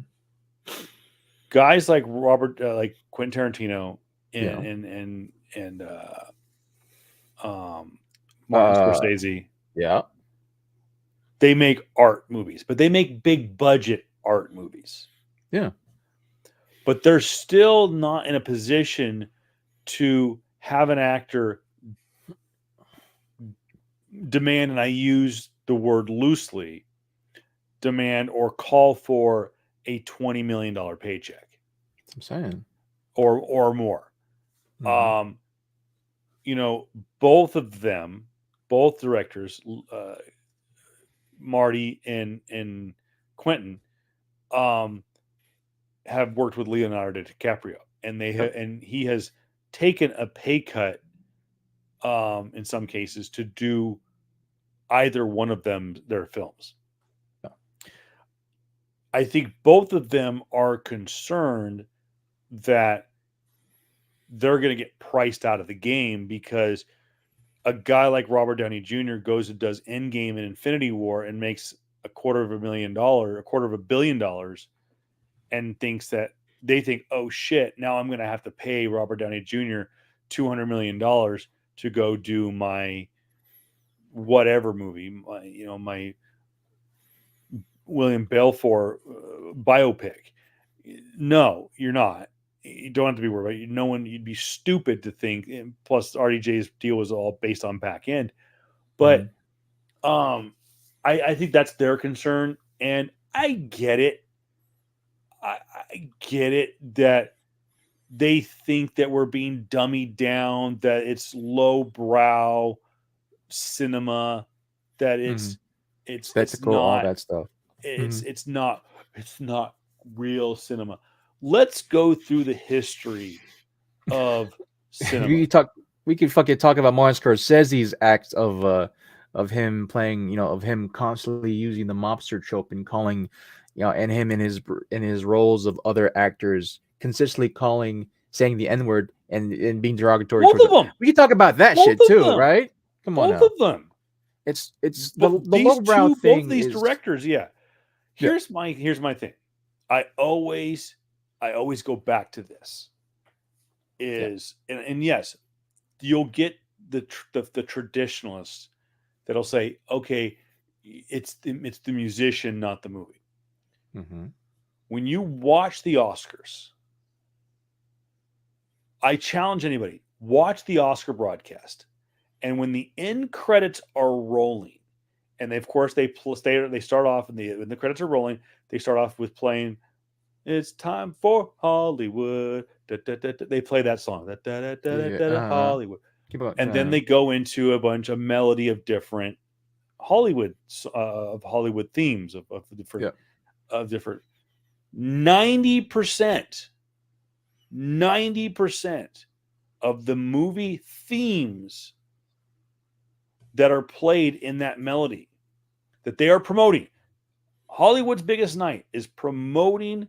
Guys like like Quentin Tarantino and Martin Scorsese. Yeah. They make art movies, but they make big budget art movies. Yeah. But they're still not in a position to have an actor demand, and I use the word loosely, demand or call for a $20 million paycheck. That's what I'm saying. Or more. Mm-hmm. Both directors, Marty and Quentin, have worked with Leonardo DiCaprio, and and he has taken a pay cut in some cases to do either one of their films. Yeah. I think both of them are concerned that they're going to get priced out of the game because a guy like Robert Downey Jr. goes and does Endgame and Infinity War and makes $250 million, and they think, oh shit, now I'm going to have to pay Robert Downey Jr. $200 million to go do my whatever movie, my William Belfort biopic. No, you're not. You don't have to be worried about it. You'd be stupid to think. And plus, RDJ's deal was all based on back end, but I think that's their concern, and I get it. I get it that they think that we're being dummied down, that it's lowbrow cinema, that it's spectacle, not, all that stuff. It's not real cinema. Let's go through the history of cinema. We could fucking talk about Martin Scorsese's act of him playing, of him constantly using the mobster trope and calling, and him in his roles of other actors consistently saying the N-word and being derogatory. Both of them. We could talk about that shit too, right? Come on, both of them. It's the lowbrow thing. Both of these directors, yeah. Here's my thing. I always go back to this. And yes, you'll get the traditionalists that'll say, okay, it's the musician, not the movie. Mm-hmm. When you watch the Oscars, I challenge anybody, watch the Oscar broadcast, and when the end credits are rolling, and they start off, and when the credits are rolling, they start off with playing "It's Time for Hollywood." They play that song, Hollywood, and then they go into a bunch of melody of different Hollywood themes of different 90% of the movie themes that are played in that melody that they are promoting. Hollywood's biggest night is promoting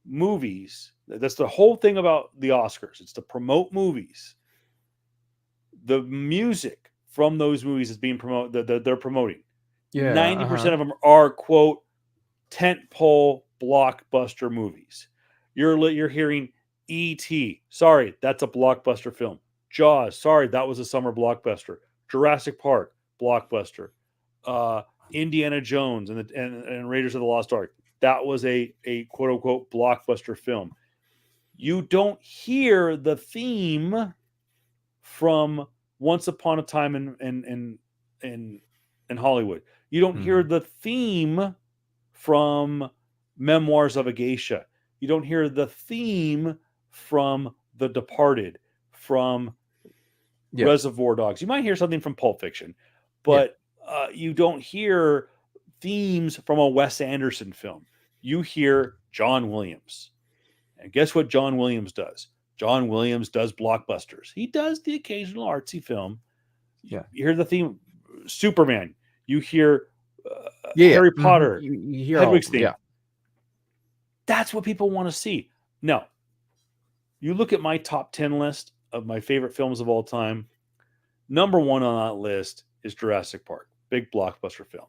movies. That's the whole thing about the Oscars. It's to promote movies. The music from those movies is being promoted. They're promoting. 90% of them are, quote, tentpole blockbuster movies. You're hearing E.T. Sorry, that's a blockbuster film. Jaws. Sorry, that was a summer blockbuster. Jurassic Park, blockbuster. Indiana Jones and Raiders of the Lost Ark. That was a quote unquote blockbuster film. You don't hear the theme from Once Upon a Time in Hollywood. You don't hear the theme from Memoirs of a Geisha. You don't hear the theme from The Departed, from Reservoir Dogs. You might hear something from Pulp Fiction, but you don't hear themes from a Wes Anderson film. You hear John Williams. And guess what John Williams does? John Williams does blockbusters. He does the occasional artsy film. Yeah. You hear the theme, Superman. You hear Harry Potter. You hear Hedwig's theme. Yeah. That's what people want to see. No. You look at my top 10 list of my favorite films of all time. Number 1 on that list is Jurassic Park. Big blockbuster film.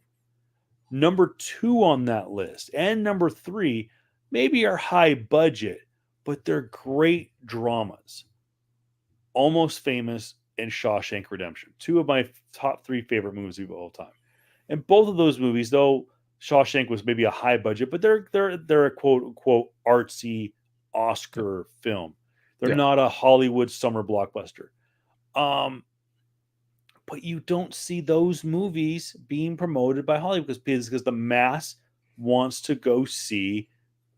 Number 2 on that list and number 3 maybe are high budget, but they're great dramas. Almost Famous and Shawshank Redemption. 2 of my top 3 favorite movies of all time. And both of those movies, though Shawshank was maybe a high budget, but they're a quote unquote artsy Oscar film. They're not a Hollywood summer blockbuster. But you don't see those movies being promoted by Hollywood because the mass wants to go see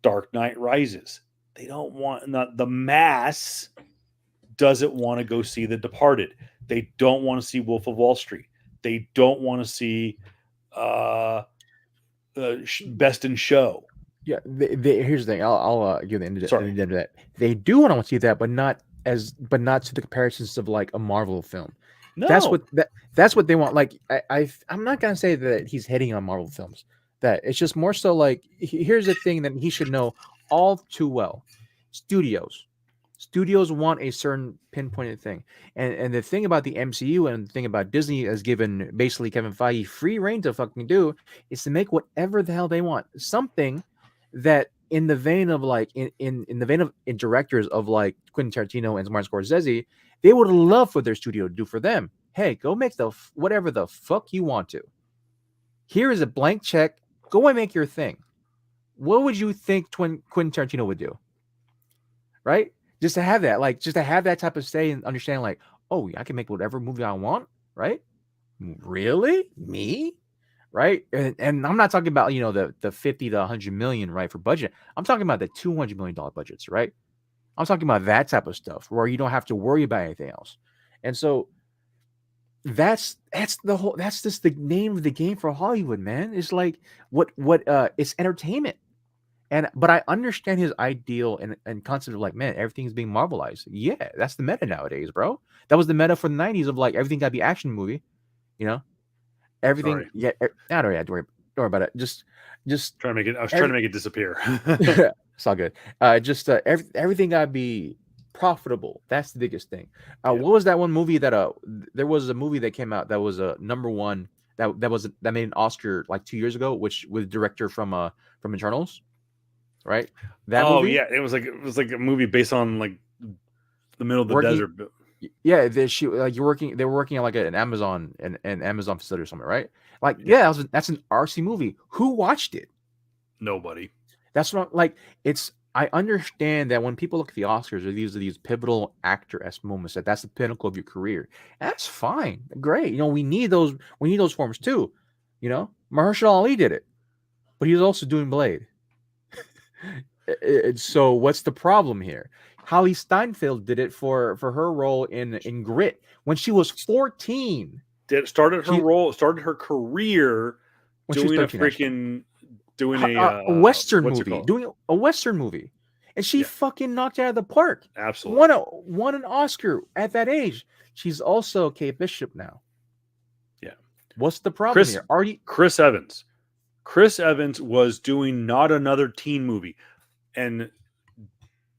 Dark Knight Rises. They don't want the mass doesn't want to go see The Departed. They don't want to see Wolf of Wall Street. They don't want to see Best in Show. Yeah, here's the thing. I'll give the end of that. They do want to see that, but not to the comparisons of like a Marvel film. No, that's what they want. Like I'm not gonna say that he's hating on Marvel films. That it's just more so like here's the thing that he should know all too well. Studios want a certain pinpointed thing, and the thing about the MCU and the thing about Disney has given basically Kevin Feige free reign to fucking do is to make whatever the hell they want. Something that in the vein of like in the vein of directors of like Quentin Tarantino and Martin Scorsese, they would love for their studio to do for them. Hey, go make whatever the fuck you want to. Here is a blank check. Go and make your thing. What would you think Quentin Tarantino would do? Right? Just to have that type of say and understand, like, oh, I can make whatever movie I want, right? Really? Me? Right? And I'm not talking about, the 50 to 100 million, right, for budget. I'm talking about the $200 million budgets, right? I'm talking about that type of stuff where you don't have to worry about anything else. And so that's just the name of the game for Hollywood, man. It's like it's entertainment. But I understand his ideal and concept of like, man, everything's being Marvelized. Yeah, that's the meta nowadays, bro. That was the meta for the 90s of like everything gotta be action movie, everything. Sorry. Yeah, I don't have to worry about it. Just trying to make it. I was trying to make it disappear. It's all good. Everything gotta be profitable. That's the biggest thing. What was that one movie that there was a movie that came out that was a number one that made an Oscar like 2 years ago, which with director from Eternals, right? That movie? Yeah, it was like a movie based on like the middle of the desert. Yeah, they were working on like an Amazon facility or something, right? Like, that's an RC movie. Who watched it? Nobody. That's what I understand that when people look at the Oscars, or these pivotal actor-esque moments, that's the pinnacle of your career. That's fine. Great. We need those forms too. Mahershala Ali did it, but he was also doing Blade. So what's the problem here? Holly Steinfeld did it for her role in Grit when she was 14. Started her career doing a Western movie, doing a Western movie, and she fucking knocked it out of the park. Absolutely, won an Oscar at that age. She's also Kate Bishop now. Yeah, what's the problem here? Chris Evans. Chris Evans was doing Not Another Teen Movie, and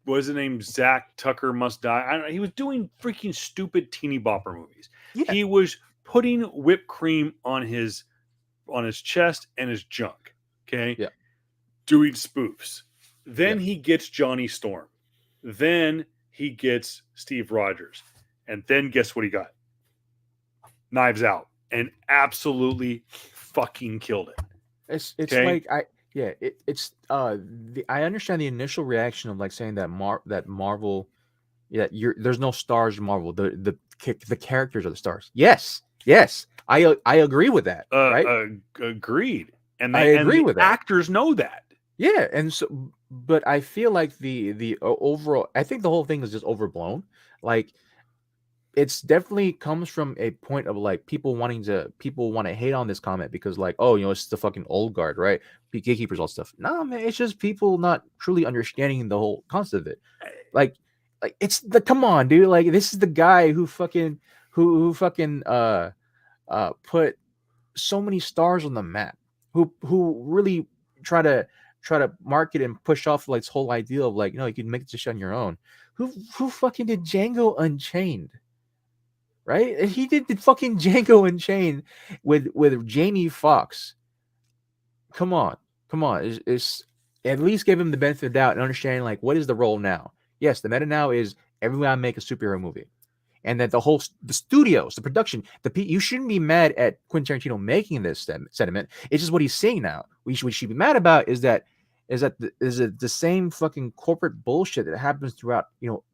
what was the name? Zach Tucker Must Die. I don't know. He was doing freaking stupid teeny bopper movies. Yeah. He was putting whipped cream on his chest and his junk. Okay. Yeah. Doing spoofs. Then he gets Johnny Storm. Then he gets Steve Rogers. And then guess what he got? Knives Out. And absolutely fucking killed it. It's Okay. like I understand the initial reaction of like saying that Marvel, there's no stars in Marvel. The characters are the stars. Yes, I agree with that. Right? Agreed. And I agree with that. Actors know that. Yeah, and so, but I feel like the overall, I think the whole thing is just overblown. Like, it's definitely comes from a point of like people want to hate on this comment because like, oh, it's the fucking old guard, right? Gatekeepers, all stuff. No, man, it's just people not truly understanding the whole concept of it. Like it's come on, dude. Like, this is the guy who fucking put so many stars on the map. Who really try to market and push off like this whole idea of like, you can make this shit on your own. Who fucking did Django Unchained? Right? He did the fucking Django Unchained with Jamie Foxx. Come on. It's at least give him the benefit of the doubt and understanding like what is the role now. Yes, the meta now is everyone make a superhero movie, and that the studios, the production, you shouldn't be mad at Quentin Tarantino making this sentiment. It's just what he's saying now. What we should be mad about is that the same fucking corporate bullshit that happens throughout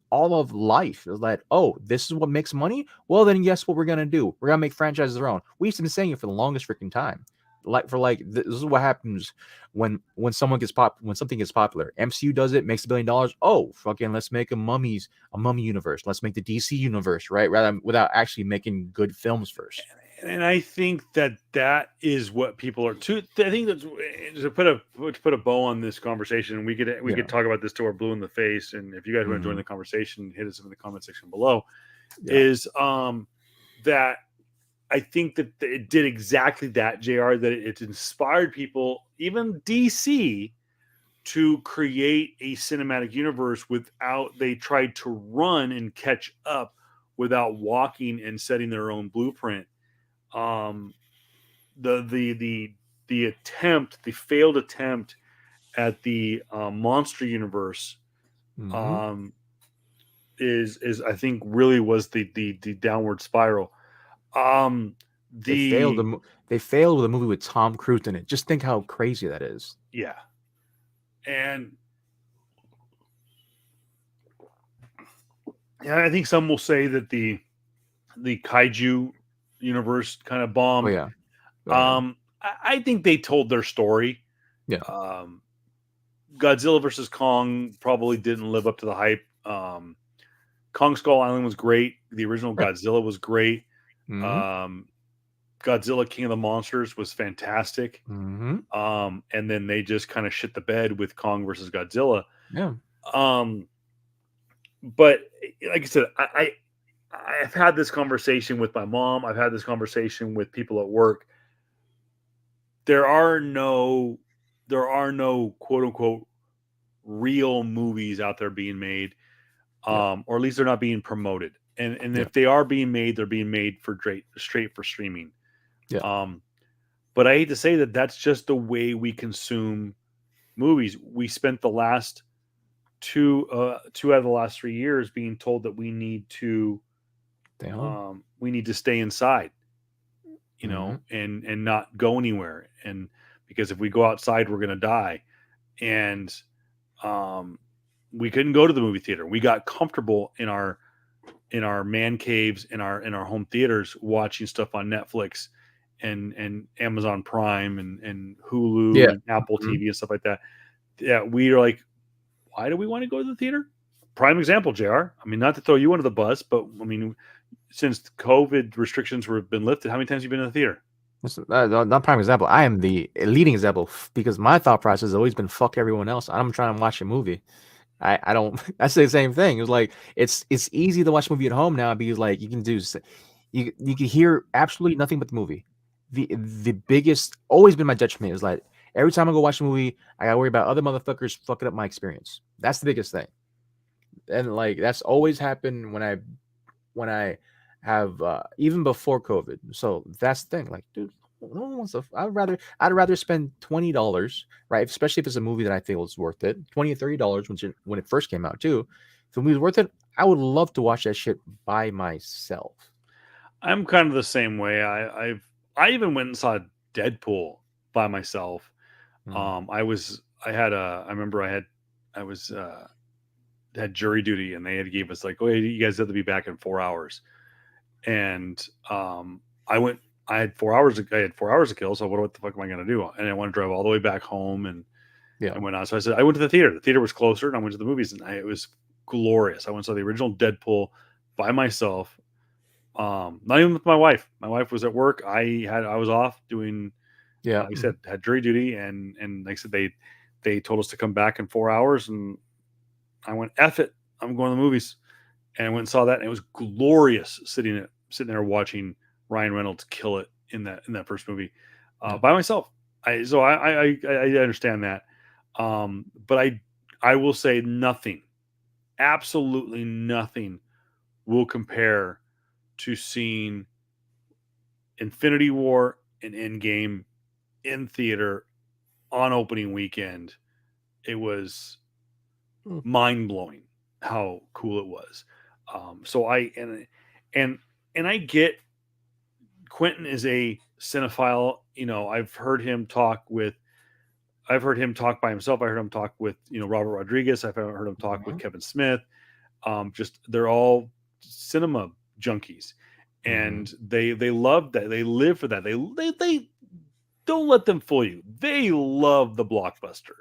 all of life. Is like, oh, this is what makes money. Well, then guess what we're gonna do? We're gonna make franchises our own. We've been saying it for the longest freaking time. This is what happens when something gets popular. MCU does it, makes $1 billion. Oh, fucking let's make a mummy universe. Let's make the DC universe, right? Without actually making good films first. And I think that is what people are too. I think that's to put a bow on this conversation. We could talk about this till we're blue in the face. And if you guys want to join the conversation, hit us in the comment section below. Yeah. Is that I think that it did exactly that, JR, that it inspired people, even DC, to create a cinematic universe they tried to run and catch up without walking and setting their own blueprint. The failed attempt at the monster universe is I think really was the downward spiral. They failed with a movie with Tom Cruise in it. Just think how crazy that is. Yeah. And I think some will say that the kaiju universe kind of bombed. Oh, yeah. I think they told their story. Yeah. Godzilla versus Kong probably didn't live up to the hype. Kong Skull Island was great. The original Godzilla was great. Mm-hmm. Godzilla King of the Monsters was fantastic. Mm-hmm. And then they just kind of shit the bed with Kong versus Godzilla. Yeah. But like I said, I've had this conversation with my mom. I've had this conversation with people at work. There are no quote unquote real movies out there being made, or at least they're not being promoted. And if they are being made, they're being made for straight for streaming. Yeah. But I hate to say that that's just the way we consume movies. We spent the last two out of the last 3 years being told that we need to stay inside, and not go anywhere. And because if we go outside, we're going to die. And we couldn't go to the movie theater. We got comfortable in our man caves, in our home theaters, watching stuff on Netflix and Amazon Prime and Hulu and Apple TV and stuff like that. Yeah, we are like, why do we want to go to the theater? Prime example, JR. I mean, not to throw you under the bus, but I mean, since COVID restrictions have been lifted, how many times have you been in the theater? Not prime example. I am the leading example because my thought process has always been fuck everyone else. I'm trying to watch a movie. I don't. I say the same thing. It's like it's easy to watch a movie at home now because like you can hear absolutely nothing but the movie. The biggest always been my judgment is like every time I go watch a movie, I gotta worry about other motherfuckers fucking up my experience. That's the biggest thing, and like that's always happened when I have even before COVID. So that's the thing. Like, dude, No one wants to. I'd rather spend $20, right? Especially if it's a movie that I feel is worth it. $20 or $30 when it first came out too. If the movie's worth it, I would love to watch that shit by myself. I'm kind of the same way. I even went and saw Deadpool by myself. Mm. I remember I was had jury duty, and they had gave us like, oh, you guys have to be back in 4 hours. And I had 4 hours. I had 4 hours to kill. So what the fuck am I going to do? And I want to drive all the way back home and Yeah. went on. So I said I went to the theater. The theater was closer, and I went to the movies, and it was glorious. I went and saw the original Deadpool by myself. Not even with my wife. My wife was at work. I was off doing, Yeah. like I said, had jury duty, and like I said, they told us to come back in 4 hours, and I went, F it, I'm going to the movies, and I went and saw that, and it was glorious sitting there watching Ryan Reynolds kill it in that first movie Yeah. by myself. I understand that, but I will say nothing, absolutely nothing, will compare to seeing Infinity War and Endgame in theater on opening weekend. It was mind blowing how cool it was. So and I get Quentin is a cinephile. I've heard him talk by himself. I heard him talk with Robert Rodriguez. I've heard him talk with Kevin Smith. Just they're all cinema junkies, and they love that. They live for that. They don't let them fool you. They love the blockbuster.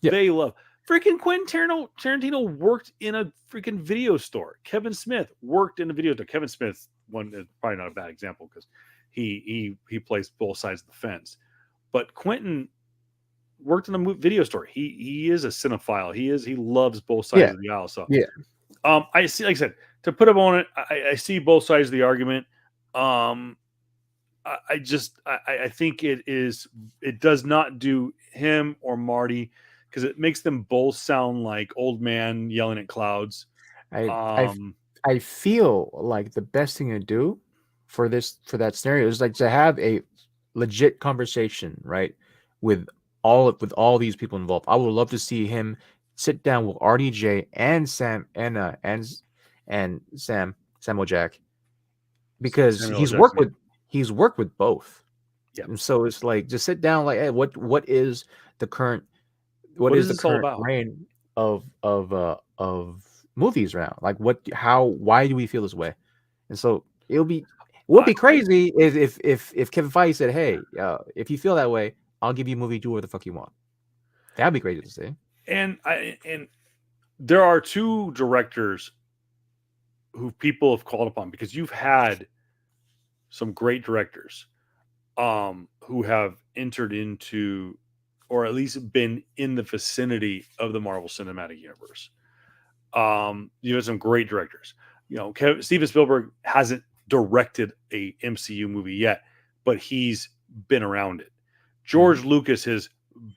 Yeah. They love freaking Quentin Tarantino worked in a freaking video store. Kevin Smith worked in a video store. Kevin Smith one is probably not a bad example because he plays both sides of the fence. But Quentin worked in a video store. He is a cinephile. He loves both sides of the aisle. So yeah. I see, like I said, to put up on it, I see both sides of the argument. I think it does not do him or Marty, because it makes them both sound like old man yelling at clouds. I feel like the best thing to do for that scenario is like to have a legit conversation, right, with all these people involved. I would love to see him sit down with RDJ and Samuel Jack, because he's worked with both. Yeah. And so it's like just sit down, like, hey, what is the current reign of movies around? Like why do we feel this way? And so it would be crazy if Kevin Feige said, hey, if you feel that way, I'll give you a movie, do whatever the fuck you want. That'd be crazy to see. And there are two directors who people have called upon, because you've had some great directors who have entered into, or at least been in the vicinity of the Marvel Cinematic Universe. You have some great directors. Steven Spielberg hasn't directed a MCU movie yet, but he's been around it. George Lucas has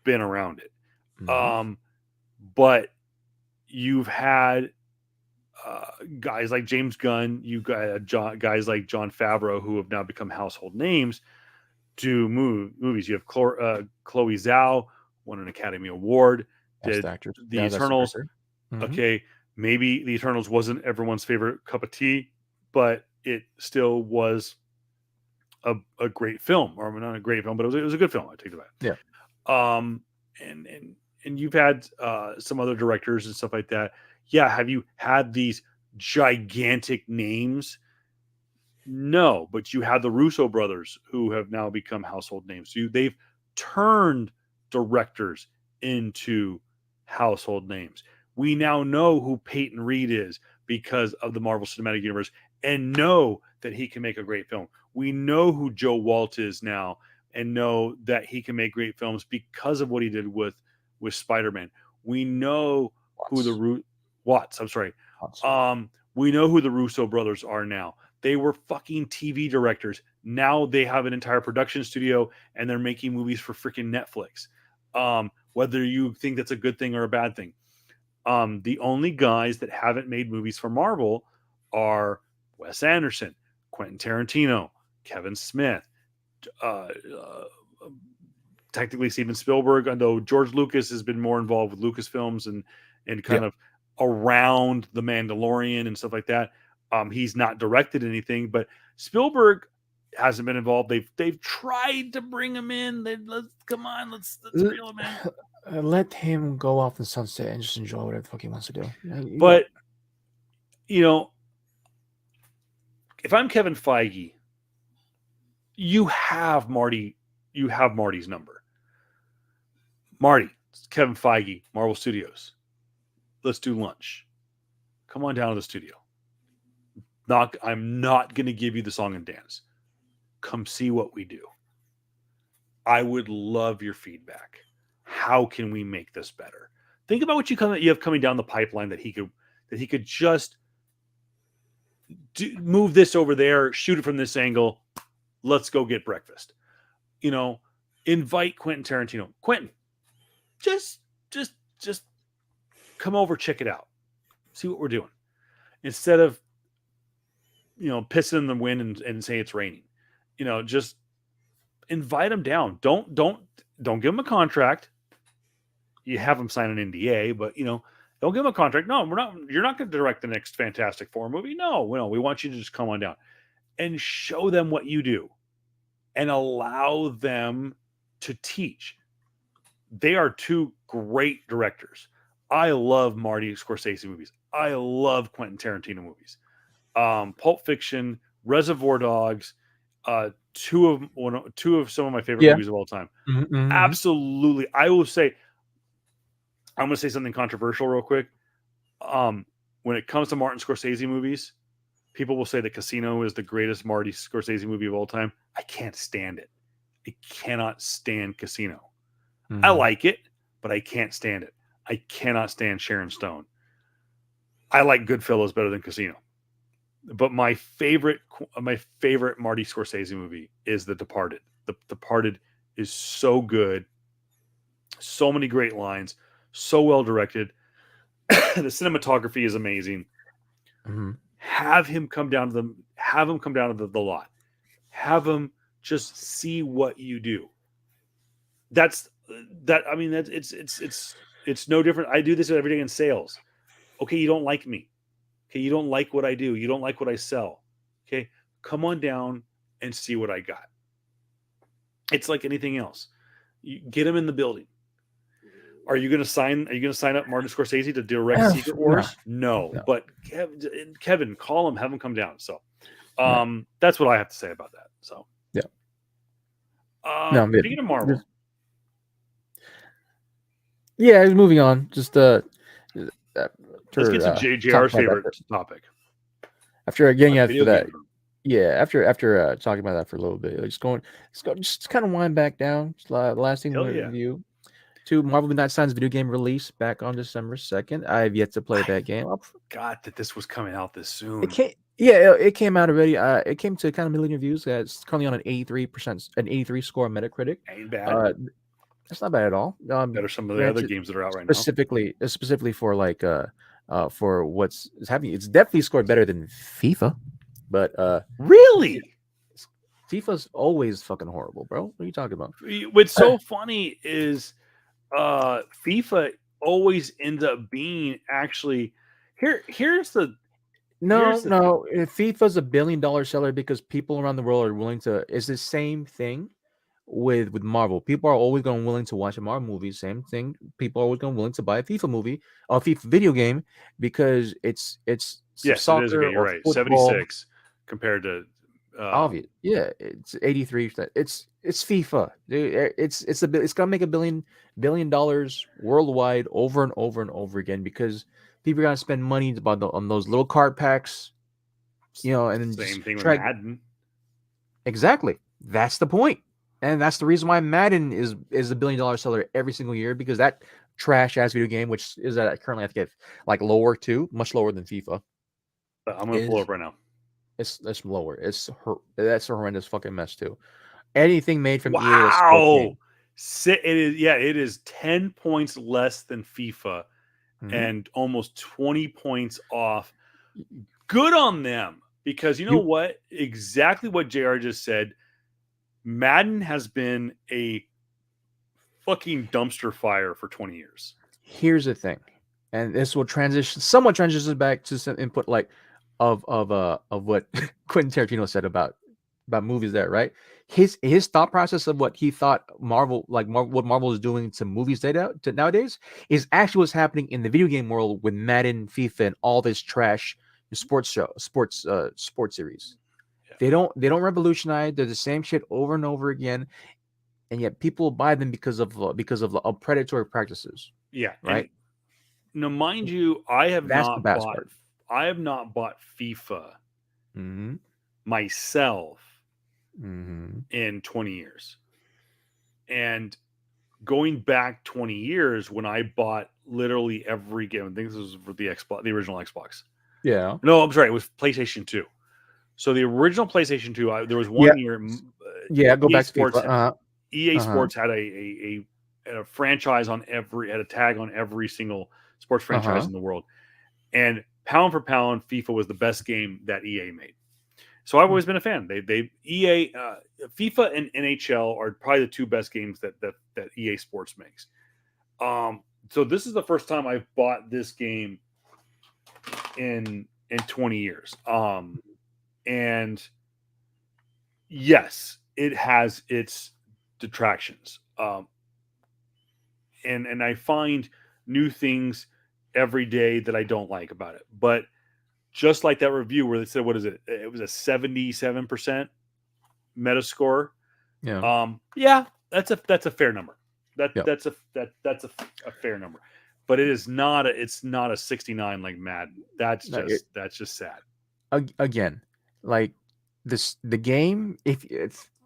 been around it. But you've had guys like James Gunn, you got guys like Jon Favreau, who have now become household names, do movies. You have Chloe Zhao, won an Academy Award, did The Eternals. Okay, maybe The Eternals wasn't everyone's favorite cup of tea, but it still was a great film. Or not a great film, but it was a good film. I take it back. Yeah. And you've had some other directors and stuff like that. Yeah, have you had these gigantic names? No, but you had the Russo brothers, who have now become household names. So they've turned directors into household names. We now know who Peyton Reed is because of the Marvel Cinematic Universe, and know that he can make a great film. We know who Joe Walt is now, and know that he can make great films because of what he did with Spider-Man. We know who the Watts. I'm sorry. We know who the Russo brothers are now. They were fucking TV directors. Now they have an entire production studio, and they're making movies for freaking Netflix. Whether you think that's a good thing or a bad thing. The only guys that haven't made movies for Marvel are Wes Anderson, Quentin Tarantino, Kevin Smith, technically Steven Spielberg. I know George Lucas has been more involved with Lucasfilms and kind of around the Mandalorian and stuff like that. He's not directed anything, but Spielberg hasn't been involved. They've tried to bring him in. Let's reel him in. Let him go off the sunset and just enjoy whatever the fuck he wants to do. But if I'm Kevin Feige, you have Marty's number. Marty, it's Kevin Feige, Marvel Studios. Let's do lunch. Come on down to the studio. I'm not going to give you the song and dance. Come see what we do. I would love your feedback. How can we make this better? Think about what you have coming down the pipeline that he could just move this over there, shoot it from this angle. Let's go get breakfast. Invite Quentin Tarantino. Quentin, just come over, check it out. See what we're doing. Instead of pissing in the wind and say it's raining. Just invite him down. Don't give him a contract. You have him sign an NDA, but don't give him a contract. No, you're not going to direct the next Fantastic Four movie. No, we want you to just come on down and show them what you do and allow them to teach. They are two great directors. I love Marty Scorsese movies. I love Quentin Tarantino movies. Pulp Fiction, Reservoir Dogs, two of some of my favorite movies of all time. Mm-hmm. Absolutely. I will say, I'm going to say something controversial real quick. When it comes to Martin Scorsese movies, people will say that Casino is the greatest Marty Scorsese movie of all time. I can't stand it. I cannot stand Casino. Mm-hmm. I like it, but I can't stand it. I cannot stand Sharon Stone. I like Goodfellas better than Casino. But my favorite Marty Scorsese movie is The Departed. The Departed is so good. So many great lines. So well directed. The cinematography is amazing. Mm-hmm. Have him come down to the lot. Have him just see what you do. It's no different. I do this every day in sales. Okay, you don't like me. Okay, you don't like what I do. You don't like what I sell. Okay, come on down and see what I got. It's like anything else. You get him in the building. Are you going to sign up Martin Scorsese to direct Secret Wars? No. But Kevin, call him, have him come down. So, that's what I have to say about that. So, yeah. Speaking of Marvel, moving on. Just let's get to JJR's favorite topic. After getting after that, after talking about that for a little bit, just kind of wind back down. Last thing we review. To Marvel Midnight Suns video game release back on December 2nd. I have yet to play that game. I forgot that this was coming out this soon. It came out already. It came to kind of million reviews. It's currently on an 83 score on Metacritic. Ain't bad. That's not bad at all. Better some of the other games that are out right now. Specifically for for what's happening. It's definitely scored better than FIFA. But really? FIFA's always fucking horrible, bro. What are you talking about? What's so funny is FIFA always ends up being actually here's the FIFA's $1 billion seller because people around the world are willing to. It's the same thing with Marvel. People are always going willing to watch a Marvel movie. Same thing. People are always going willing to buy a FIFA movie or a FIFA video game because it's soccer. It is okay, you're right. Football. 76 compared to obvious. Yeah, it's 83. It's FIFA. It's gonna make $1 billion worldwide over and over and over again because people are gonna spend money on those little card packs, and then same thing with Madden. Exactly. That's the point, and that's the reason why Madden is $1 billion seller every single year because that trash ass video game, which is currently I think like lower too, much lower than FIFA. I'm gonna pull it up right now. It's lower. That's a horrendous fucking mess too. Anything made from EA it is 10 points less than FIFA and almost 20 points off. Good on them because you know what? Exactly what JR just said. Madden has been a fucking dumpster fire for 20 years. Here's the thing, and this will somewhat transition back to some input of what Quentin Tarantino said about movies there, right? His thought process of what he thought what Marvel is doing to movies nowadays is actually what's happening in the video game world with Madden, FIFA, and all this trash sports series. Yeah. They don't revolutionize. They're the same shit over and over again, and yet people buy them because of predatory practices. Yeah, right. Now, mind you, I have That's not the best bought. part. I have not bought FIFA Mm-hmm. myself Mm-hmm. in 20 years. And going back 20 years when I bought literally every game, I think this was for the original Xbox. Yeah. No, I'm sorry, it was PlayStation 2. So the original PlayStation 2, there was one year. Yeah, go EA back to Sports. FIFA. EA Uh-huh. Sports had a franchise had a tag on every single sports franchise in the world. And pound for pound, FIFA was the best game that EA made. So I've always been a fan. EA, FIFA and NHL are probably the two best games that EA Sports makes. So this is the first time I've bought this game in 20 years. And yes, it has its detractions. And I find new things every day that I don't like about it. But just like that review where they said, what is it? It was a 77% Metascore. Yeah. Yeah, that's a fair number. Yep. That's a fair number. But it's not a 69 like Madden. That's just sad. Again, like the game, if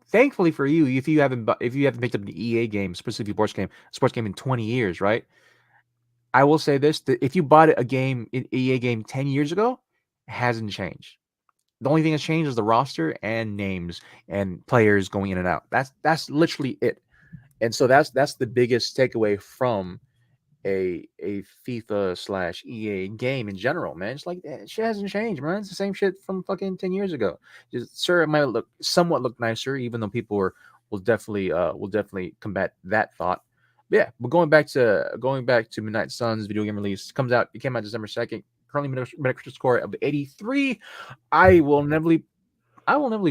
thankfully for you, if you haven't picked up an EA game, specifically sports game in 20 years, right? I will say this, that if you bought an EA game 10 years ago, it hasn't changed. The only thing that's changed is the roster and names and players going in and out. That's literally it. And so that's the biggest takeaway from a FIFA / EA game in general, man. It's like shit hasn't changed, man. It's the same shit from fucking 10 years ago. It might somewhat look nicer, even though people will definitely combat that thought. But yeah, but going back to Midnight Suns video game release, it came out December 2nd. Currently Metacritic score of 83. I will never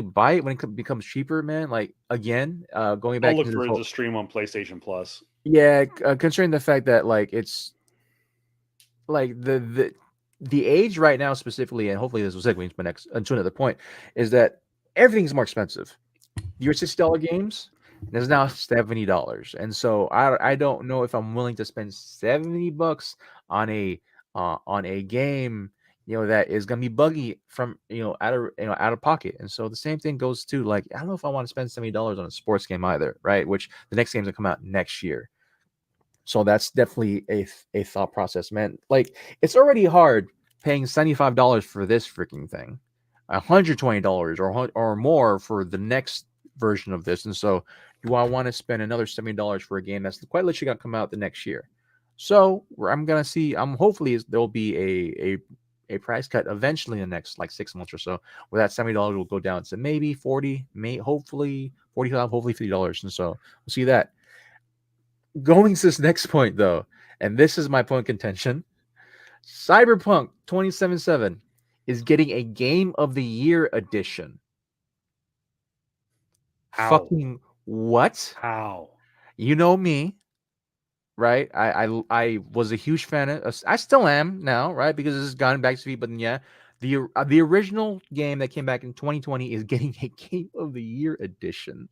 buy it when it becomes cheaper, man. Like again, going back. I'll look for the stream on PlayStation Plus. Yeah, considering the fact that like it's like the age right now specifically, and hopefully this will segue into another point, is that everything's more expensive. Your $60 games is now $70, and so I don't know if I'm willing to spend $70 on a game, that is gonna be buggy from out of pocket. And so the same thing goes to, like, I don't know if I want to spend $70 on a sports game either, right? Which the next game's gonna come out next year. So that's definitely a thought process, man. Like, it's already hard paying $75 for this freaking thing, $120 or more for the next version of this. And so do I want to spend another $70 for a game that's quite literally gonna come out the next year? So hopefully there'll be a price cut eventually in the next like 6 months or so, where that $70 will go down to maybe 40, hopefully $45, hopefully $50. And so we'll see that. Going to this next point though, and this is my point of contention, Cyberpunk 2077 is getting a Game of the Year edition. How? Fucking what? How? You know me, right? I was a huge fan of. I still am now, right? Because this has gone back to me. But yeah, the original game that came back in 2020 is getting a Game of the Year edition.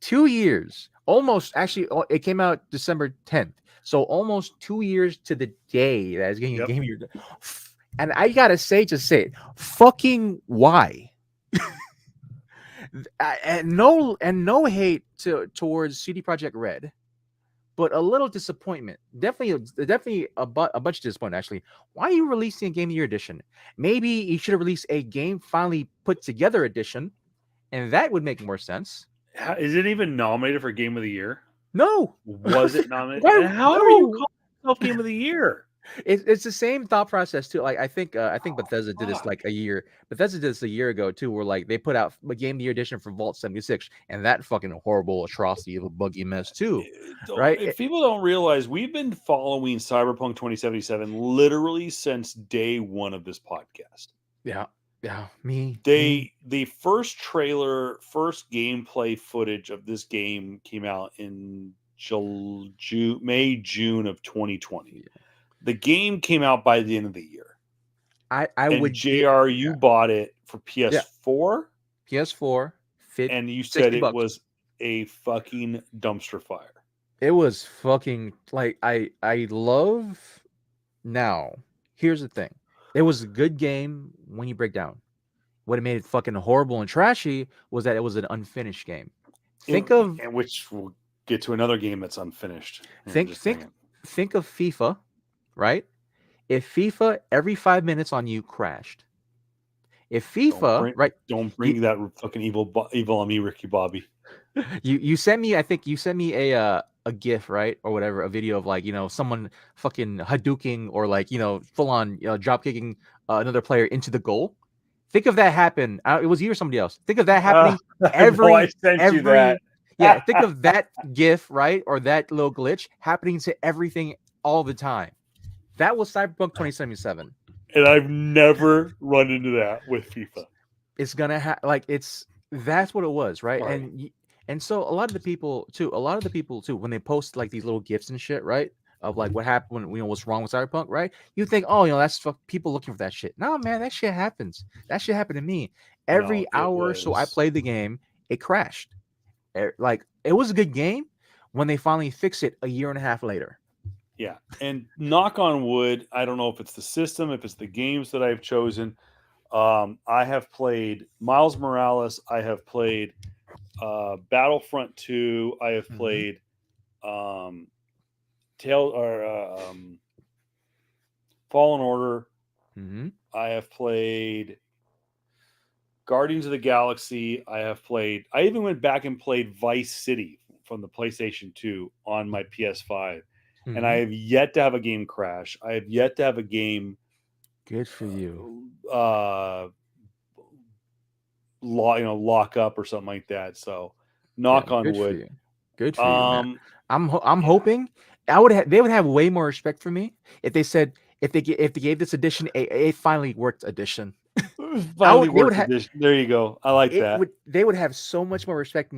2 years, almost. Actually, it came out December 10th, so almost 2 years to the day that is getting a Game of the Year. And I gotta say, fucking why? and no hate towards CD Projekt Red, but a little disappointment. Definitely a bunch of disappointment, actually. Why are you releasing a Game of the Year edition? Maybe you should have released a game finally put together edition, and that would make more sense. Is it even nominated for Game of the Year? No. Was it nominated? Why- How no. are you calling yourself Game of the Year? It's the same thought process too. Like I think Bethesda did this like a year. Bethesda did this a year ago too, where like they put out a Game of the Year edition for Vault 76, and that fucking horrible atrocity of a buggy mess too, right? If people don't realize, we've been following Cyberpunk 2077 literally since day one of this podcast. Yeah, me. The first trailer, first gameplay footage of this game came out in May, June of 2020. Yeah. The game came out by the end of the year. I And would JR, you bought it for PS4, PS4, and you said it $60. was a fucking dumpster fire. It was fucking like I love. Now, here's the thing. It was a good game when you break down. What it made it fucking horrible and trashy was that it was an unfinished game. And which we'll get to another game that's unfinished. Think of FIFA, right? If FIFA every 5 minutes on you crashed. If FIFA, don't bring that fucking evil on me, Ricky Bobby. You sent me, I think you sent me a GIF, right, or whatever, a video of like someone fucking Hadouking or like full on drop kicking another player into the goal. Think of that happen. It was you or somebody else. Think of that happening I sent you that. Yeah, think of that GIF, right, or that little glitch happening to everything all the time. That was Cyberpunk 2077. And I've never run into that with FIFA. It's gonna that's what it was, right? And so a lot of the people too, when they post like these little gifs and shit, right, of like what happened when what's wrong with Cyberpunk, right? You think, oh, that's people looking for that shit. No, man, that shit happens. That shit happened to me. Every hour or so I played the game, it crashed. Like it was a good game when they finally fixed it a year and a half later. Yeah, and knock on wood, I don't know if it's the system, if it's the games that I've chosen. I have played Miles Morales. I have played Battlefront 2. I have played Fallen Order. Mm-hmm. I have played Guardians of the Galaxy. I even went back and played Vice City from the PlayStation 2 on my PS5. Mm-hmm. And I have yet to have a game crash. I have yet to have a game. Good for you. Lock up or something like that. So, knock on wood. Good for you, man. I'm hoping they would have way more respect for me if they said if they gave this edition a finally worked edition. There you go. I like that. They would have so much more respect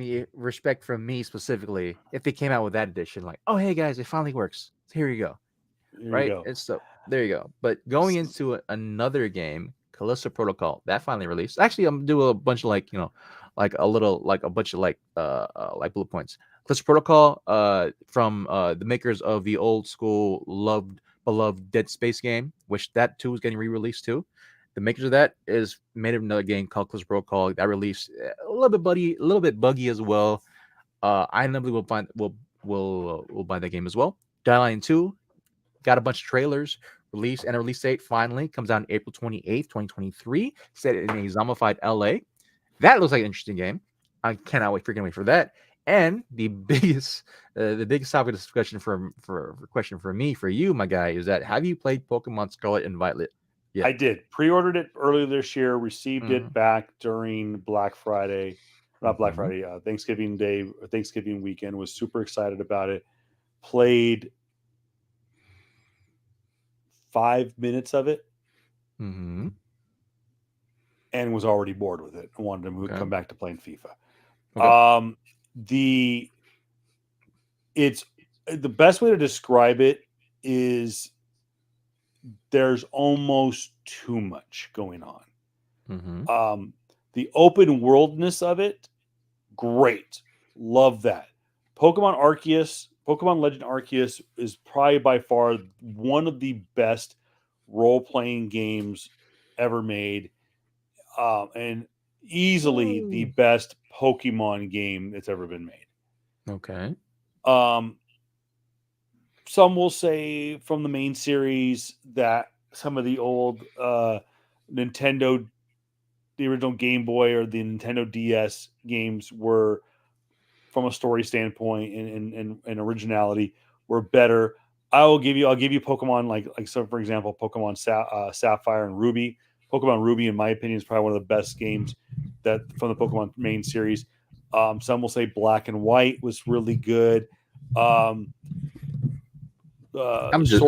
from me specifically if they came out with that edition. Like, oh hey guys, it finally works. Here you go. Right? And so there you go. But going into another game, Callisto Protocol, that finally released. Actually, I'm gonna do a bunch of like a bunch of like bullet points. Callisto Protocol, from the makers of the old school beloved Dead Space game, which that too is getting re-released too. The makers of that is made another game called Callisto Protocol that released a little bit buggy as well. I inevitably will buy that game as well. Dying Light 2 got a bunch of trailers released, and a release date finally comes out on April 28th, 2023. Set in a zombified LA. That looks like an interesting game. I cannot wait for that. And the biggest topic of discussion for me, for you, my guy, is that have you played Pokemon Scarlet and Violet? Yeah. I did. Pre-ordered it earlier this year, received it back during Black Friday. Not Black Friday, Thanksgiving Day, or Thanksgiving weekend. Was super excited about it. Played 5 minutes of it. Mm-hmm. And was already bored with it. I wanted to come back to playing FIFA. Okay. The best way to describe it is there's almost too much going on. Mm-hmm. The open worldness of it, great. Love that. Pokemon Legend Arceus is probably by far one of the best role-playing games ever made. And easily the best Pokemon game that's ever been made. Okay. Some will say from the main series that some of the old Nintendo, the original Game Boy or the Nintendo DS games were, from a story standpoint and originality, were better. I'll give you Pokemon like so for example, Pokemon Sapphire and Ruby. Pokemon Ruby, in my opinion, is probably one of the best games that from the Pokemon main series. Some will say Black and White was really good. I'm just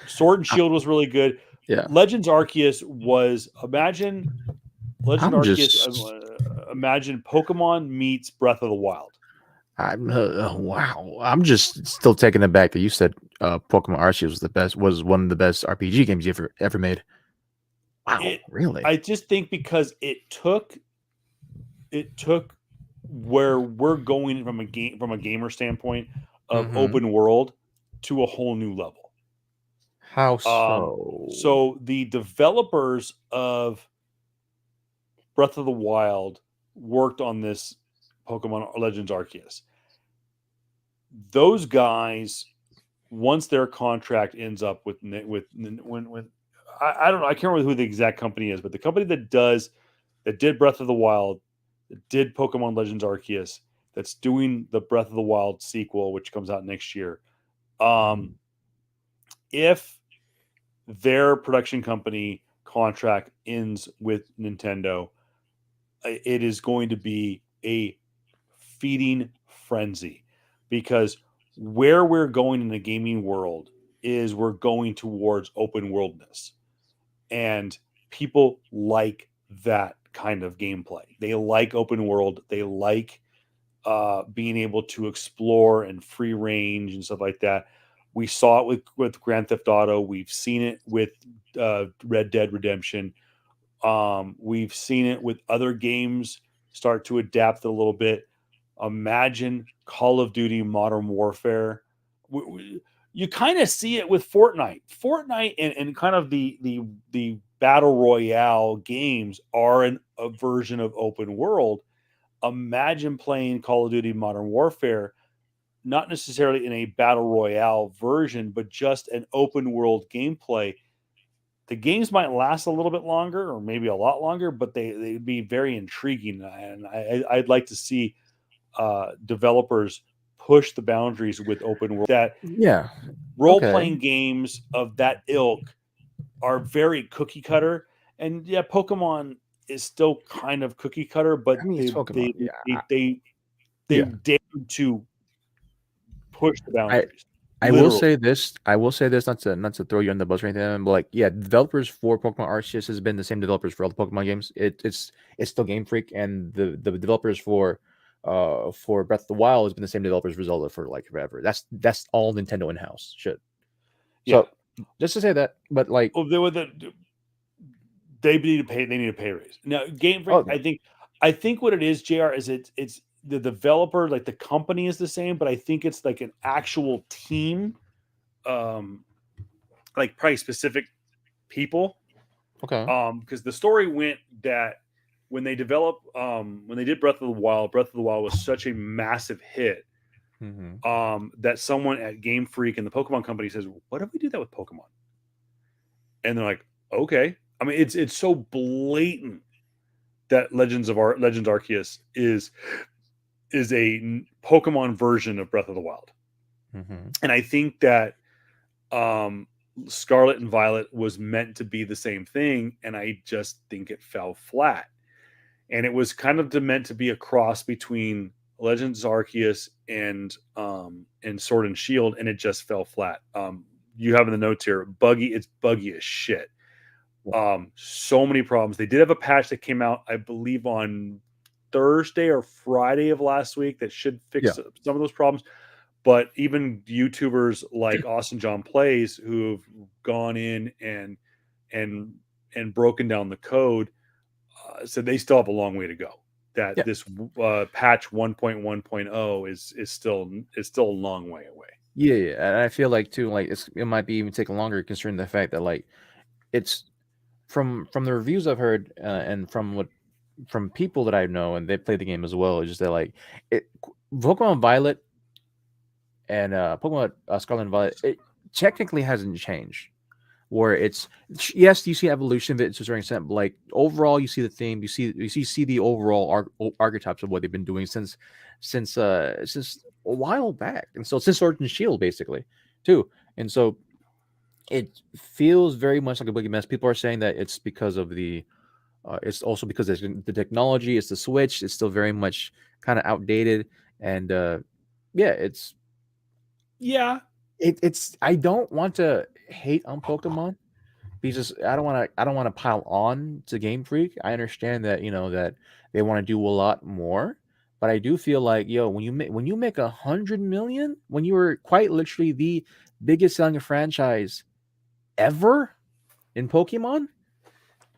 Sword and Shield was really good. Yeah. Legends Arceus was imagine Pokemon meets Breath of the Wild. Wow. I'm just still taken aback that you said Pokemon Arceus was one of the best RPG games you ever made. Wow, really? I just think because it took where we're going from a gamer standpoint of open world to a whole new level. How so? So the developers of Breath of the Wild worked on this Pokemon Legends Arceus. Those guys, once their contract ends up with I don't know, I can't remember who the exact company is, but the company that did Breath of the Wild, that did Pokemon Legends Arceus, that's doing the Breath of the Wild sequel, which comes out next year. If their production company contract ends with Nintendo, it is going to be a feeding frenzy, because where we're going in the gaming world is we're going towards open worldness, and people like that kind of gameplay. They like open world. They like being able to explore and free range and stuff like that. We saw it with Grand Theft Auto. We've seen it with Red Dead Redemption. We've seen it with other games start to adapt a little bit. Imagine Call of Duty Modern Warfare. You kind of see it with Fortnite. Fortnite and kind of the battle royale games are a version of open world. Imagine playing Call of Duty Modern Warfare, not necessarily in a battle royale version, but just an open world gameplay. The games might last a little bit longer, or maybe a lot longer, but they'd be very intriguing. And I'd like to see developers push the boundaries with open world. That role-playing games of that ilk are very cookie cutter, and Pokemon is still kind of cookie cutter, but they dare to push the boundaries. I will say this, not to throw you on the bus or anything, but developers for Pokemon Arceus has been the same developers for all the Pokemon games. It's still Game Freak, and the developers for Breath of the Wild has been the same developers for Zelda for forever. That's all Nintendo in-house shit. So just to say that, but they need to pay. They need a pay raise now. Game Freak, I think what it is, JR, is it's the developer, the company is the same, but I think it's like an actual team, probably specific people. Okay. Because the story went that when they did Breath of the Wild was such a massive hit, that someone at Game Freak and the Pokemon company says, "What if we do that with Pokemon?" And they're like, "Okay." I mean, it's so blatant that Legends Arceus is a Pokemon version of Breath of the Wild. And I think that Scarlet and Violet was meant to be the same thing, and I just think it fell flat. And it was kind of meant to be a cross between Legends Arceus and Sword and Shield, and it just fell flat. You have in the notes here, it's buggy as shit. So many problems. They did have a patch that came out, I believe, on Thursday or Friday of last week that should fix some of those problems. But even YouTubers like Austin John Plays, who've gone in and broken down the code, said they still have a long way to go. That this patch 1.1.0 is still a long way away. Yeah, and I feel like too, it might be even taking longer, considering the fact that it's from the reviews I've heard and from people that I know and they play the game as well. It's just that Pokemon Violet and Pokemon Scarlet and Violet, it technically hasn't changed. Where it's you see evolution of it to a certain extent, but overall you see the theme, you see the overall archetypes of what they've been doing since a while back, and so since Sword and Shield basically. too. And so it feels very much like a big mess. People are saying that it's because of it's also because it's the technology, it's the Switch, it's still very much kind of outdated, and yeah, it's. I don't want to hate on Pokemon because I don't want to pile on to Game Freak. I understand that that they want to do a lot more, but I do feel like when you make 100 million, when you were quite literally the biggest selling franchise ever in Pokemon,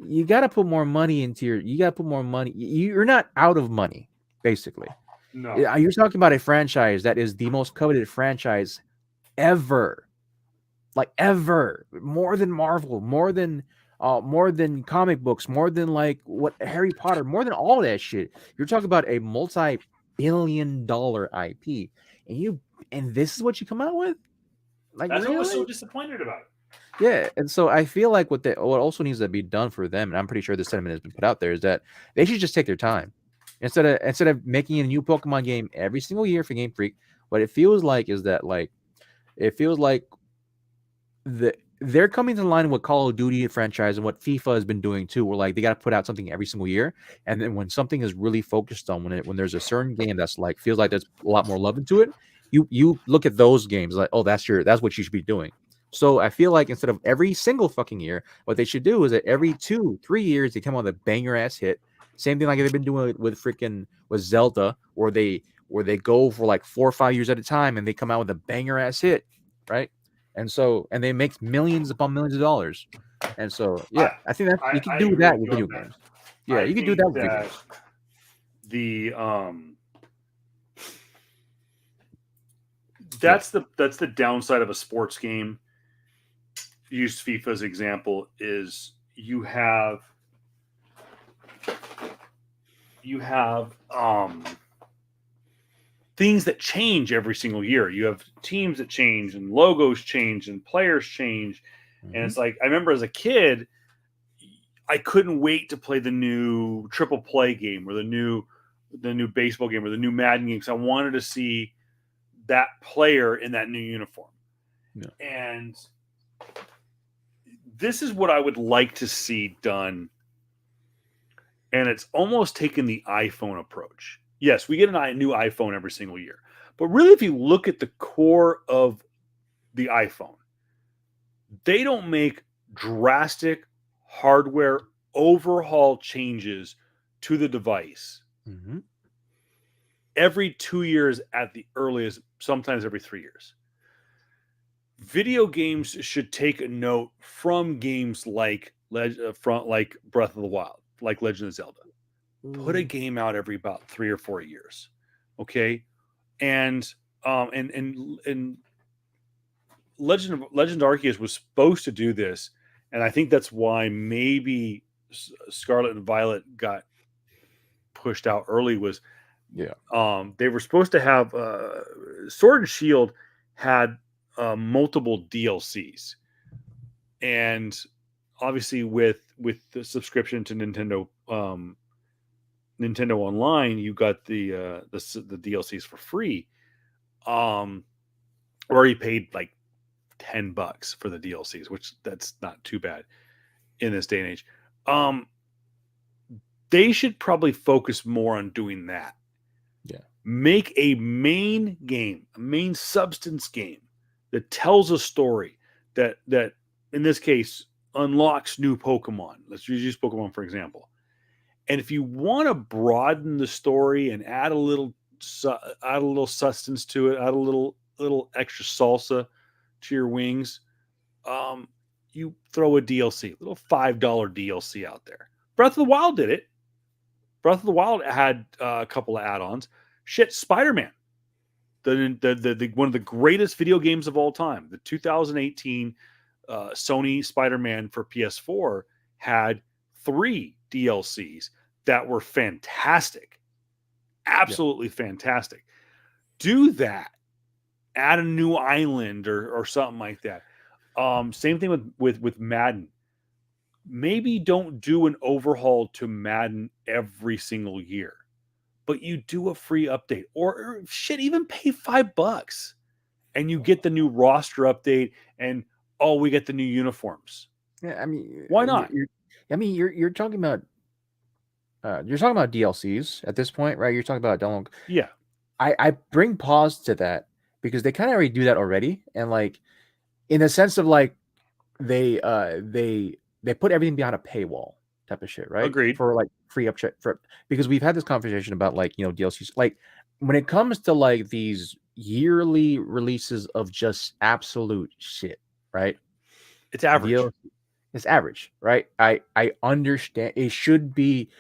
you got to put more money into you got to put more money. You're not out of money, basically. No. You're talking about a franchise that is the most coveted franchise ever, like ever, more than Marvel, more than comic books, more than like what Harry Potter, more than all that shit. You're talking about a multi-billion-dollar IP, and this is what you come out with? Like, That's what I was so really? disappointed about. Yeah, and so I feel like what also needs to be done for them, and I'm pretty sure the sentiment has been put out there, is that they should just take their time instead of making a new Pokemon game every single year for Game Freak. What it feels like is that it feels like they're coming to the line with Call of Duty franchise and what FIFA has been doing too. Where like they got to put out something every single year, and then when something is really focused on when there's a certain game that's like feels like there's a lot more love into it, you look at those games like, oh, that's what you should be doing. So I feel like instead of every single fucking year, what they should do is that every 2-3 years they come out with a banger ass hit. Same thing like they've been doing with Zelda, where they go for like 4 or 5 years at a time and they come out with a banger ass hit, right? And they make millions upon millions of dollars. And so I think that you can do that with video games. Yeah, you can do that with video games. That's the downside of a sports game. Use FIFA as example is you have things that change every single year. You have teams that change and logos change and players change. Mm-hmm. And it's like, I remember as a kid, I couldn't wait to play the new Triple Play game or the new baseball game or the new Madden game, because I wanted to see that player in that new uniform. Yeah. And this is what I would like to see done. And it's almost taken the iPhone approach. Yes, we get a new iPhone every single year. But really, if you look at the core of the iPhone, they don't make drastic hardware overhaul changes to the device. Mm-hmm. Every 2 years at the earliest, sometimes every 3 years. Video games should take a note from games like Breath of the Wild, like Legend of Zelda. Put a game out every about 3 or 4 years, okay? And Legend Arceus was supposed to do this, and I think that's why maybe Scarlet and Violet got pushed out early. They were supposed to have Sword and Shield had multiple DLCs, and obviously with the subscription to Nintendo Online, you got the DLCs for free. Or you paid like $10 for the DLCs, which that's not too bad in this day and age. They should probably focus more on doing that. Yeah. Make a main game, a main substance game that tells a story that in this case unlocks new Pokemon. Let's use Pokemon for example. And if you want to broaden the story and add a little sustenance to it, add a little extra salsa to your wings, you throw a DLC, a little $5 DLC out there. Breath of the Wild did it. Breath of the Wild had a couple of add-ons. Shit, Spider-Man, the one of the greatest video games of all time, the 2018 Sony Spider-Man for PS4 had 3 DLCs that were fantastic, absolutely fantastic. Do that. Add a new island or something like that. Same thing with Madden. Maybe don't do an overhaul to Madden every single year, but you do a free update or shit, even pay $5 and you get the new roster update, and we get the new uniforms. Yeah, I mean, Why not? You're talking about DLCs at this point, right? You're talking about download. Yeah. I bring pause to that because they kind of already do that already, and like in the sense of like they put everything behind a paywall type of shit, right? Agreed. For like free up for because we've had this conversation about like DLCs, like when it comes to like these yearly releases of just absolute shit, right? It's average. It's average, right? I understand it should be.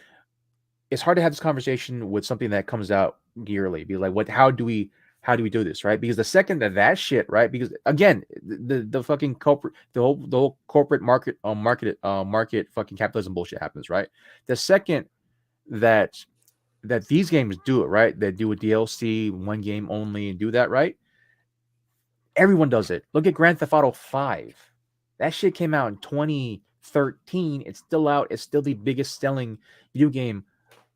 It's hard to have this conversation with something that comes out yearly. Be like, how do we do this, right? Because the second that shit, right? Because again, the fucking corporate, the whole corporate market fucking capitalism bullshit happens, right? The second that these games do it, right? They do a DLC, one game only, and do that, right? Everyone does it. Look at Grand Theft Auto 5. That shit came out in 2013. It's still out. It's still the biggest selling video game,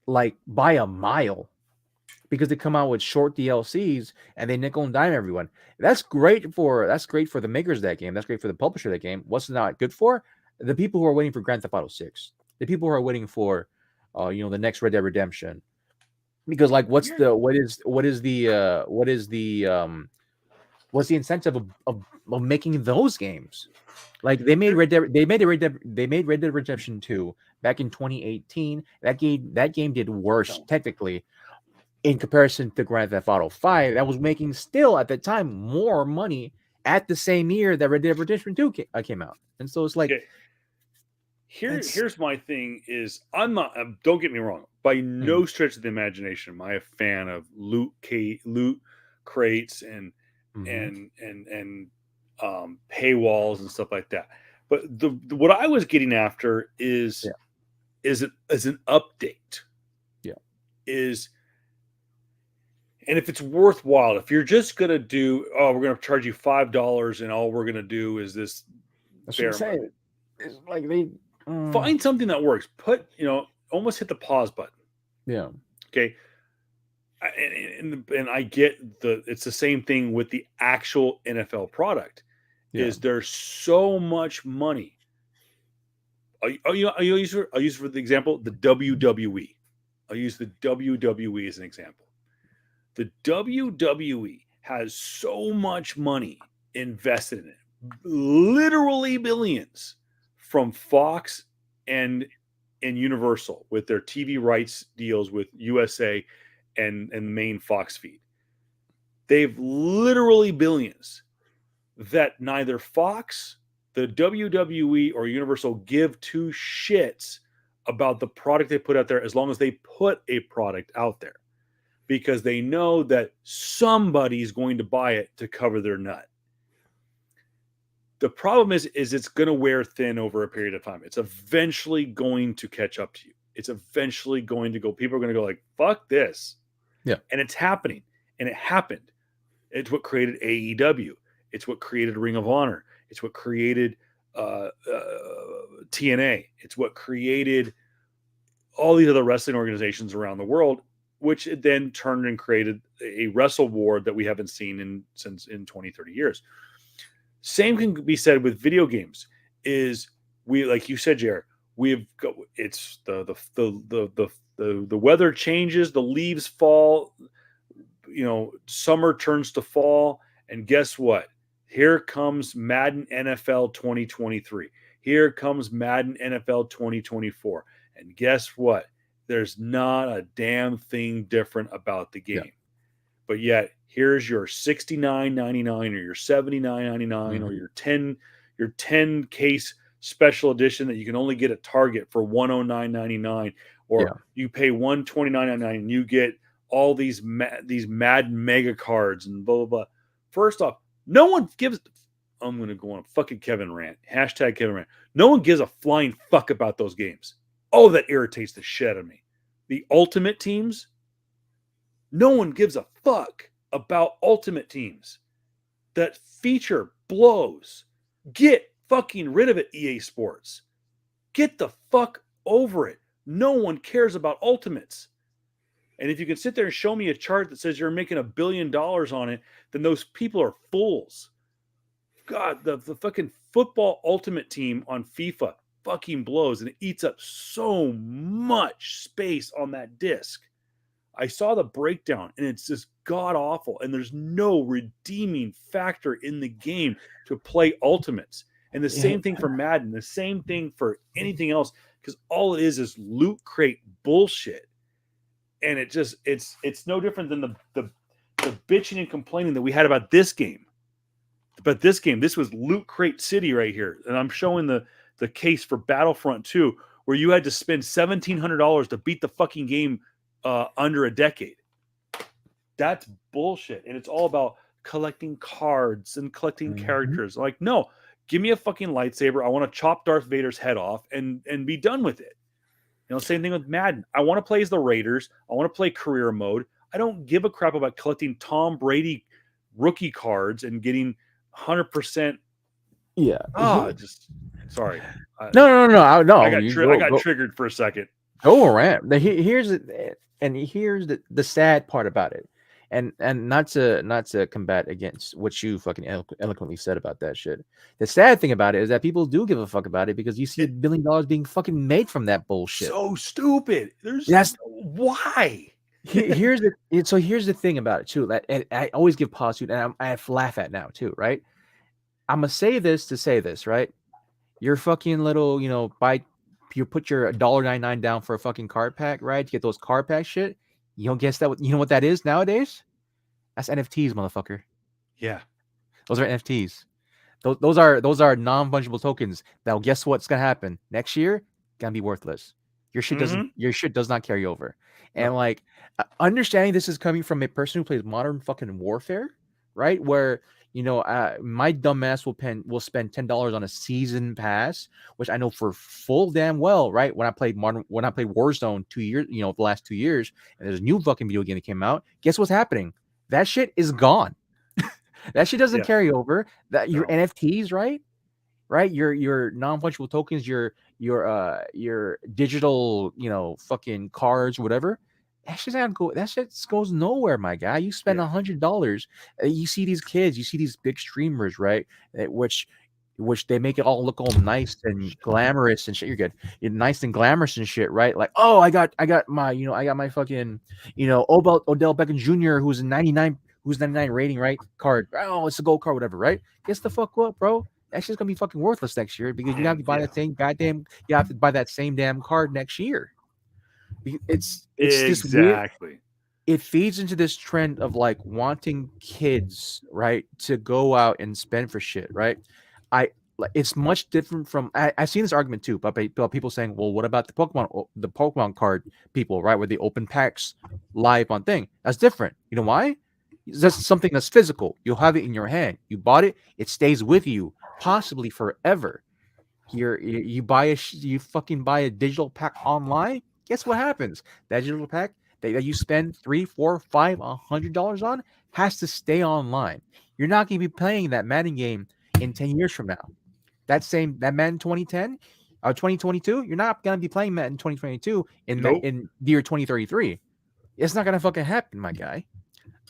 like by a mile, because they come out with short DLCs and they nickel and dime everyone. That's great for the makers of that game. That's great for the publisher of that game. What's it not good for? The people who are waiting for Grand Theft Auto 6. The people who are waiting for the next Red Dead Redemption. Because like what's the incentive of making those games? Like they made Red Dead Redemption 2 back in 2018. That game did worse technically in comparison to Grand Theft Auto 5. That was making still at the time more money at the same year that Red Dead Redemption 2 came out. And so it's like here's my thing is I'm not, don't get me wrong, by no stretch of the imagination am I a fan of loot crates and paywalls and stuff like that. But what I was getting after is an update. Yeah. And if it's worthwhile, if you're just gonna do, we're gonna charge you $5 and all we're gonna do is this. That's what I'm saying. It's like they find something that works. Put almost hit the pause button. Yeah. Okay. And I get it's the same thing with the actual NFL product. Is there's so much money. I'll use for the example the WWE. I'll use the WWE as an example. The WWE has so much money invested in it, literally billions, from Fox and Universal with their TV rights deals with USA and the main Fox feed. They've literally billions that neither Fox, the WWE, or Universal give two shits about the product they put out there as long as they put a product out there, because they know that somebody's going to buy it to cover their nut. The problem is it's going to wear thin over a period of time. It's eventually going to catch up to you. It's eventually going to go. People are going to go like, fuck this. Yeah. And it's happening. And it happened. It's what created AEW. It's what created Ring of Honor. It's what created TNA. It's what created all these other wrestling organizations around the world, which it then turned and created a wrestle war that we haven't seen since 20, 30 years. Same can be said with video games. Like you said, Jared, it's the weather changes, the leaves fall, summer turns to fall, and guess what? Here comes Madden NFL 2023. Here comes Madden NFL 2024. And guess what? There's not a damn thing different about the game. Yeah. But yet, here's your $69.99 or your $79.99 or your 10 case special edition that you can only get at Target for $109.99, or you pay $129.99 and you get all these Madden mega cards and blah blah blah. First off, no one gives. I'm going to go on a fucking Kevin rant. Hashtag Kevin rant. No one gives a flying fuck about those games. Oh, that irritates the shit out of me. The Ultimate Teams. No one gives a fuck about Ultimate Teams. That feature blows. Get fucking rid of it, EA Sports. Get the fuck over it. No one cares about Ultimates. And if you can sit there and show me a chart that says you're making $1 billion on it, then those people are fools. God, the fucking football ultimate team on FIFA fucking blows, and it eats up so much space on that disc. I saw the breakdown, and it's just god awful, and there's no redeeming factor in the game to play ultimates. And the same thing for Madden, the same thing for anything else, because all it is loot crate bullshit. And it's no different than the bitching and complaining that we had about this game. But this game, this was Loot Crate City right here. And I'm showing the case for Battlefront 2, where you had to spend $1,700 to beat the fucking game under a decade. That's bullshit. And it's all about collecting cards and collecting characters. Like, no, give me a fucking lightsaber. I want to chop Darth Vader's head off and be done with it. You know, same thing with Madden. I want to play as the Raiders. I want to play career mode. I don't give a crap about collecting Tom Brady rookie cards and getting 100%. Yeah. Sorry. No. I got triggered for a second. Go around. Here's the sad part about it, and not to combat against what you fucking eloquently said about that shit. The sad thing about it is that people do give a fuck about it because you see $1 billion being fucking made from that bullshit. So stupid. Why? Here's the thing about it too. That I always give pause to, and I laugh at now too. Right? I'm gonna say this to say this. Right? Your fucking little, you put your $1.99 down for a fucking card pack, right? To get those card pack shit. You don't guess that. You know what that is nowadays? That's NFTs, motherfucker. Yeah, those are NFTs. Those are non-fungible tokens. Now, guess what's gonna happen next year? Gonna be worthless. Your shit doesn't. Your shit does not carry over. And like, understanding this is coming from a person who plays Modern fucking Warfare, right? Where my dumbass will spend $10 on a season pass, which I know for full damn well, right? When I played Warzone 2 years, the last 2 years, and there's a new fucking video game that came out. Guess what's happening? That shit is gone. That shit doesn't carry over. That your NFTs, right? Your non-fungible tokens, your digital, fucking cards, whatever. That shit goes nowhere, my guy. You spend $100. You see these kids, you see these big streamers, right? Which they make it all look all nice and glamorous and shit. You're good. You're nice and glamorous and shit, right? Like, oh, I got my fucking, Odell Beckham Jr. who's 99 rating, right? Card. Oh, it's a gold card, whatever, right? Guess the fuck what, bro? That shit's gonna be fucking worthless next year because you have to buy that same damn card next year. It's exactly. It feeds into this trend of like wanting kids, right, to go out and spend for shit, right? It's much different from I've seen this argument too, but people saying, well, what about the Pokemon card people, right, where they open packs live on thing? That's different. You know why? That's something that's physical. You'll have it in your hand. You bought it. It stays with you, possibly forever. You fucking buy a digital pack online. Guess what happens? That digital pack that you spend $3, $4, $5, $100 on has to stay online. You're not going to be playing that Madden game in 10 years from now. That Madden 2010 or 2022, you're not going to be playing Madden 2022 in the year 2033. It's not going to fucking happen, my guy.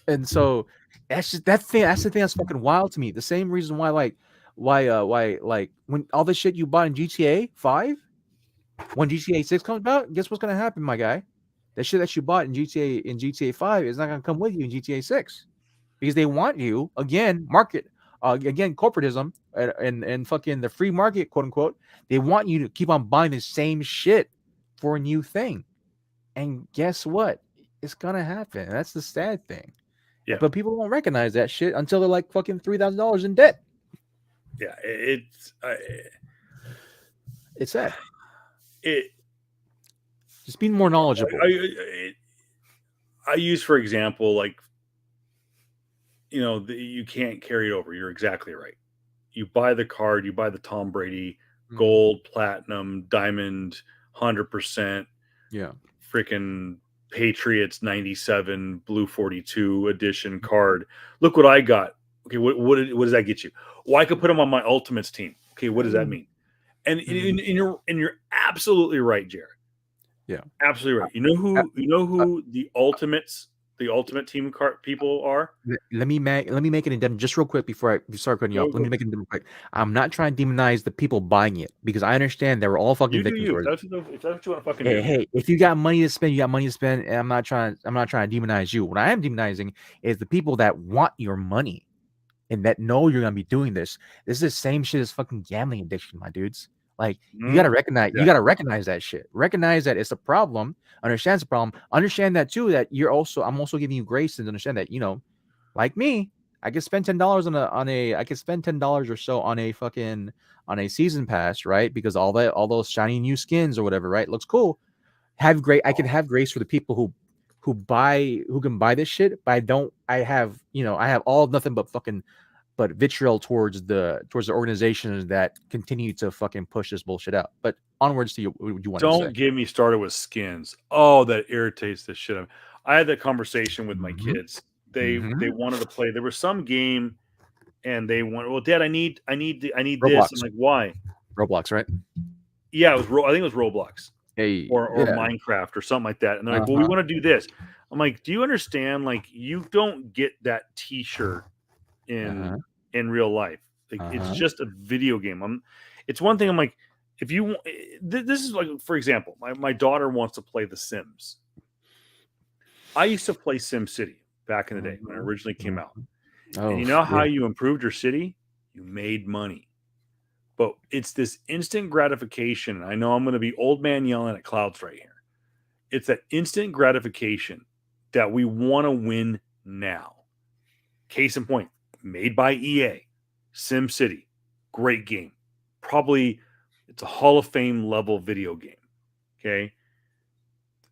And so that's the thing that's fucking wild to me. The same reason why when all the shit you bought in GTA 5, when GTA 6 comes out, guess what's gonna happen, my guy? That shit that you bought in GTA 5 is not gonna come with you in GTA 6 because they want you again, corporatism and fucking the free market, quote unquote. They want you to keep on buying the same shit for a new thing, and guess what? It's gonna happen. That's the sad thing. Yeah, but people won't recognize that shit until they're like fucking $3,000 in debt. Yeah, it's sad. Just being more knowledgeable. I use, for example, like, you can't carry it over. You're exactly right. You buy the card, you buy the Tom Brady gold, platinum, diamond, 100%. Yeah. Freaking Patriots 97 blue 42 edition card. Look what I got. Okay, what does that get you? Well, I could put them on my Ultimates team. Okay, what does that mean? And you're absolutely right, Jared. Absolutely right. You know who the ultimate team card people are? Let me make it indemn just real quick before I start cutting you off. Let me make it indemn quick. I'm not trying to demonize the people buying it because I understand they were all fucking You do victims. you. for it. If that's what you want to fucking Hey, do. hey, if you got money to spend, you got money to spend. And I'm not trying to demonize you. What I am demonizing is the people that want your money and that know you're gonna be doing this. This is the same shit as fucking gambling addiction, my dudes. Like you gotta recognize, that shit. Recognize that it's a problem. Understand it's a problem. Understand that too. That I'm also giving you grace and understand that like me, I could spend $10 I could spend $10 or so on a season pass, right? Because all those shiny new skins or whatever, right? Looks cool. I can have grace for the people who can buy this shit, but I have all nothing but vitriol towards the organizations that continue to fucking push this bullshit out. But onwards to what you want to say. Don't get me started with skins. Oh, that irritates the shit out of me. I had that conversation with my kids. They wanted to play. There was some game, and they wanted. Well, Dad, I need Roblox. this. I'm like, why? Roblox, right? Yeah, I think it was Roblox. Hey, or Minecraft or something like that. And they're like, well, we want to do this. I'm like, do you understand? Like, you don't get that T-shirt in real life. Like, it's just a video game. It's one thing. I'm like, if you want, this is like, for example, my daughter wants to play The Sims. I used to play Sim City back in the day when it originally came out. Oh, and you know how you improved your city? You made money. But it's this instant gratification. I know I'm going to be old man yelling at clouds right here. It's that instant gratification that we want to win now. Case in point, made by EA, Sim City, great game. Probably it's a Hall of Fame level video game. Okay.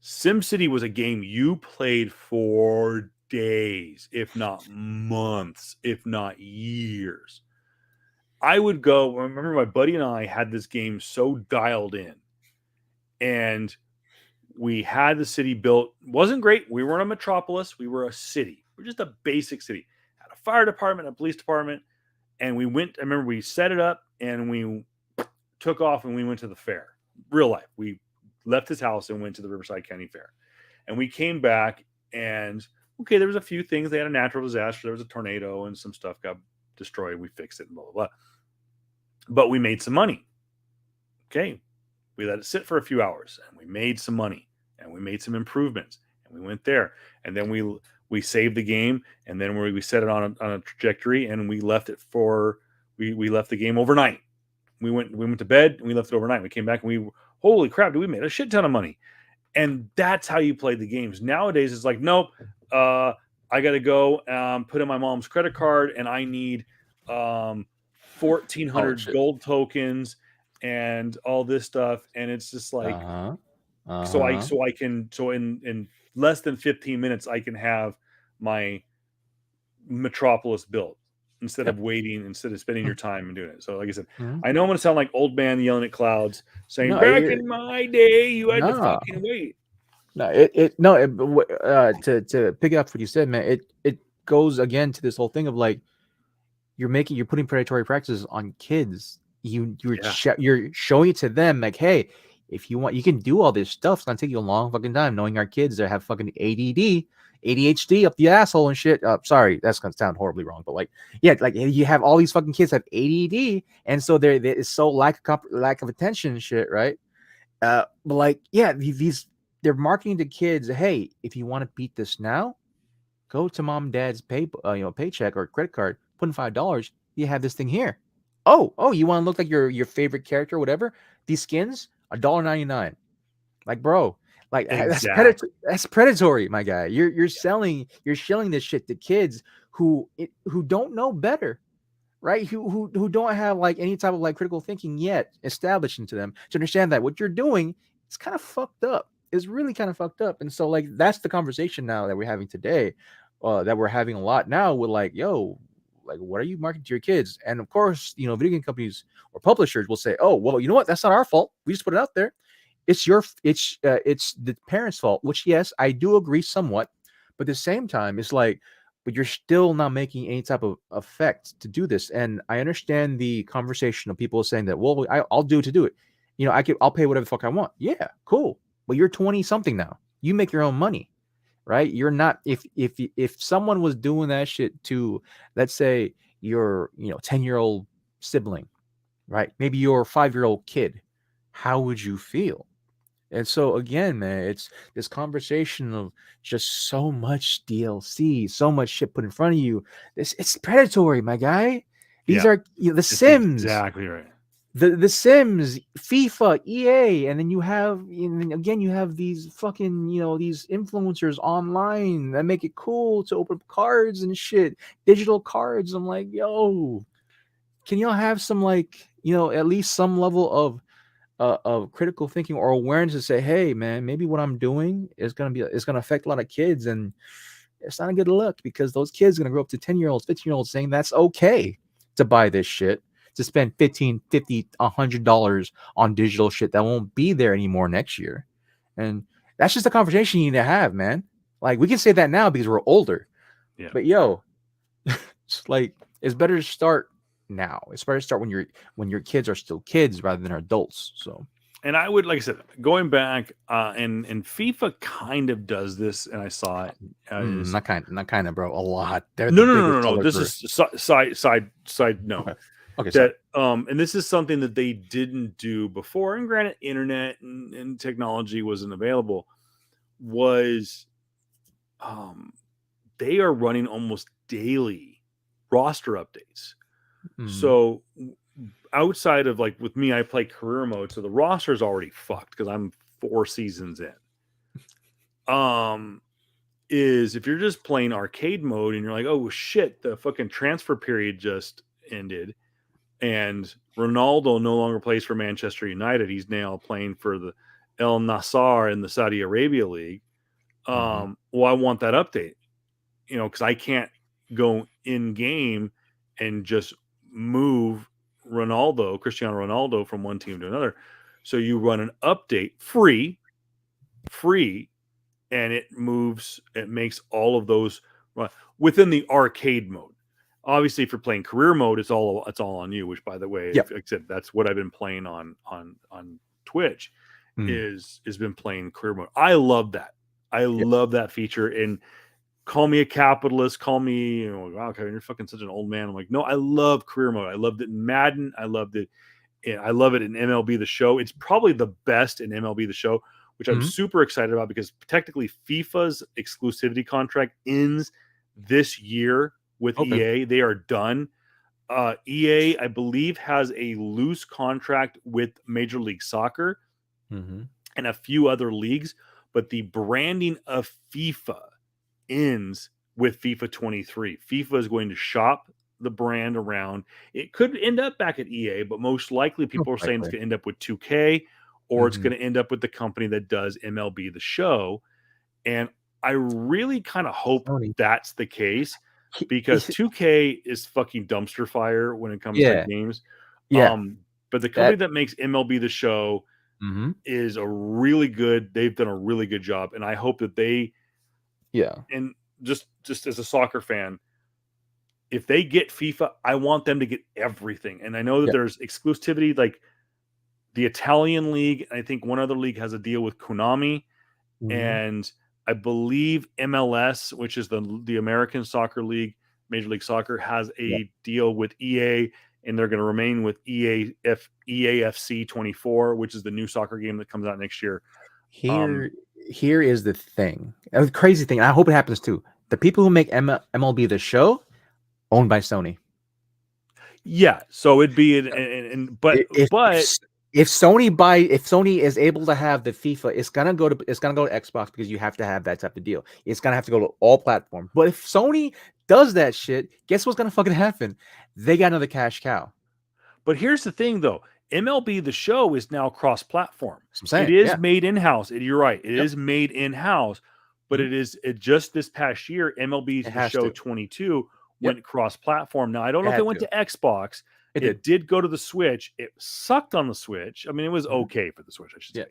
Sim City was a game you played for days, if not months, if not years. I would go, I remember my buddy and I had this game so dialed in, and we had the city built. Wasn't great. We weren't a metropolis. We were a city. We're just a basic city. Had a fire department, a police department, and we went. I remember we set it up and we took off and we went to the fair. Real life. We left his house and went to the Riverside County Fair, and we came back and okay, there was a few things. They had a natural disaster. There was a tornado and some stuff got destroyed. We fixed it and blah blah blah. But we made some money. Okay. We let it sit for a few hours and we made some money and we made some improvements and we went there. And then we saved the game and then we set it on a trajectory and we left it we left the game overnight. We went to bed and we left it overnight. We came back and holy crap, we made a shit ton of money. And that's how you play the games. Nowadays it's like, nope, I got to go put in my mom's credit card and I need 1,400 gold tokens and all this stuff, and it's just like so I can in less than 15 minutes I can have my metropolis built instead of spending your time and doing it. So like I said, I know I'm gonna sound like old man yelling at clouds saying back in my day you had to fucking wait. To pick up what you said, man, it goes again to this whole thing of like you're putting predatory practices on kids. You're showing it to them like, hey, if you want, you can do all this stuff. It's gonna take you a long fucking time. Knowing our kids that have fucking ADHD up the asshole and shit. Sorry, that's gonna sound horribly wrong, but like, yeah, like you have all these fucking kids have ADD, and so there is so lack of attention and shit, right? But like, yeah, they're marketing to kids. Hey, if you want to beat this now, go to mom and dad's paycheck or credit card, put in $5. You have this thing here. Oh, you want to look like your favorite character or whatever? These skins, $1.99. Like, bro, like exactly. that's predatory, my guy. You're selling this shit to kids who don't know better, right? Who don't have like any type of like critical thinking yet established into them to understand that what you're doing is kind of fucked up. It's really kind of fucked up. And so like that's the conversation now that we're having today, that we're having a lot now with like, yo, like, what are you marketing to your kids? And of course, video game companies or publishers will say, oh, well, you know what? That's not our fault. We just put it out there. It's the parents' fault, which, yes, I do agree somewhat. But at the same time, it's like, but you're still not making any type of effect to do this. And I understand the conversation of people saying that, well, I'll do it to do it. I'll pay whatever the fuck I want. Yeah, cool. but you're 20 something now. You make your own money, right? You're not if someone was doing that shit to, let's say, your 10-year-old sibling, right? Maybe your 5-year-old kid, how would you feel? And so again, man, it's this conversation of just so much DLC, so much shit put in front of you. It's predatory, my guy. These Yeah. are the That's Sims, exactly right. the Sims, FIFA, EA, and then you have again you have these fucking these influencers online that make it cool to open up cards and shit, digital cards. I'm like, yo, can y'all have some at least some level of critical thinking or awareness to say, hey man, maybe what I'm doing is gonna affect a lot of kids, and it's not a good look because those kids are gonna grow up to 10-year-olds, 15-year-olds saying that's okay to buy this shit, to spend $15, $50, $100 on digital shit that won't be there anymore next year. And that's just a conversation you need to have, man. Like, we can say that now because we're older. Yeah. But yo, it's better to start now. It's better to start when your kids are still kids rather than adults. So, And I would, like I said, going back, and FIFA kind of does this, and I saw it. not kind of, bro. A lot. They're No, the no, no, biggest no, no. seller This for- is side note. Okay. Sorry. That and this is something that they didn't do before. And granted, internet and technology wasn't available. Was they are running almost daily roster updates. Mhm. So outside of, like, with me, I play career mode, so the roster is already fucked because I'm 4 seasons in. Is if you're just playing arcade mode and you're like, oh shit, the fucking transfer period just ended, and Ronaldo no longer plays for Manchester United. He's now playing for the El Nassr in the Saudi Arabia League. Well, I want that update, because I can't go in game and just move Cristiano Ronaldo from one team to another. So you run an update free, and it makes all of those within the arcade mode. Obviously, if you're playing career mode, it's all on you. Which, by the way, Yep. like I said, that's what I've been playing on Twitch. Mm. Is been playing career mode. I love that. I love that feature. And call me a capitalist, call me, wow, Kevin, you're fucking such an old man. I'm like, no, I love career mode. I loved it in Madden. I love it in MLB The Show. It's probably the best in MLB The Show, which I'm super excited about because technically FIFA's exclusivity contract ends this year with EA. They are done. EA, I believe, has a loose contract with Major League Soccer and a few other leagues, but the branding of FIFA ends with FIFA 23. FIFA is going to shop the brand around. It could end up back at EA, but most likely people are saying it's going to end up with 2K, or it's going to end up with the company that does MLB The Show. And I really kind of hope that's the case, because 2K is fucking dumpster fire when it comes to games. But the company that makes MLB The Show is they've done a really good job. And I hope that they, and just as a soccer fan, if they get FIFA, I want them to get everything. And I know that there's exclusivity, like the Italian league. I think one other league has a deal with Konami, and I believe MLS, which is the American Soccer League, Major League Soccer, has a deal with EA, and they're going to remain with EAFC 24, which is the new soccer game that comes out next year. Here is the thing, a crazy thing, and I hope it happens too. The people who make MLB The Show, owned by Sony. Yeah, so it'd be if Sony is able to have the FIFA, it's gonna go to Xbox, because you have to have that type of deal. It's gonna have to go to all platforms. But if Sony does that shit, guess what's gonna fucking happen? They got another cash cow. But here's the thing, though. MLB The Show is now cross-platform. Saying, it is made in-house. You're right. It is made in-house, but it just this past year, MLB The Show 22 went cross-platform. Now, I don't know if it went to Xbox. It did go to the Switch. It sucked on the Switch. I mean, it was okay for the Switch, I should say.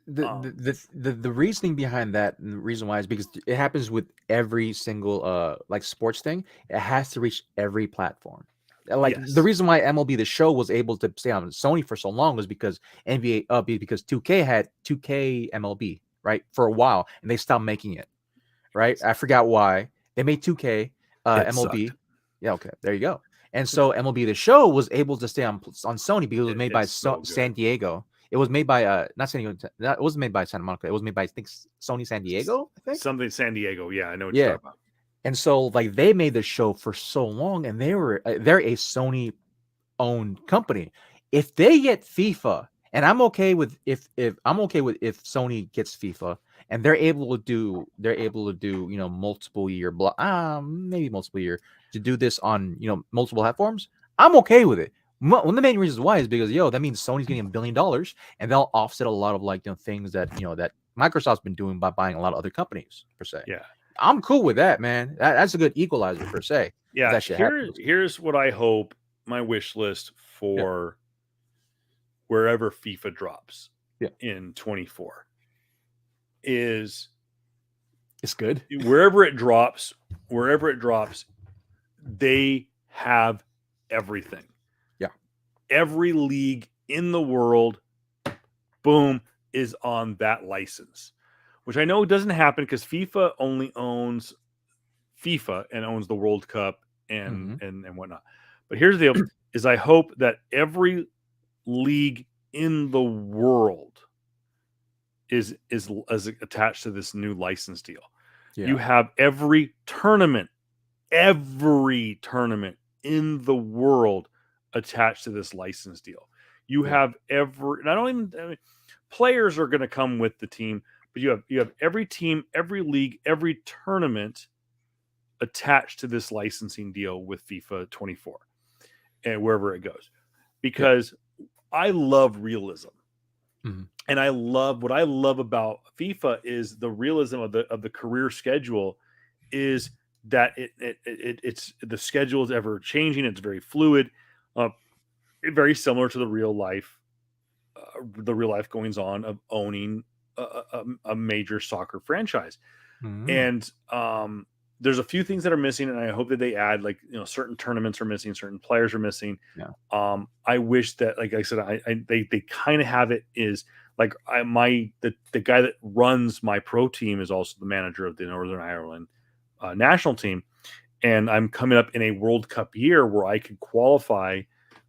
The reasoning behind that, and the reason why, is because it happens with every single like sports thing. It has to reach every platform. Like Yes. the reason why MLB The Show was able to stay on Sony for so long was because because 2K had 2K MLB, right, for a while, and they stopped making it. Right, I forgot why they made 2K MLB. sucked. Yeah, okay, there you go. And so MLB The Show was able to stay on Sony because it was made by It's so good. San Diego. It was made by not San Diego. It wasn't made by Santa Monica. It was made by, I think, Sony San Diego. I think. Something San Diego. Yeah, I know what Yeah. you're talking about. And so like they made the show for so long, and they're a Sony owned company. If they get FIFA, and I'm okay with if Sony gets FIFA and they're able to do multiple year maybe multiple year to do this on multiple platforms, I'm okay with it. One of the main reasons why is because that means Sony's getting $1 billion, and they'll offset a lot of things that that Microsoft's been doing by buying a lot of other companies per se. Yeah. I'm cool with that, man. That's a good equalizer per se. Yeah, that shit happens. here's what I hope my wish list for wherever FIFA drops in 24 is It's good. wherever it drops, they have everything. Yeah. Every league in the world, boom, is on that license, which I know doesn't happen because FIFA only owns FIFA and owns the World Cup and whatnot. But here's the deal: is I hope that every league in the world is attached to this new license deal. Yeah. You have every tournament in the world attached to this license deal. You have players are going to come with the team, but you have every team, every league, every tournament attached to this licensing deal with FIFA 24 and wherever it goes, because I love realism. Mm-hmm. And what I love about FIFA is the realism of the career schedule is that it's the schedule is ever changing. It's very fluid, very similar to the real life goings on of owning a major soccer franchise. Mm-hmm. And there's a few things that are missing, and I hope that they add, certain tournaments are missing, certain players are missing. Yeah. I wish that, like I said, they kind of have it is like the guy that runs my pro team is also the manager of the Northern Ireland national team, and I'm coming up in a World Cup year where I could qualify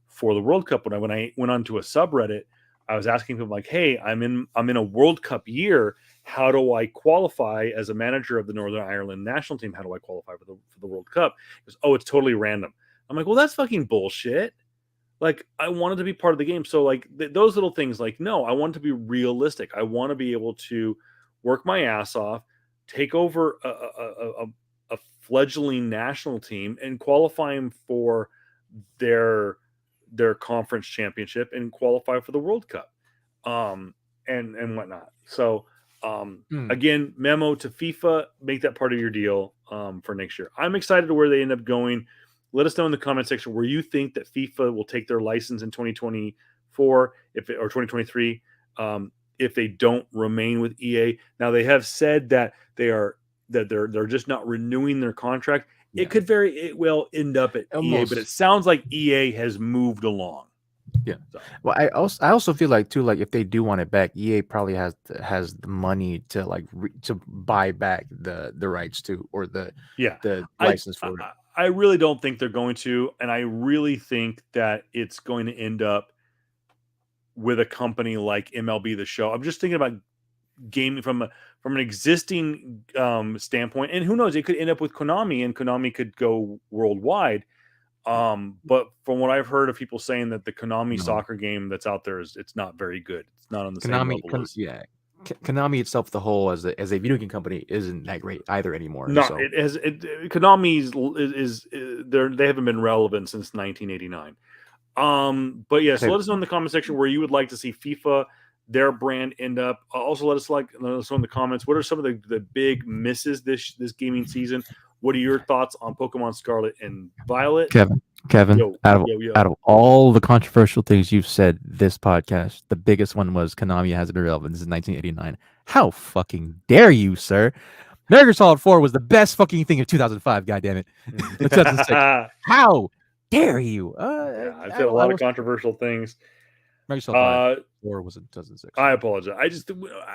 for the World Cup. When I went onto a subreddit, I was asking people like, "Hey, I'm in a World Cup year. How do I qualify as a manager of the Northern Ireland national team? How do I qualify for the World Cup?" He goes, "Oh, it's totally random." I'm like, "Well, that's fucking bullshit." Like, I wanted to be part of the game. So like those little things, like, no, I want to be realistic. I want to be able to work my ass off, take over a fledgling national team and qualify them for their conference championship and qualify for the World Cup, and whatnot. So again, memo to FIFA, make that part of your deal for next year. I'm excited to where they end up going. Let us know in the comment section where you think that FIFA will take their license in 2024 or 2023 if they don't remain with EA. Now they have said that they're just not renewing their contract. Yeah. It will end up at EA, but it sounds like EA has moved along. Yeah. So. Well, I also feel like too, like if they do want it back, EA probably has the money to to buy back the rights to, or the license for it. I really don't think they're going to, and I really think that it's going to end up with a company like MLB The Show. I'm just thinking about gaming from an existing standpoint, and who knows, it could end up with Konami, and Konami could go worldwide. But from what I've heard of people saying that the Konami soccer game that's out there it's not very good. It's not on the same level as Konami itself, the whole as a video game company, isn't that great either anymore. No, so. Konami's is they haven't been relevant since 1989. But yeah, so let us know in the comment section where you would like to see FIFA, their brand, end up. Also, let us know in the comments what are some of the big misses this gaming season. What are your thoughts on Pokemon Scarlet and Violet? Kevin, out of all the controversial things you've said this podcast, the biggest one was Konami hasn't been relevant since 1989. How fucking dare you, sir? Metal Gear Solid 4 was the best fucking thing of 2005. God damn it! 2006. How dare you? Yeah, I've said a lot of controversial things. Microsoft 5, or was it 2006? I apologize.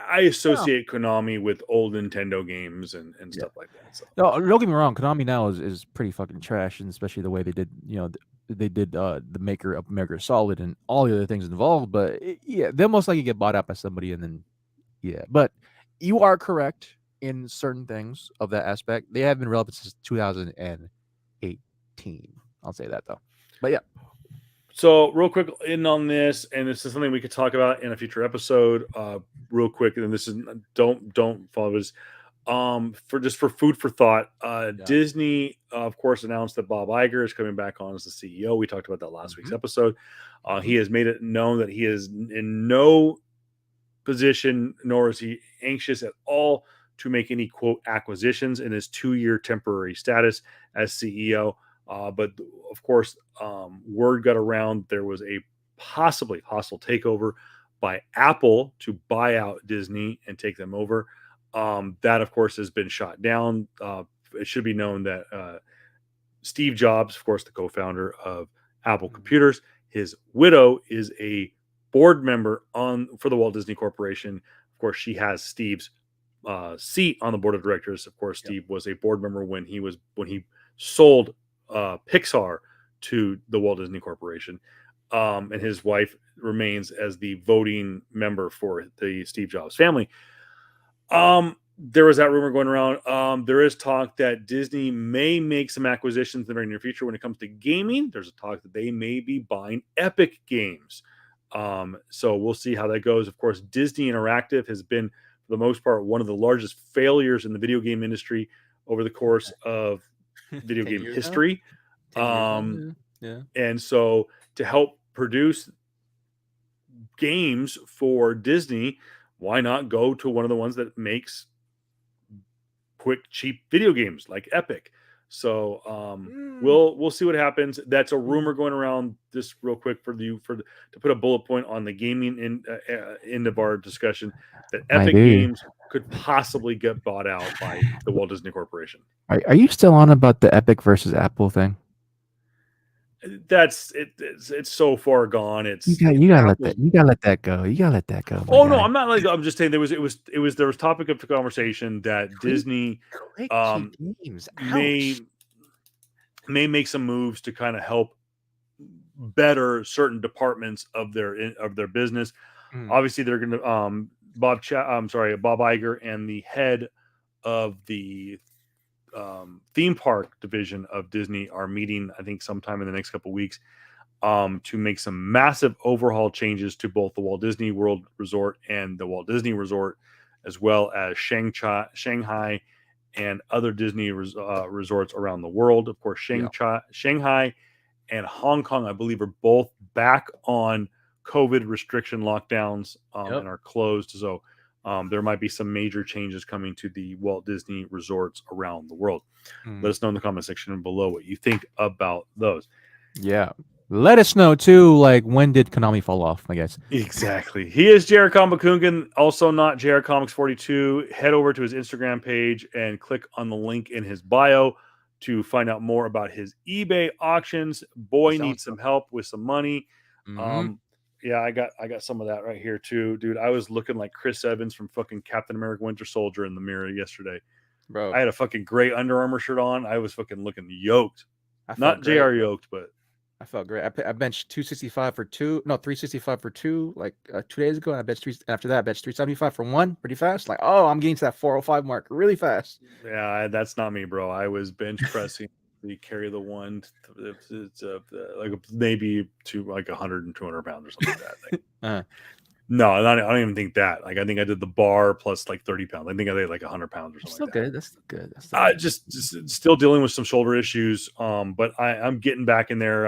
I associate Konami with old Nintendo games and stuff like that. So. No, don't get me wrong. Konami now is pretty fucking trash, and especially the way they did, they did the maker of Metal Gear Solid and all the other things involved. But yeah, they'll most likely get bought out by somebody, and then But you are correct in certain things of that aspect. They have been relevant since 2018. I'll say that though. But yeah. So real quick in on this, and this is something we could talk about in a future episode, real quick. And this is don't follow this. For food for thought, Disney, of course, announced that Bob Iger is coming back on as the CEO. We talked about that last week's episode. He has made it known that he is in no position, nor is he anxious at all to make any quote acquisitions in his 2-year temporary status as CEO. But of course, word got around there was a possibly hostile takeover by Apple to buy out Disney and take them over. That, of course, has been shot down. It should be known that Steve Jobs, of course, the co-founder of Apple Computers, his widow is a board member for the Walt Disney Corporation. Of course, she has Steve's seat on the board of directors. Of course, Steve was a board member when he sold Pixar to the Walt Disney Corporation, and his wife remains as the voting member for the Steve Jobs family. There was that rumor going around. There is talk that Disney may make some acquisitions in the very near future when it comes to gaming. There's a talk that they may be buying Epic Games. So we'll see how that goes. Of course, Disney Interactive has been, for the most part, one of the largest failures in the video game industry over the course of video game history. And so to help produce games for Disney, why not go to one of the ones that makes quick, cheap video games like Epic? So we'll see what happens. That's a rumor going around. Just real quick to put a bullet point on the gaming end of our discussion, that Epic Games could possibly get bought out by the Walt Disney Corporation. Are you still on about the Epic versus Apple thing? It's so far gone. You gotta let that go. You gotta let that go. Oh no, I'm not like, I'm just saying there was topic of conversation that Disney may make some moves to kind of help better certain departments of their business. Obviously, they're going to Bob Iger and the head of the theme park division of Disney are meeting, I think, sometime in the next couple of weeks to make some massive overhaul changes to both the Walt Disney World Resort and the Walt Disney Resort, as well as Shanghai and other Disney resorts around the world. Of course, Shanghai and Hong Kong, I believe, are both back on COVID restriction lockdowns and are closed. So there might be some major changes coming to the Walt Disney resorts around the world. Let us know in the comment section below what you think about those. Yeah. Let us know too, like, when did Konami fall off, I guess. Exactly. He is Jared Comikungan, also not Jared Comics 42. Head over to his Instagram page and click on the link in his bio to find out more about his eBay auctions. Boy needs some help with some money. Yeah, I got some of that right here too, dude. I was looking like Chris Evans from fucking Captain America Winter Soldier in the mirror yesterday. Bro, I had a fucking gray Under Armour shirt on. I was fucking looking yoked. Not JR yoked, but I felt great. I benched 365 for two, like 2 days ago, and I benched three after that. I benched 375 for one, pretty fast. Like, oh, I'm getting to that 405 mark really fast. Yeah, that's not me, bro. I was bench pressing. You carry the one, it's like maybe to like 100 and 200 pounds or something like that. No, I don't even think that. Like, I think I did the bar plus like 30 pounds. I think I did like 100 pounds or something. That's still good. That's still good. Just still dealing with some shoulder issues. But I'm getting back in there.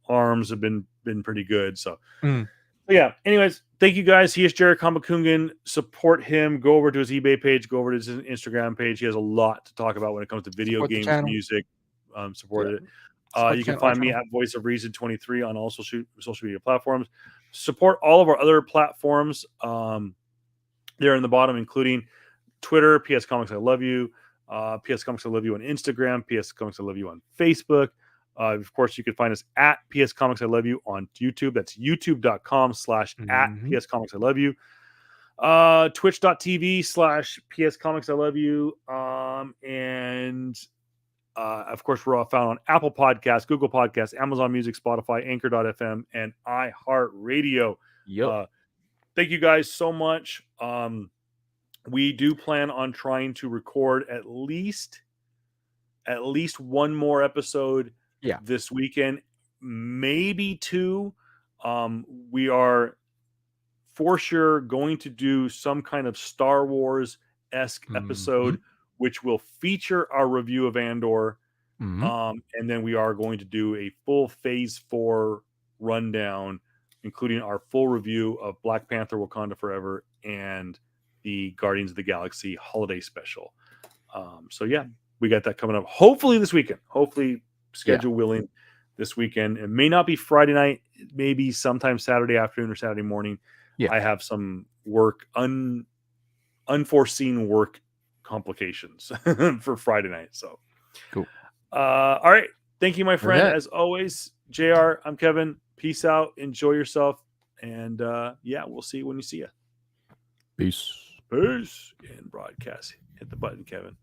Arms have been pretty good. So yeah. Anyways, thank you guys. He is Jared Comikungan. Support him. Go over to his eBay page. Go over to his Instagram page. He has a lot to talk about when it comes to video games, music. Support it. You can find me at Voice of Reason 23 on all social media platforms. Support all of our other platforms there in the bottom, including Twitter, PS Comics I Love You, PS Comics I Love You on Instagram, PS Comics I Love You on Facebook. Of course, you can find us at PS Comics I Love You on YouTube. That's youtube.com/@PS Comics I Love You. Twitch.tv/PS Comics I Love You. And of course, we're all found on Apple Podcasts, Google Podcasts, Amazon Music, Spotify, Anchor.fm, and iHeartRadio. Yep. Thank you guys so much. We do plan on trying to record at least one more episode this weekend, maybe two. We are for sure going to do some kind of Star Wars-esque episode, which will feature our review of Andor. And then we are going to do a full Phase 4 rundown, including our full review of Black Panther: Wakanda Forever and the Guardians of the Galaxy holiday special. So yeah, we got that coming up. Hopefully this weekend. Hopefully, schedule willing, this weekend. It may not be Friday night. Maybe sometime Saturday afternoon or Saturday morning. Yeah. I have some work, unforeseen work complications for Friday night. So cool. All right. Thank you, my friend. that. As always, JR, I'm Kevin. Peace out. Enjoy yourself. And yeah, we'll see you when you see you. Peace. Peace. And broadcast. Hit the button, Kevin.